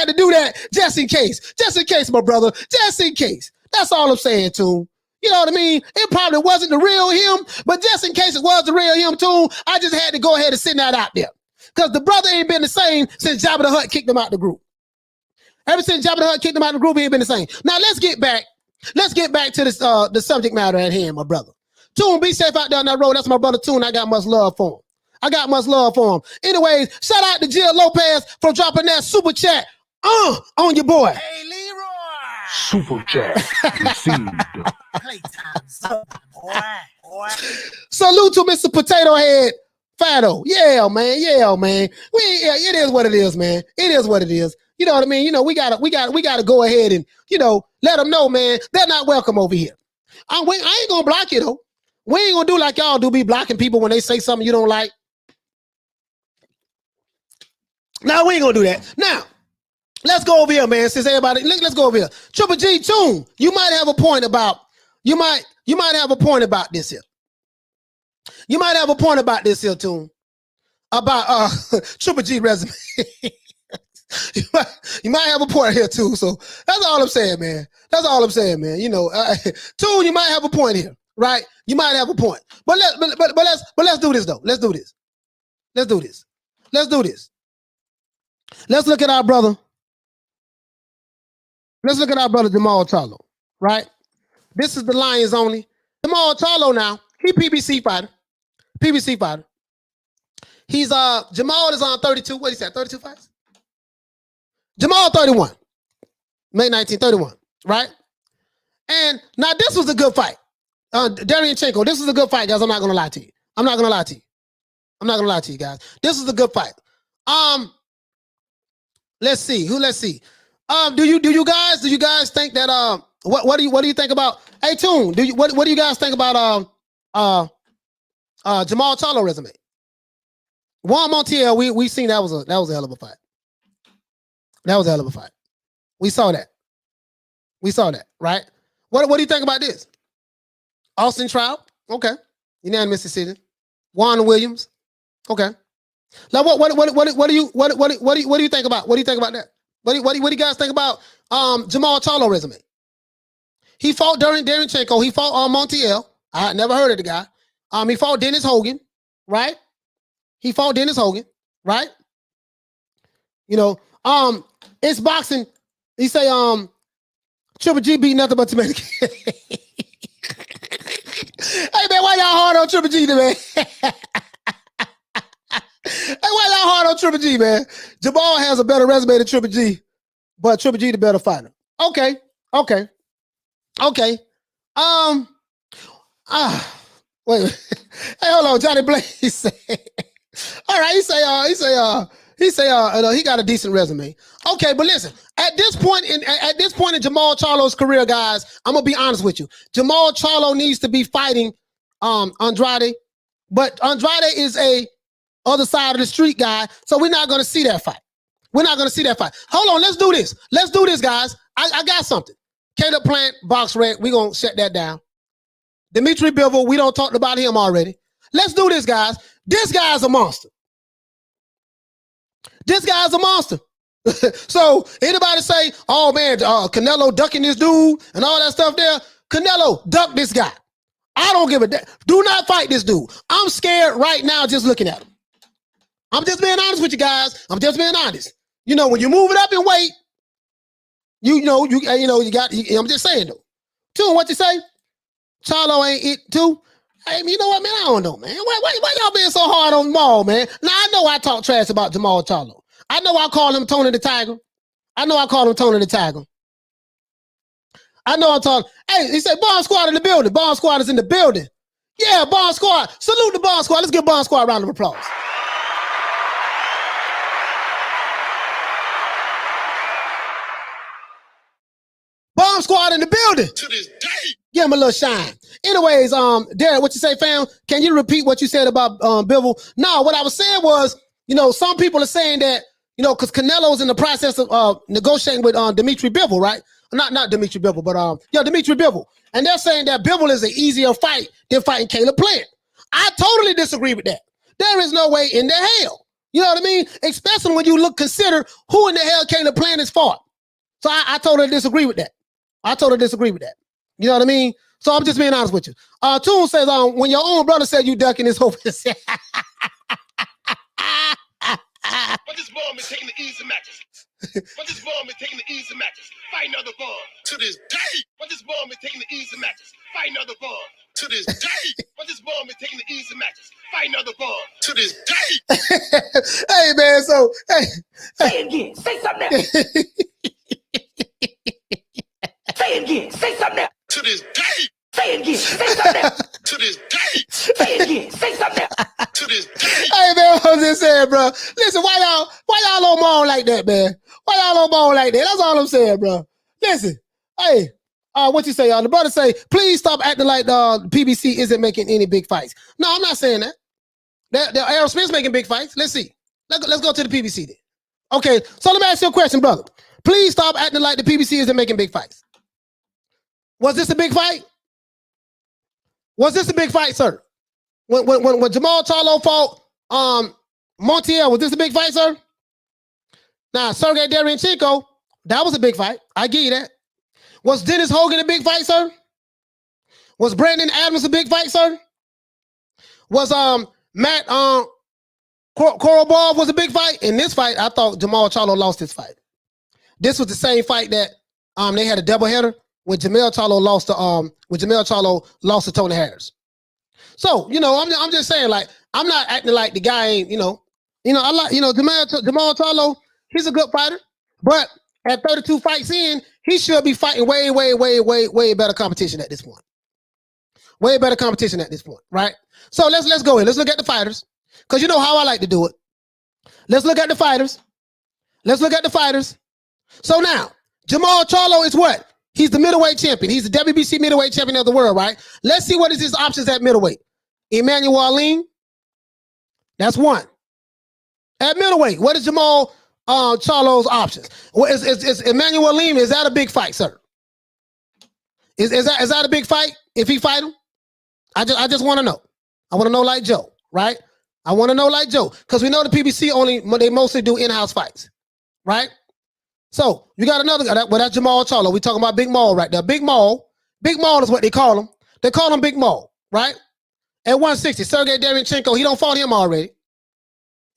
to do that just in case. Just in case, my brother. Just in case. That's all I'm saying, Toon. You know what I mean? It probably wasn't the real him, but just in case it was the real him, too, I just had to go ahead and send that out there. Because the brother ain't been the same since Jabba the Hutt kicked him out the group. Ever since Jabba the Hutt kicked him out the group, he ain't been the same. Now, let's get back to this, the subject matter at hand, my brother. Toon, be safe out there on that road. That's my brother, Toon. I got much love for him. Anyways, shout out to Jill Lopez for dropping that super chat on your boy. Hey, Leroy. Super chat received. Playtime's up, boy. Salute to Mr. Potato Head Fado. Yeah, man. It is what it is, man. It is what it is. You know what I mean? We gotta go ahead and let them know, man, they're not welcome over here. I ain't gonna block you though. We ain't gonna do like y'all do, be blocking people when they say something you don't like. No, we ain't gonna do that. Now, let's go over here, man. Since everybody, let's go over here. Triple G, Tune, you might have a point about you might have a point about this here. You might have a point about this here, Tune. About Triple G resume. you might have a point here too. So that's all I'm saying, man. That's all I'm saying, man. You know, Tune, you might have a point here, right? You might have a point. But let's do this though. Let's do this. Let's do this. Let's do this. Let's look at our brother. Let's look at our brother Jamal Charlo, right? This is the Lions only. Jamal Charlo now, he PBC fighter. PBC fighter. He's Jamal is on 32. What he said? 32 fights? Jamal 31. May 1931, right? And now this was a good fight. Darianchenko, this was a good fight, guys. I'm not gonna lie to you. I'm not gonna lie to you. I'm not gonna lie to you guys. This is a good fight. Let's see. Let's see. Do you guys think that what do you think about hey Tune? What do you guys think about Jamal Charlo resume? Juan Montiel, we seen that was a hell of a fight. That was a hell of a fight. We saw that. We saw that, right? What do you think about this? Austin Trout, okay. Unanimous decision. Juan Williams, okay. Now what do you think about? What do you think about that? What do you guys think about Jamal Charlo resume? He fought during Darianchenko. He fought Montiel. I had never heard of the guy. He fought Dennis Hogan, right? He fought Dennis Hogan, right? You know, it's boxing. He say Triple G beat nothing but tomato. Hey man, why y'all hard on Triple G, man? Hey, why y'all hard on Triple G, man? Jamal has a better resume than Triple G, but Triple G the better fighter. Okay. Wait. Hey, hold on, Johnny Blaze say. All right, he got a decent resume. Okay, but listen, at this point in Jamal Charlo's career, guys, I'm gonna be honest with you. Jamal Charlo needs to be fighting Andrade, but Andrade is a other side of the street guy, so we're not gonna see that fight. We're not gonna see that fight. Hold on, let's do this. Let's do this, guys. I got something. Caleb Plant, box rec, we're gonna shut that down. Dmitry Bivol, we don't talk about him already. Let's do this, guys. This guy's a monster. This guy's a monster. So anybody say, oh man, Canelo ducking this dude and all that stuff there. Canelo, duck this guy. I don't give a damn. Do not fight this dude. I'm scared right now just looking at him. I'm just being honest with you guys. I'm just being honest. You know, when you move it up in weight, you got, I'm just saying though. Tune, what you say? Charlo ain't it too? Hey, you know what, man? I don't know, man. Why y'all being so hard on Maul, man? Now, I know I talk trash about Jamal Charlo. I know I call him Tony the Tiger. I know I'm talking. Hey, he said, Bomb Squad in the building. Bomb Squad is in the building. Yeah, Bomb Squad. Salute the Bomb Squad. Let's give Bomb Squad a round of applause. Bomb Squad in the building. To this day. Give him a little shine. Anyways, Derek, what you say, fam? Can you repeat what you said about Bivol? No, what I was saying was, you know, some people are saying that, you know, because Canelo's in the process of negotiating with Dmitry Bivol, right? Not Dmitry Bivol, but Dmitry Bivol. And they're saying that Bivol is an easier fight than fighting Caleb Plant. I totally disagree with that. There is no way in the hell. You know what I mean? Especially when you consider who in the hell Caleb Plant is fought. So I totally disagree with that. You know what I mean? So I'm just being honest with you. Toon says, when your own brother said you ducking his hope. But this bomb is taking the easy matches. Fighting other bomb. To this day. But this bomb is taking the easy matches. Fighting other bomb. To this day. But this bomb is taking the easy matches. Fighting other bomb. To this day. Hey, man, so, hey. Say it again. Say something else. Say it again. Say something else. To this day. Say it again. Say something else. To this day. Say it again. Say something else. To this day. Hey, man, I'm just saying, bro. Listen, why y'all on ball like that, man? Why y'all on ball like that? That's all I'm saying, bro. Listen, hey, what you say, y'all? The brother say, please stop acting like the PBC isn't making any big fights. No, I'm not saying that. The Errol Smith's making big fights. Let's see. Let's go to the PBC then. Okay, so let me ask you a question, brother. Please stop acting like the PBC isn't making big fights. Was this a big fight? Was this a big fight, sir? When Jamal Charlo fought Montiel, was this a big fight, sir? Now, Sergey Derevyanchenko, that was a big fight. I give you that. Was Dennis Hogan a big fight, sir? Was Brandon Adams a big fight, sir? Was Matt Korobov was a big fight? In this fight, I thought Jamal Charlo lost this fight. This was the same fight that they had a doubleheader when Jamal Charlo lost to Tony Harris. So, I'm just saying, like, I'm not acting like the guy ain't, I like, Jamal Charlo, he's a good fighter, but at 32 fights in, he should be fighting way better competition at this point. Way better competition at this point, right? So let's go in. Let's look at the fighters. Because you know how I like to do it. Let's look at the fighters. Let's look at the fighters. So now, Jamal Charlo is what? He's the middleweight champion. He's the WBC middleweight champion of the world, right? Let's see what is his options at middleweight. Emmanuel Aline, that's one. At middleweight, what is Jamal Charlo's options? Well, is Emmanuel Aline, is that a big fight, sir? Is that a big fight if he fight him? I just want to know. I want to know like Joe, right? I want to know like Joe, because we know the PBC they mostly do in-house fights, right? So you got another guy. Well, that's Jamal Charlo. We talking about Big Maul right there. Big Maul is what they call him. They call him Big Maul, right? At 160, Sergey Derevyanchenko, he don't fought him already.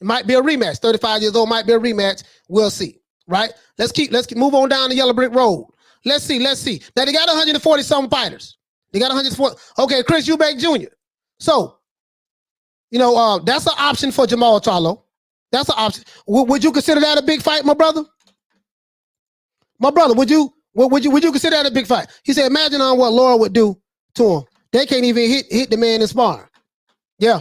It might be a rematch. 35 years old, might be a rematch. We'll see, right? Let's move on down the yellow brick road. Let's see. Now they got 140 some fighters. They got 140. Okay, Chris Eubank Jr. So, that's an option for Jamal Charlo. That's an option. Would you consider that a big fight, my brother? My brother, would you consider that a big fight? He said, imagine on what Laura would do to him. They can't even hit the man in sparring. Yeah.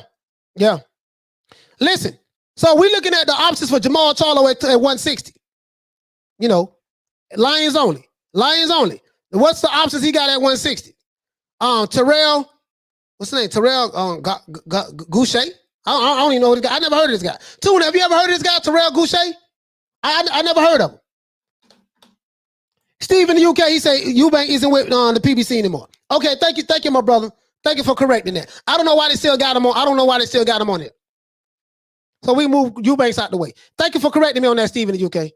Listen, so we're looking at the options for Jamal Charlo at 160. Lions only. What's the options he got at 160? Terrell, what's his name? Terrell Goucher. I don't even know this guy. I never heard of this guy. Tuna, have you ever heard of this guy, Terrell Goucher? I never heard of him. Steve in the UK, he say Eubank isn't with the PBC anymore. Okay, thank you, my brother. Thank you for correcting that. I don't know why they still got him on it. So we move Eubanks out the way. Thank you for correcting me on that, Steve in the UK.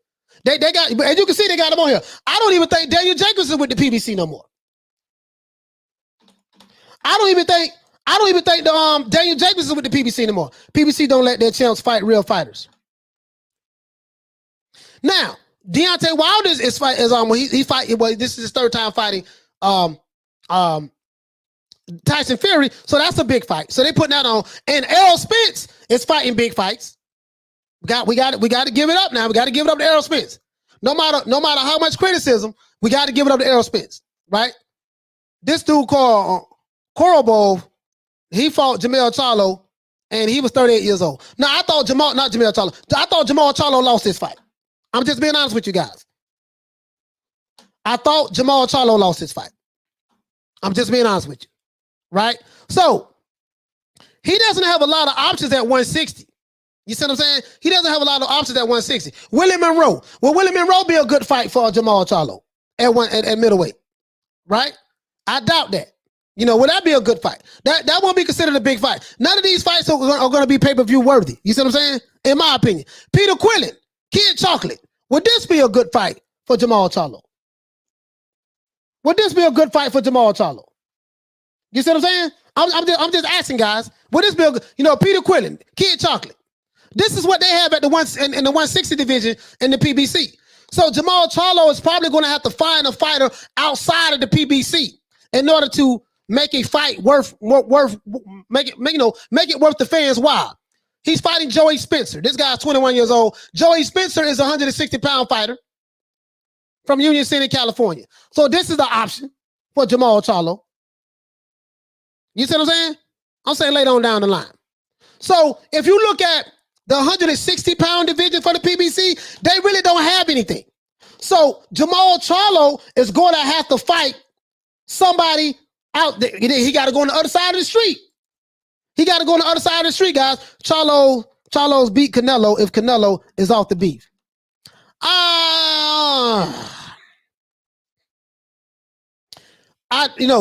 They got, as you can see, they got him on here. I don't even think Daniel Jacobs is with the PBC no more. I don't even think Daniel Jacobs is with the PBC anymore. PBC don't let their champs fight real fighters. Now, Deontay Wilder is fighting. Well, this is his third time fighting Tyson Fury, so that's a big fight. So they putting that on, and Errol Spence is fighting big fights. We got to give it up now. We got to give it up to Errol Spence. No matter how much criticism, we got to give it up to Errol Spence, right? This dude called Korobov, he fought Jamal Charlo, and he was 38 years old. Now I thought Jamal Charlo lost this fight. I'm just being honest with you guys. I thought Jamal Charlo lost this fight. I'm just being honest with you, right? So he doesn't have a lot of options at 160. You see what I'm saying? He doesn't have a lot of options at 160. Willie Monroe. Will Willie Monroe be a good fight for Jamal Charlo at middleweight? Right? I doubt that. Will that be a good fight? That won't be considered a big fight. None of these fights are going to be pay-per-view worthy. You see what I'm saying? In my opinion. Peter Quillen, Kid Chocolate. Would this be a good fight for Jamal Charlo? Would this be a good fight for Jamal Charlo? You see what I'm saying? I'm just asking, guys. Would this be a good, Peter Quillen, Kid Chocolate? This is what they have at the in the 160 division in the PBC. So Jamal Charlo is probably going to have to find a fighter outside of the PBC in order to make a fight make it worth the fans' while. He's fighting Joey Spencer. This guy's 21 years old. Joey Spencer is a 160-pound fighter from Union City, California. So this is the option for Jamal Charlo. You see what I'm saying? I'm saying later on down the line. So if you look at the 160-pound division for the PBC, they really don't have anything. So Jamal Charlo is going to have to fight somebody out there. He got to go on the other side of the street. He got to go on the other side of the street, guys. Charlo's beat Canelo if Canelo is off the beef.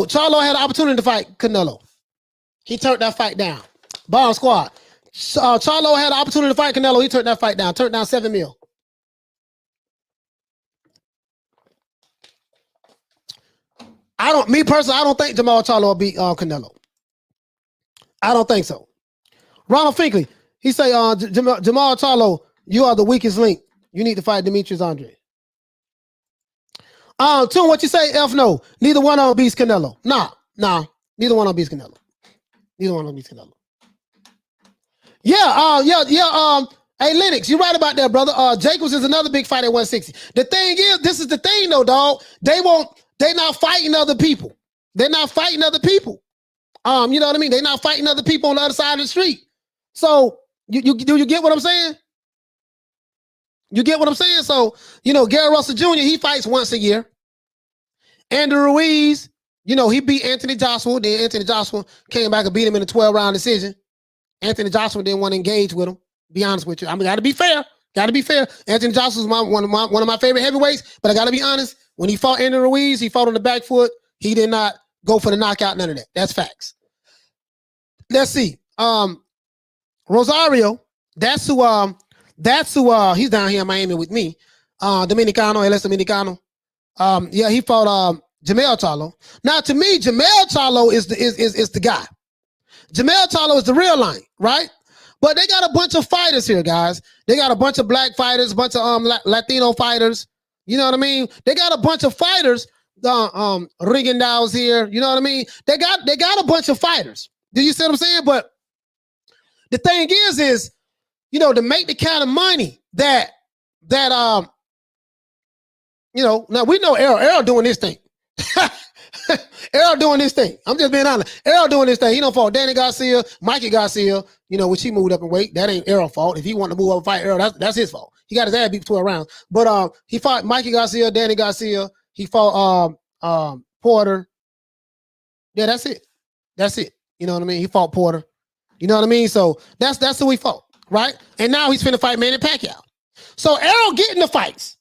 Charlo had an opportunity to fight Canelo. He turned that fight down. Bomb squad. Charlo had an opportunity to fight Canelo. He turned that fight down. Turned down $7 million. Me personally, I don't think Jamal Charlo will beat Canelo. I don't think so. Ronald Finkley, he say, Jamal Charlo, you are the weakest link. You need to fight Demetrius Andre. Tune, what you say, F? No. Neither one of them beats Canelo. Nah. Neither one of them beats Canelo. Neither one of them beats Canelo. Yeah. Hey, Lennox, you're right about that, brother. Jacobs is another big fight at 160. The thing is, this is the thing, though, dog. They're not fighting other people. They're not fighting other people. You know what I mean? They're not fighting other people on the other side of the street. So, you get what I'm saying? You get what I'm saying? So, Gary Russell Jr., he fights once a year. Andrew Ruiz, he beat Anthony Joshua. Then Anthony Joshua came back and beat him in a 12-round decision. Anthony Joshua didn't want to engage with him. Be honest with you. I mean, got to be fair. Anthony Joshua was one of my favorite heavyweights, but I got to be honest. When he fought Andrew Ruiz, he fought on the back foot. He did not go for the knockout, none of that. That's facts. Let's see. Rosario, that's who he's down here in Miami with me. Dominicano, LS Dominicano. He fought Jamel Charlo. Now, to me, Jamel Charlo is the guy. Jamel Charlo is the real line, right? But they got a bunch of fighters here, guys. They got a bunch of black fighters, a bunch of Latino fighters. You know what I mean? They got a bunch of fighters. Rigendau's here. You know what I mean? They got a bunch of fighters. Do you see what I'm saying? But the thing is, to make the kind of money that now we know Errol doing this thing. Errol doing this thing. I'm just being honest. Errol doing this thing. He don't fought Danny Garcia, Mikey Garcia, which he moved up in weight. That ain't Errol's fault. If he wanted to move up and fight Errol, that's his fault. He got his ass beat for 12 rounds. But he fought Mikey Garcia, Danny Garcia. He fought Porter. Yeah, that's it. You know what I mean? He fought Porter. You know what I mean? So that's who he fought, right? And now he's finna fight Manny Pacquiao. So Errol getting the fights.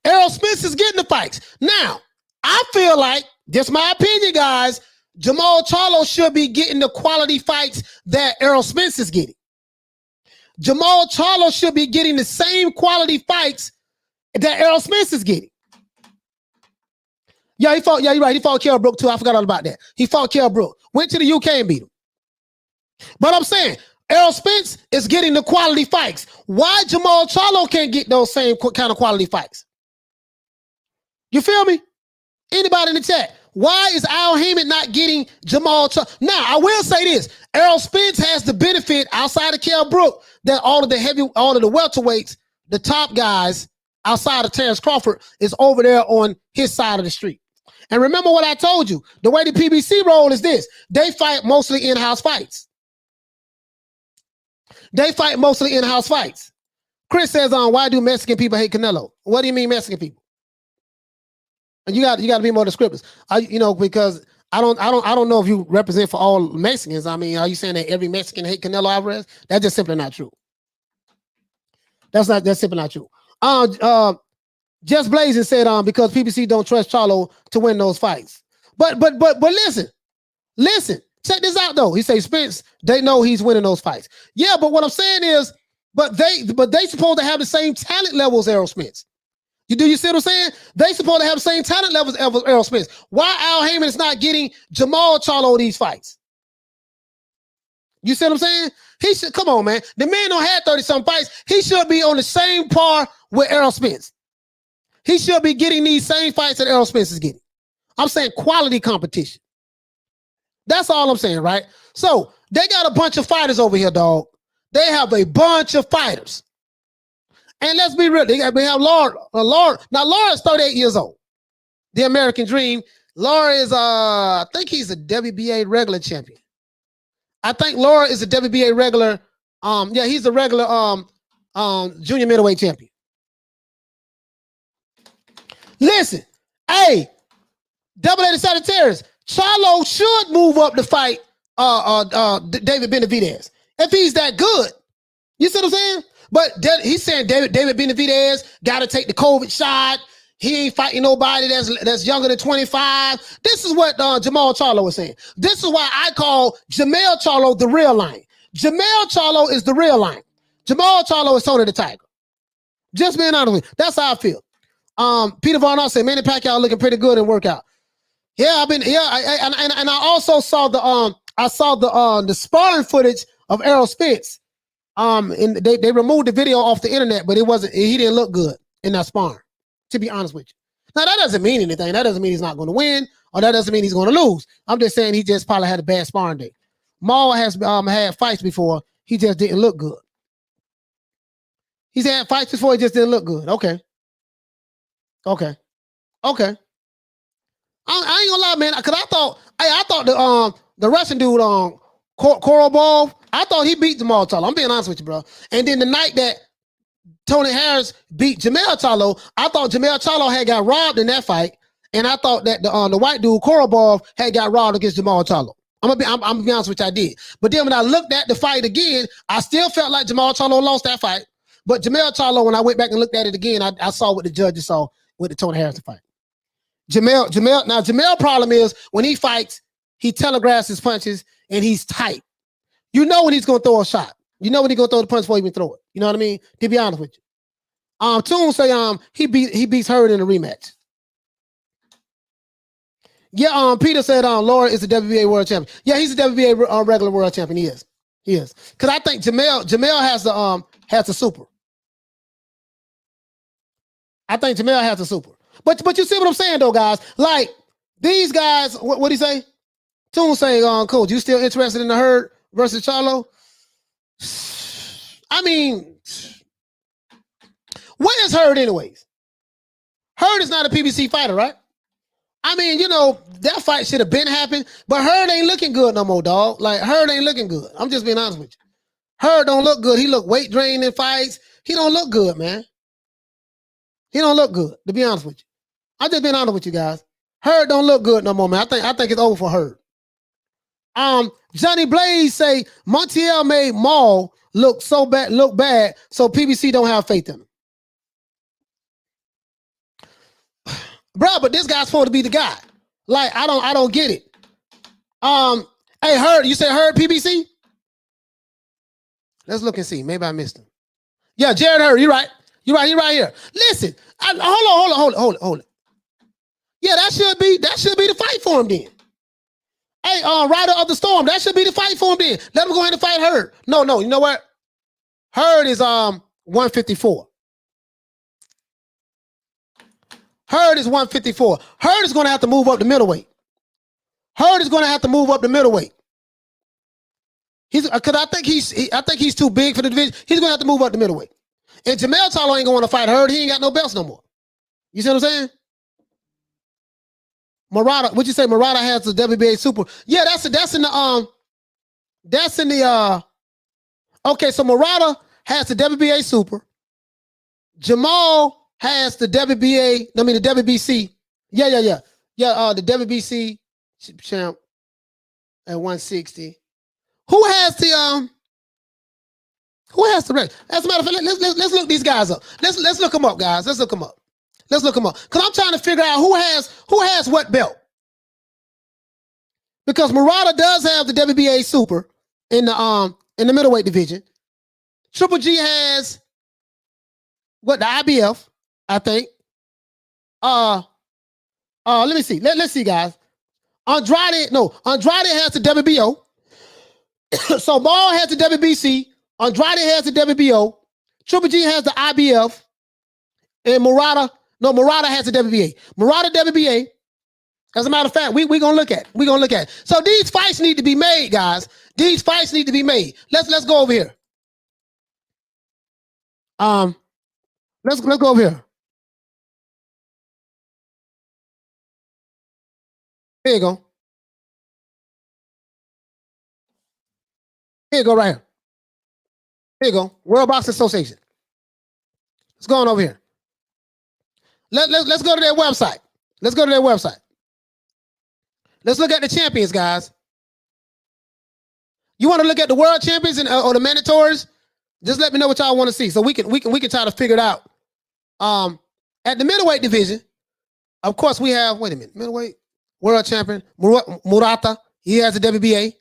Errol Spence is getting the fights. Now, I feel like, just my opinion, guys, Jamal Charlo should be getting the quality fights that Errol Spence is getting. Jamal Charlo should be getting the same quality fights that Errol Spence is getting. Yeah, you're right. He fought Kell Brook too. I forgot all about that. He fought Kell Brook. Went to the UK and beat him. But I'm saying, Errol Spence is getting the quality fights. Why Jamal Charlo can't get those same kind of quality fights? You feel me? Anybody in the chat? Why is Al Heyman not getting Jamal Charlo? Now, I will say this. Errol Spence has the benefit outside of Kell Brook that all of the welterweights, the top guys outside of Terrence Crawford is over there on his side of the street. And remember what I told you. The way the PBC roll is this. They fight mostly in-house fights. Chris says, why do Mexican people hate Canelo? What do you mean Mexican people? And you got to be more descriptive. Because I don't know if you represent for all Mexicans. I mean, are you saying that every Mexican hate Canelo Alvarez? That's just simply not true. That's simply not true. Just Blazing said because PBC don't trust Charlo to win those fights. But listen, check this out though. He says Spence, they know he's winning those fights. Yeah, but what I'm saying is, but they supposed to have the same talent levels as Errol Spence. You see what I'm saying? They supposed to have the same talent levels as Errol Spence. Why Al Heyman is not getting Jamal Charlo these fights? You see what I'm saying? He should, come on, man. The man don't have 30-something fights. He should be on the same par with Errol Spence. He should be getting these same fights that Errol Spence is getting. I'm saying quality competition. That's all I'm saying, right? So they got a bunch of fighters over here, dog. They have a bunch of fighters. And let's be real. We have Laura. Now, Laura's 38 years old. The American Dream. Laura is, I think he's a WBA regular champion. I think Laura is a WBA regular. He's a regular junior middleweight champion. Listen, hey, double-headed Sagittarius. Charlo should move up to fight David Benavidez if he's that good. You see what I'm saying? But he's saying David Benavidez got to take the COVID shot. He ain't fighting nobody that's younger than 25. This is what Jamal Charlo was saying. This is why I call Jamel Charlo the real lion. Jamel Charlo is the real lion. Jamal Charlo is Tony the Tiger. Just being honest with you. That's how I feel. Peter Von Arn said Manny Pacquiao looking pretty good in workout. Yeah, and I also saw the sparring footage of Errol Spence. And they removed the video off the internet, but he didn't look good in that sparring, to be honest with you. Now that doesn't mean anything. That doesn't mean he's not going to win, or that doesn't mean he's going to lose. I'm just saying he just probably had a bad sparring day. Maul has had fights before, he just didn't look good. He's had fights before, he just didn't look good. Okay. I ain't gonna lie, man, because I thought the Russian dude Kovalev, I thought he beat Jamal Charlo. I'm being honest with you, bro. And then the night that Tony Harris beat Jamel Charlo, I thought Jamel Charlo had got robbed in that fight, and I thought that the white dude Kovalev had got robbed against Jamal Charlo. I'm gonna be honest with you, I did. But then when I looked at the fight again, I still felt like Jamal Charlo lost that fight. But Jamel Charlo, when I went back and looked at it again, I saw what the judges saw with the Tony Harris fight. Jamel problem is when he fights, he telegraphs his punches and he's tight. You know when he's gonna throw a shot. You know when he's gonna throw the punch before he even throw it. You know what I mean? To be honest with you. Toon say he beats Hurd in a rematch. Yeah, Peter said Laura is the WBA world champion. Yeah, he's the WBA regular world champion. He is. Because I think Jamel has the super. I think Jamel has the super. But you see what I'm saying though, guys? Like these guys, what he say? Toon saying, Coach, you still interested in the Hurd versus Charlo? I mean, what is Hurd anyways? Hurd is not a PBC fighter, right? I mean, you know, that fight should have been happened, but Hurd ain't looking good no more, dog. Like, Hurd ain't looking good. I'm just being honest with you. Hurd don't look good. He look weight drained in fights. He don't look good, man. He don't look good, to be honest with you. I'm just being honest with you guys. Hurd don't look good no more, man. I think it's over for Hurd. Johnny Blaze say Montiel made Maul look bad, so PBC don't have faith in him. Bro, but this guy's supposed to be the guy. Like, I don't get it. Hey, Hurd, you said Hurd PBC? Let's look and see. Maybe I missed him. Yeah, Jared Hurd, you're right. You're right. He right here. Listen, hold it. Yeah, that should be the fight for him then. Hey, Rider of the Storm, that should be the fight for him then. Let him go ahead and fight Hurd. No, you know what? Hurd is 154. Hurd is 154. Hurd is going to have to move up to middleweight. Because I think he's too big for the division. He's going to have to move up to middleweight. And Jamel Charlo ain't going to want to fight Hurd. He ain't got no belts no more. You see what I'm saying? Murata, what'd you say? Murata has the WBA super. Yeah, that's in the okay, so Murata has the WBA super. Jamal has the WBC. Yeah. The WBC champ at 160. Who has the rest? As a matter of fact, let's look these guys up. Let's look them up, guys. Let's look them up. Because I'm trying to figure out who has what belt. Because Murata does have the WBA super in the middleweight division. Triple G has the IBF, I think. Let me see. Let's see, guys. Andrade has the WBO. So Maul has the WBC. Andrade has the WBO. Triple G has the IBF. And Murata has the WBA. Murata WBA. As a matter of fact, we're gonna look at it. So these fights need to be made, guys. These fights need to be made. Let's go over here. Let's go over here. Here you go. Here you go, right here. Here you go. World Boxing Association. Let's go on over here. Let's go to their website. Let's look at the champions, guys. You want to look at the world champions or the mandatories? Just let me know what y'all want to see, so we can try to figure it out. At the middleweight division, of course, we have middleweight world champion Murata. He has the WBA.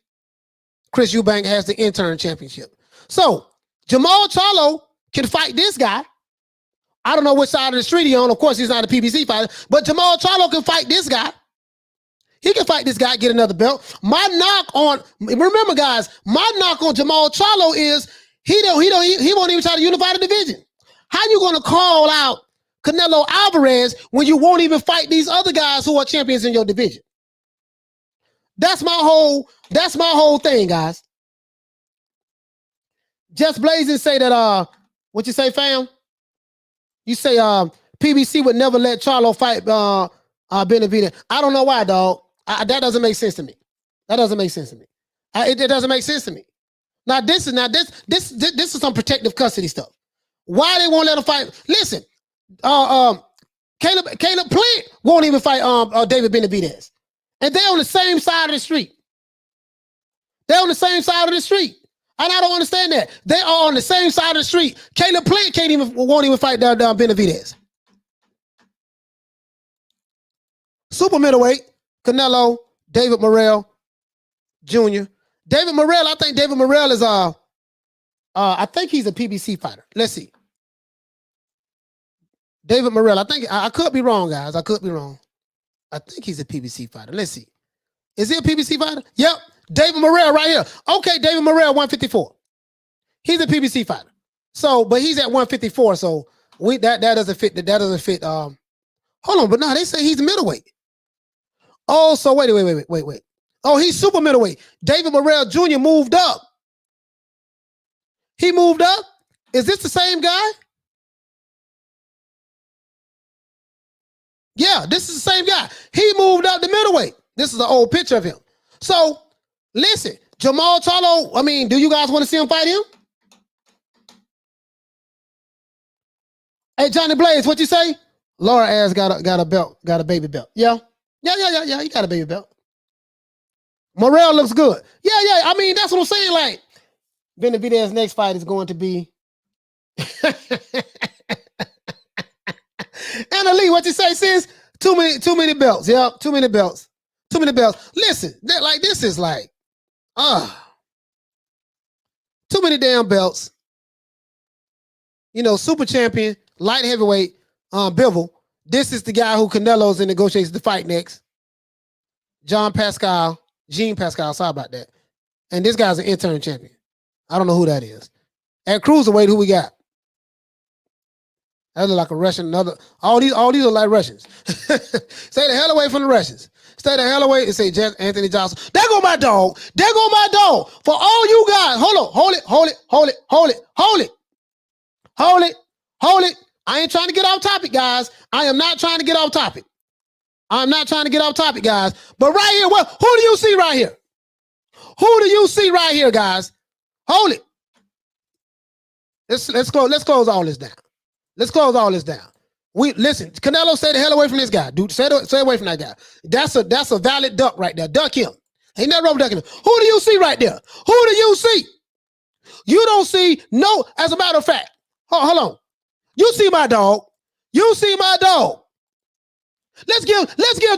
Chris Eubank has the intern championship. So Jamal Charlo can fight this guy. I don't know which side of the street he's on. Of course, he's not a PBC fighter, but Jamal Charlo can fight this guy. He can fight this guy, get another belt. Remember, guys, my knock on Jamal Charlo is he won't even try to unify the division. How you gonna call out Canelo Alvarez when you won't even fight these other guys who are champions in your division? That's my whole thing, guys. Just Blazing say that what you say, fam? You say PBC would never let Charlo fight Beterbiev. I don't know why, dog. That doesn't make sense to me. That doesn't make sense to me. It doesn't make sense to me. Now this is some protective custody stuff. Why they won't let him fight? Listen, Caleb Plant won't even fight David Benavidez, and they're on the same side of the street. They're on the same side of the street, and I don't understand that. They are on the same side of the street. Caleb Plant won't even fight Benavidez. Super middleweight, Canelo, David Morrell Jr. David Morrell, I think David Morrell is I think he's a PBC fighter. Let's see. David Morrell, I think I could be wrong, guys. I could be wrong. I think he's a PBC fighter. Let's see. Is he a PBC fighter? Yep. David Morrell right here. Okay, David Morrell, 154. He's a PBC fighter. So, but he's at 154. So that doesn't fit. That doesn't fit. Hold on, but no, they say he's middleweight. Oh, so wait. Oh, he's super middleweight. David Morrell Jr. moved up. He moved up. Is this the same guy? Yeah, this is the same guy. He moved up to middleweight. This is an old picture of him. So, listen, Jamal Charlo, I mean, do you guys want to see him fight him? Hey, Johnny Blaze, what you say? Laura ass got a belt, got a baby belt. Yeah. He got a baby belt. Morrell looks good. Yeah. I mean, that's what I'm saying. Like, Benavidez's next fight is going to be Anna Lee, what you say, sis? Too many belts. Yep, too many belts. Too many belts. Listen, this is like, too many damn belts. You know, super champion, light heavyweight, Bivol. This is the guy who Canelo's in negotiations to fight next. Jean Pascal, sorry about that. And this guy's an interim champion. I don't know who that is. At cruiserweight, who we got? That look like a Russian. All these are like Russians. Stay the hell away from the Russians. Stay the hell away and say Anthony Johnson. There go my dog. There go my dog. For all you guys, hold it. I ain't trying to get off topic, guys. I am not trying to get off topic. I'm not trying to get off topic, guys. But right here, who do you see right here? Who do you see right here, guys? Hold it. Let's close all this down. Let's close all this down. Listen, Canelo, stay the hell away from this guy, dude. Stay away from that guy. That's a valid duck right there. Duck him. Ain't nothing wrong with ducking him. Who do you see right there? Who do you see? You don't see no. As a matter of fact, hold on. You see my dog. You see my dog. Let's give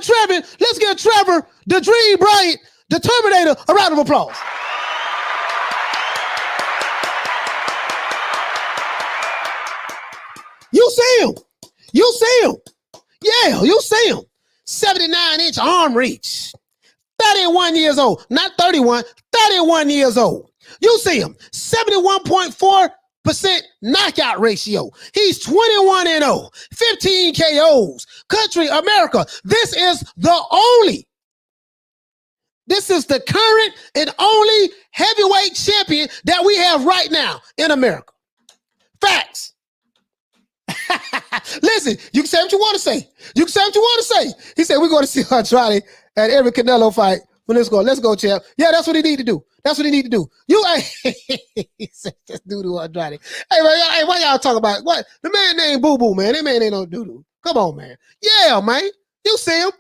Trevor, the Dream Bryant, the Terminator, a round of applause. You see him. You see him. Yeah, you see him. 79-inch arm reach. 31 years old. Not 31, 31 years old. You see him. 71.4% knockout ratio. He's 21-0. 15 KOs. Country America. This is the current and only heavyweight champion that we have right now in America. Facts. Listen, you can say what you want to say. You can say what you want to say. He said, we're going to see Andrade at every Canelo fight. Well, let's go, champ. Yeah, that's what he need to do. That's what he need to do. He said, just doo-doo Andrade. Hey, man, why y'all talking about what? The man named Boo Boo, man. That man ain't no doo-doo. Come on, man. Yeah, man. You see him.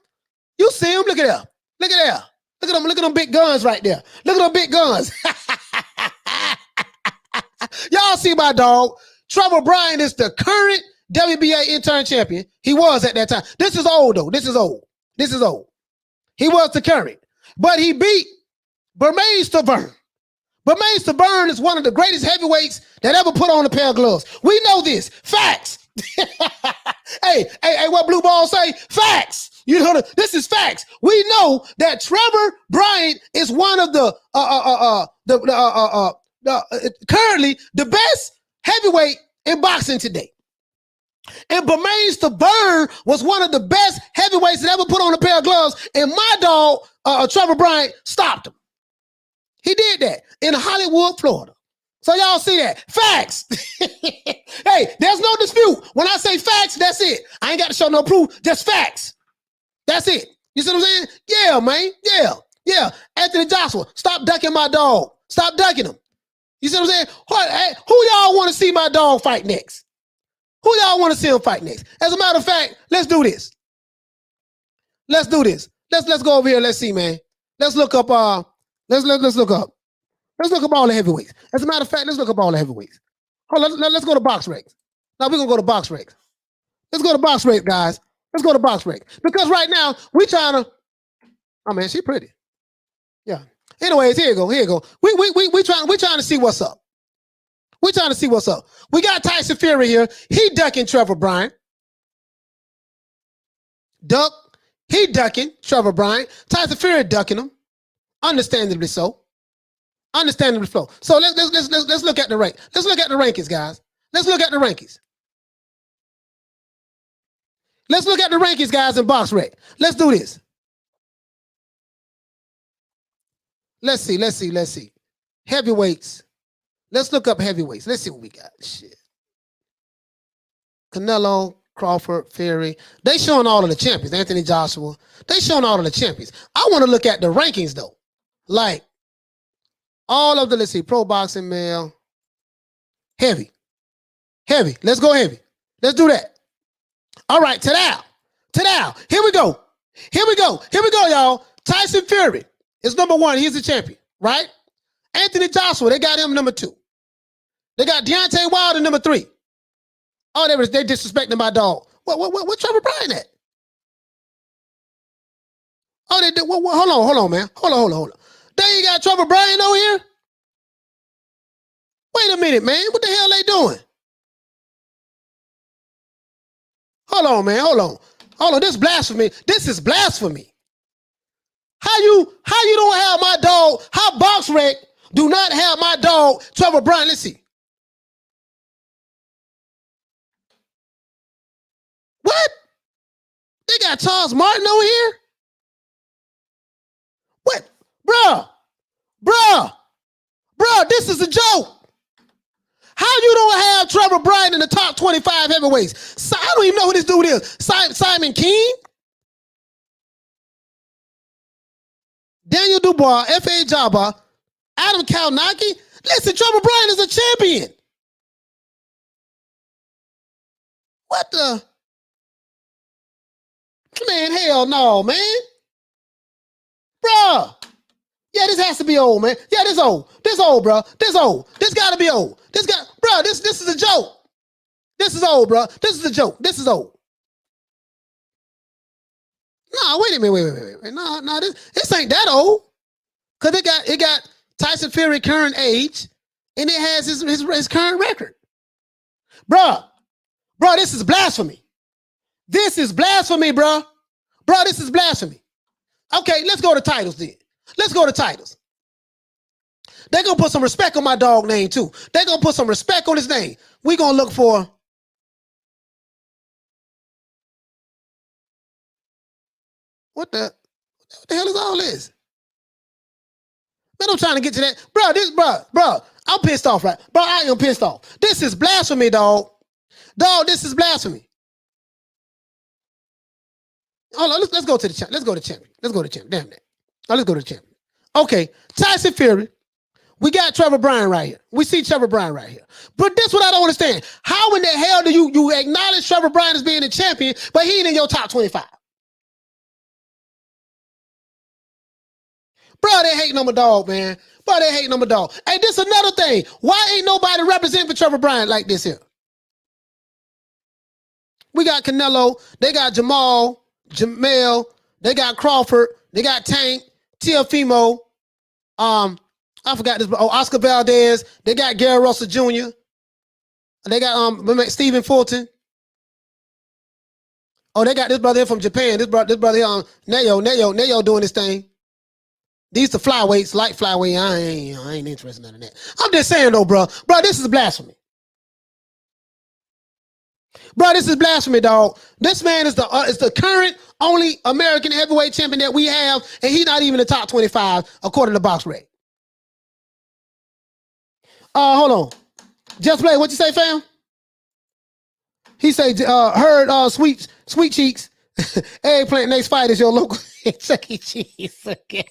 You see him. Look at that. Look at that. Look at them big guns right there. Look at them big guns. Y'all see my dog. Trevor Bryant is the current WBA interim champion. He was at that time. This is old, though. This is old. He was the current. But he beat Bermain Stavern. Bermain Stavern is one of the greatest heavyweights that ever put on a pair of gloves. We know this. Facts. Hey, what Blue Ball say? Facts. You know, this is facts. We know that Trevor Bryant is one of the currently the best heavyweight in boxing today. And Bermain Stavern was one of the best heavyweights that ever put on a pair of gloves. And my dog, Trevor Bryant, stopped him. He did that in Hollywood, Florida. So y'all see that. Facts. Hey, there's no dispute. When I say facts, that's it. I ain't got to show no proof. Just facts. That's it. You see what I'm saying? Yeah, man. Yeah. Anthony Joshua, stop ducking my dog. Stop ducking him. You see what I'm saying? Who y'all want to see my dog fight next? Who y'all want to see him fight next? As a matter of fact, let's do this. Let's go over here. Let's see, man. Let's look up. Let's look up. Let's look up all the heavyweights. As a matter of fact, let's look up all the heavyweights. Hold on, let's go to box recs. Now we're gonna go to box recs. Let's go to box recs, guys. Let's go to box recs. Because right now we trying to. Oh man, she pretty. Yeah. Anyways, here you go. We trying to see what's up. We trying to see what's up. We got Tyson Fury here. He ducking Trevor Bryant. He ducking Trevor Bryant. Tyson Fury ducking him. Understandably so. So let's look at the rank. Let's look at the rankings, guys. Let's look at the rankings. Let's look at the rankings, guys, in box rec. Let's do this. Let's see. Heavyweights. Let's look up heavyweights. Let's see what we got. Shit. Canelo, Crawford, Fury. They showing all of the champions. Anthony Joshua. They showing all of the champions. I want to look at the rankings, though. Like, all of the, let's see, pro boxing male. Heavy. Let's go heavy. Let's do that. All right, Tadal. Here we go, y'all. Tyson Fury is number 1. He's the champion, right? Anthony Joshua, they got him number 2. They got Deontay Wilder number 3. Oh, they disrespecting my dog. What Trevor Bryant at? Oh, they did. Hold on, man. Hold on. They ain't got Trevor Bryant on here? Wait a minute, man. What the hell they doing? Hold on, man. Hold on. This is blasphemy. This is blasphemy. How you don't have my dog? How Box Rec do not have my dog, Trevor Bryant? Let's see. What? They got Charles Martin on here? What? Bruh, this is a joke. How you don't have Trevor Bryant in the top 25 heavyweights? I don't even know who this dude is. Simon King? Daniel Dubois, F.A. Jabba, Adam Kalnaki? Listen, Trevor Bryant is a champion. What the? Man, hell no, man. Bruh. Yeah, this has to be old, man. Yeah, this old. This old, bro. This old. This gotta be old. This is a joke. This is old, bro. This is a joke. This is old. No, wait a minute. Wait. No, this ain't that old. Cause it got Tyson Fury current age, and it has his current record. Bro, this is blasphemy. This is blasphemy, bro. This is blasphemy. Okay, let's go to titles then. Let's go to titles. They're going to put some respect on my dog name, too. They're going to put some respect on his name. We're going to look for... What the hell is all this? Man, I'm trying to get to that. Bro, I'm pissed off, right? Bro, I am pissed off. This is blasphemy, dog. Dog, this is blasphemy. Hold on, let's go to the champion. Let's go to champion. Damn that. Let's go to the champion. Okay, Tyson Fury. We got Trevor Bryant right here. We see Trevor Bryant right here. But this is what I don't understand. How in the hell do you acknowledge Trevor Bryant as being a champion, but he ain't in your top 25? Bro, they hating on my dog, man. Bro, they hating on my dog. Hey, this another thing. Why ain't nobody representing for Trevor Bryant like this here? We got Canelo. They got Jamel. They got Crawford. They got Tank. Teofimo. I forgot this. Oh, Oscar Valdez. They got Gary Russell Jr. They got Stephen Fulton. Oh, they got this brother here from Japan. This brother here, Nayo doing this thing. These are flyweights, light flyweight. I ain't interested in none of that. I'm just saying though, bro. Bro, this is blasphemy. Bro, this is blasphemy, dog. This man is the current only American heavyweight champion that we have, and he's not even the top 25 according to BoxRec. Hold on. Just play. What you say, fam? He say, heard sweet cheeks. Eggplant next fight is your local Chuck E. Cheese. Okay.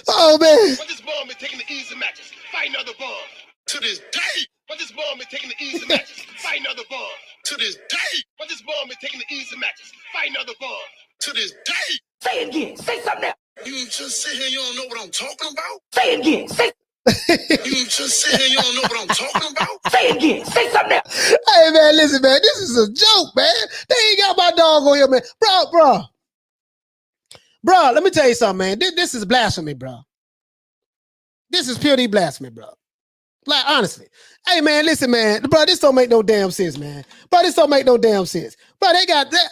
Oh man. But this bomb is taking the easy matches. Fight another bomb. To this day. But this bomb is taking the easy matches. Fight another bomb. To this day. But this bomb is taking the easy matches. Fight another bomb. To this day. Say it again. Say something else. You just sit here and you don't know what I'm talking about? Say it again. Say You just sit here and you don't know what I'm talking about? Say it again. Say something else. Hey man, listen, man. This is a joke, man. They ain't got my dog on here, man. Bro, let me tell you something, man. This is blasphemy, bro. This is purely blasphemy, bro. Like, honestly. Hey, man, listen, man. Bro, this don't make no damn sense, man. Bro, this don't make no damn sense. Bro, they got that.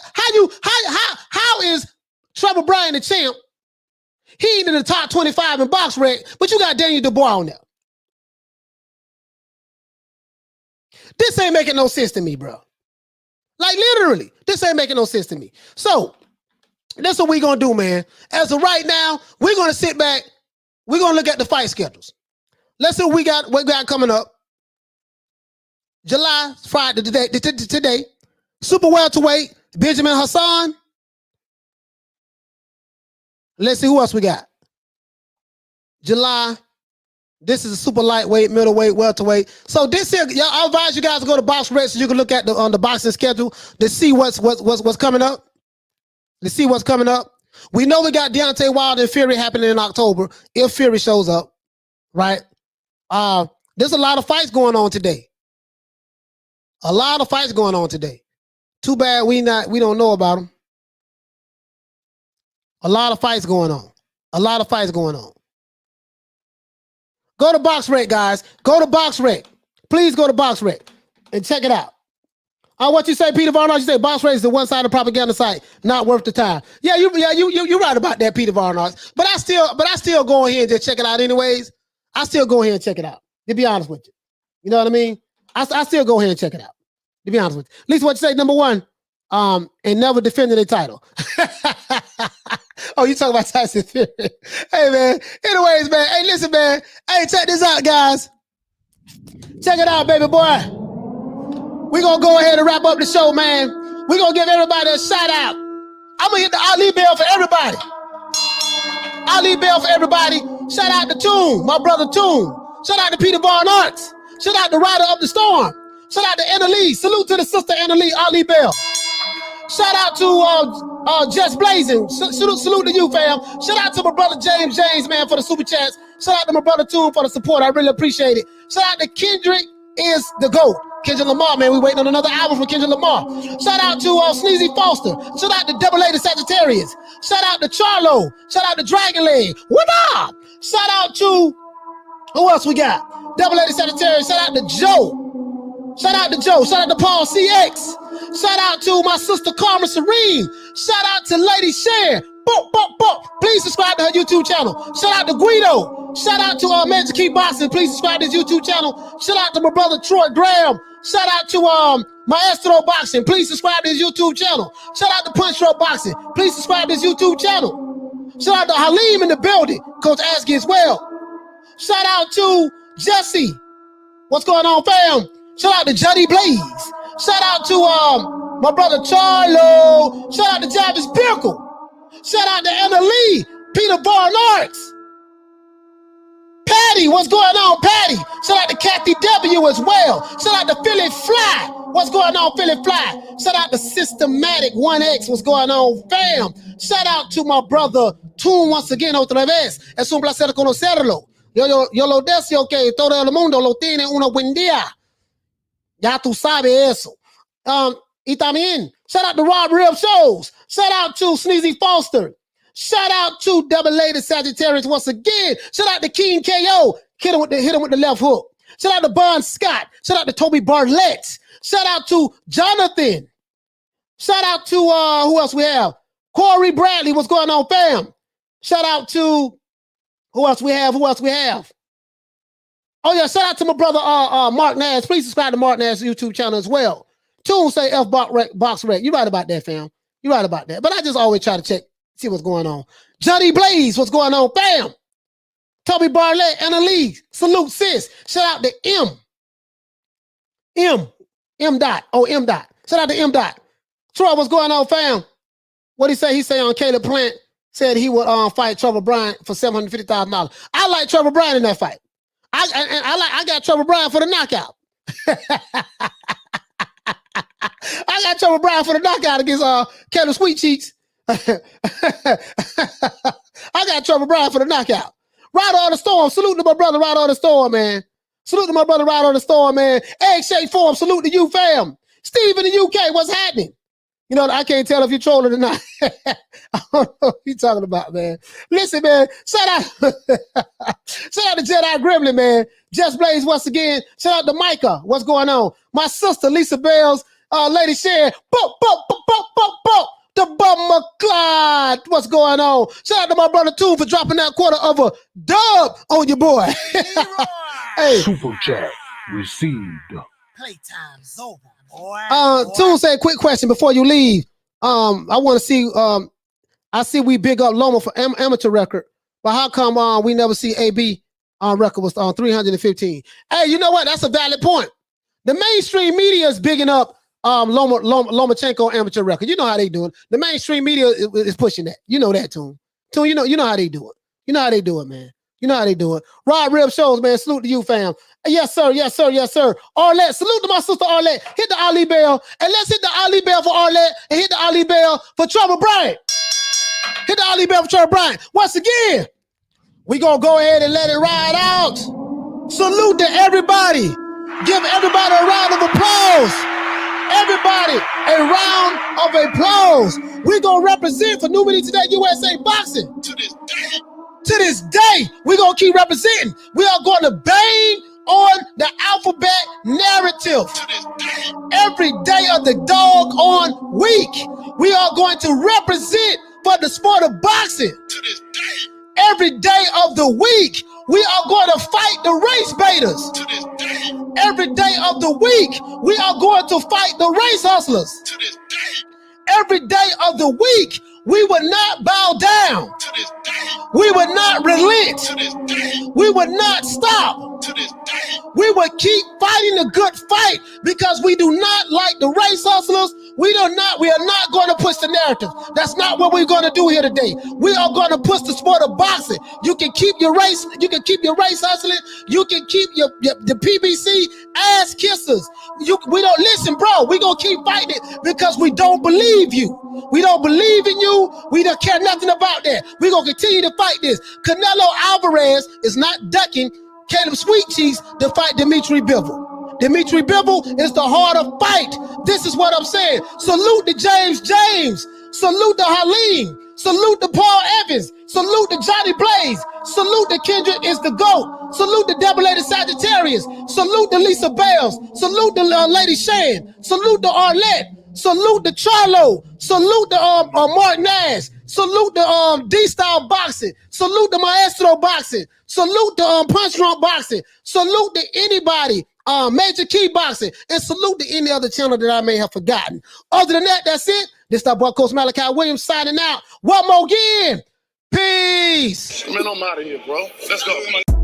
How is Trevor Bryant the champ? He ain't in the top 25 in BoxRec, but you got Daniel Dubois on there. This ain't making no sense to me, bro. Like, literally, this ain't making no sense to me. So, that's what we're going to do, man. As of right now, we're going to sit back. We're going to look at the fight schedules. Let's see what we got coming up. July, Friday, today. Super welterweight, Benjamin Hassan. Let's see who else we got. July. This is a super lightweight, middleweight, welterweight. So this here, I advise you guys to go to BoxRec so you can look at the boxing schedule to see what's coming up. To see what's coming up. We know we got Deontay Wilder and Fury happening in October if Fury shows up, right? There's a lot of fights going on today. A lot of fights going on today. Too bad we don't know about them. A lot of fights going on. A lot of fights going on. Go to BoxRec, guys. Go to BoxRec. Please go to BoxRec and check it out. What you say, Peter Varnoy? You say BoxRec is the one-sided propaganda site, not worth the time. Yeah, you're right about that, Peter Varnoy. But I still go ahead and just check it out anyways. I still go ahead and check it out. To be honest with you, you know what I mean. I still go ahead and check it out. To be honest with you, at least what you say, number one, and never defended a title. Oh, you talking about Tyson Fury? Hey man. Anyways, man. Hey, listen, man. Hey, check this out, guys. Check it out, baby boy. We're going to go ahead and wrap up the show, man. We're going to give everybody a shout out. I'm going to hit the Ali bell for everybody. Ali bell for everybody. Shout out to Toon, my brother Toon. Shout out to Peter Barn Arts. Shout out to Rider Up the Storm. Shout out to Anna Lee. Salute to the sister Anna Lee, Ali Bell. Shout out to Just Blazing. Salute to you, fam. Shout out to my brother James, man, for the super chats. Shout out to my brother Toon for the support. I really appreciate it. Shout out to Kendrick is the GOAT. Kendrick Lamar, man, we waiting on another album from Kendrick Lamar. Shout out to Sneezy Foster. Shout out to Double A the Sagittarius. Shout out to Charlo. Shout out to Dragon Leg. What up? Shout out to, who else we got? Double A the Sagittarius. Shout out to Joe. Shout out to Joe. Shout out to Paul CX. Shout out to my sister Karma Serene. Shout out to Lady Sharon. Please subscribe to her YouTube channel. Shout out to Guido. Shout out to Magic Key Boxing. Please subscribe to his YouTube channel. Shout out to my brother Troy Graham. Shout out to Maestro Boxing. Please subscribe to his YouTube channel. Shout out to Punch Stroke Boxing. Please subscribe to his YouTube channel. Shout out to Halim in the building. Coach Askey as well. Shout out to Jesse. What's going on, fam? Shout out to Juddy Blaze. Shout out to my brother Charlo. Shout out to Jarvis Bickle. Shout out to Anna Lee. Peter Barnarts. Patty, what's going on, Patty? Shout out to Kathy W as well. Shout out to Philly Fly. What's going on, Philly Fly? Shout out to Systematic 1X. What's going on, fam? Shout out to my brother Toon once again, otra vez. Es un placer conocerlo. Yo lo deseo que todo el mundo lo tiene un buen día. Ya tú sabes eso. Y también, shout out to Rob Rib Shows. Shout out to Sneezy Foster. Shout out to Double Lady Sagittarius once again. Shout out to King KO. Hit him with the left hook. Shout out to Bon Scott. Shout out to Toby Bartlett. Shout out to Jonathan. Shout out to who else we have? Corey Bradley. What's going on, fam? Shout out to who else we have? Oh yeah, shout out to my brother Mark Nash. Please subscribe to Mark Nash's YouTube channel as well. Toon say F box rec. You right about that, fam. You right about that. But I just always try to see what's going on. Johnny Blaze, what's going on, fam? Toby Bartlett, Anna Lee, salute sis. Shout out to M dot. Oh, M dot. Shout out to M dot. Troy, what's going on, fam? What he say? He say on Caleb Plant said he would fight Trevor Bryan for $750,000. I like Trevor Bryan in that fight. I got Trevor Bryan for the knockout. I got Trevor Bryan for the knockout against Caleb Sweet Cheeks. I got Trevor Bryan for the knockout. Rider on the Storm. Salute to my brother Rider on the Storm, man. Salute to my brother Rider on the Storm, man. Egg Shake Form. Salute to you, fam. Steve in the UK. What's happening? You know, I can't tell if you're trolling or not. I don't know what you're talking about, man. Listen, man. Shout out to Jedi Gremlin, man. Just Blaze once again. Shout out to Micah. What's going on? My sister, Lisa Bells. Lady Sharon. The Bummer Clyde. What's going on? Shout out to my brother, Toon, for dropping that quarter of a dub on your boy. Hey. Super chat received. Playtime's over, boy. Toon said, quick question before you leave. I want to see, I see we big up Loma for amateur record, but how come we never see AB on record was on 315? Hey, you know what? That's a valid point. The mainstream media is bigging up Lomachenko amateur record. You know how they do it. The mainstream media is pushing that. You know that, Toon. Toon, you know how they do it. You know how they do it, man. You know how they do it. Rod Rib Shows, man. Salute to you, fam. Yes, sir. Yes, sir. Yes, sir. Arlette. Salute to my sister Arlette. Hit the Ali Bell. And let's hit the Ali Bell for Arlette and hit the Ali Bell for Trevor Bryant. Hit the Ali Bell for Trevor Bryant. Once again, we going to go ahead and let it ride out. Salute to everybody. Give everybody a round of applause. Everybody, a round of applause. We're going to represent for New Money Today USA Boxing. To this day, we're going to keep representing. We are going to bang on the alphabet narrative. Every day of the doggone week, we are going to represent for the sport of boxing. Every day of the week, we are going to fight the race baiters. Every day of the week, we are going to fight the race hustlers. Every day of the week, we will not bow down. We will not relent. We will not stop. We will keep fighting the good fight because we do not like the race hustlers. We are not going to push the narrative. That's not what we're going to do here today. We are going to push the sport of boxing. You can keep your race hustling. You can keep the PBC ass kissers. We don't listen, bro. We're going to keep fighting it because we don't believe you. We don't believe in you. We don't care nothing about that. We're going to continue to fight this. Canelo Alvarez is not ducking Caleb Sweet Cheeks to fight Dmitry Bivol. Dmitry Bivol is the harder fight. This is what I'm saying. Salute to James. Salute to Halim. Salute to Paul Evans. Salute to Johnny Blaze. Salute to Kendrick is the GOAT. Salute to Double Lady Sagittarius. Salute to Lisa Bells. Salute to Lady Shan. Salute to Arlette. Salute to Charlo. Salute to Mark Nash. Salute to D-Style Boxing. Salute to Maestro Boxing. Salute to Punch Drunk Boxing. Salute to anybody. Major Key Boxing. And salute to any other channel that I may have forgotten. Other than that, that's it. This is our boy Coach Malachi Williams signing out. One more again. Peace. Man, I'm out of here, bro. Let's go.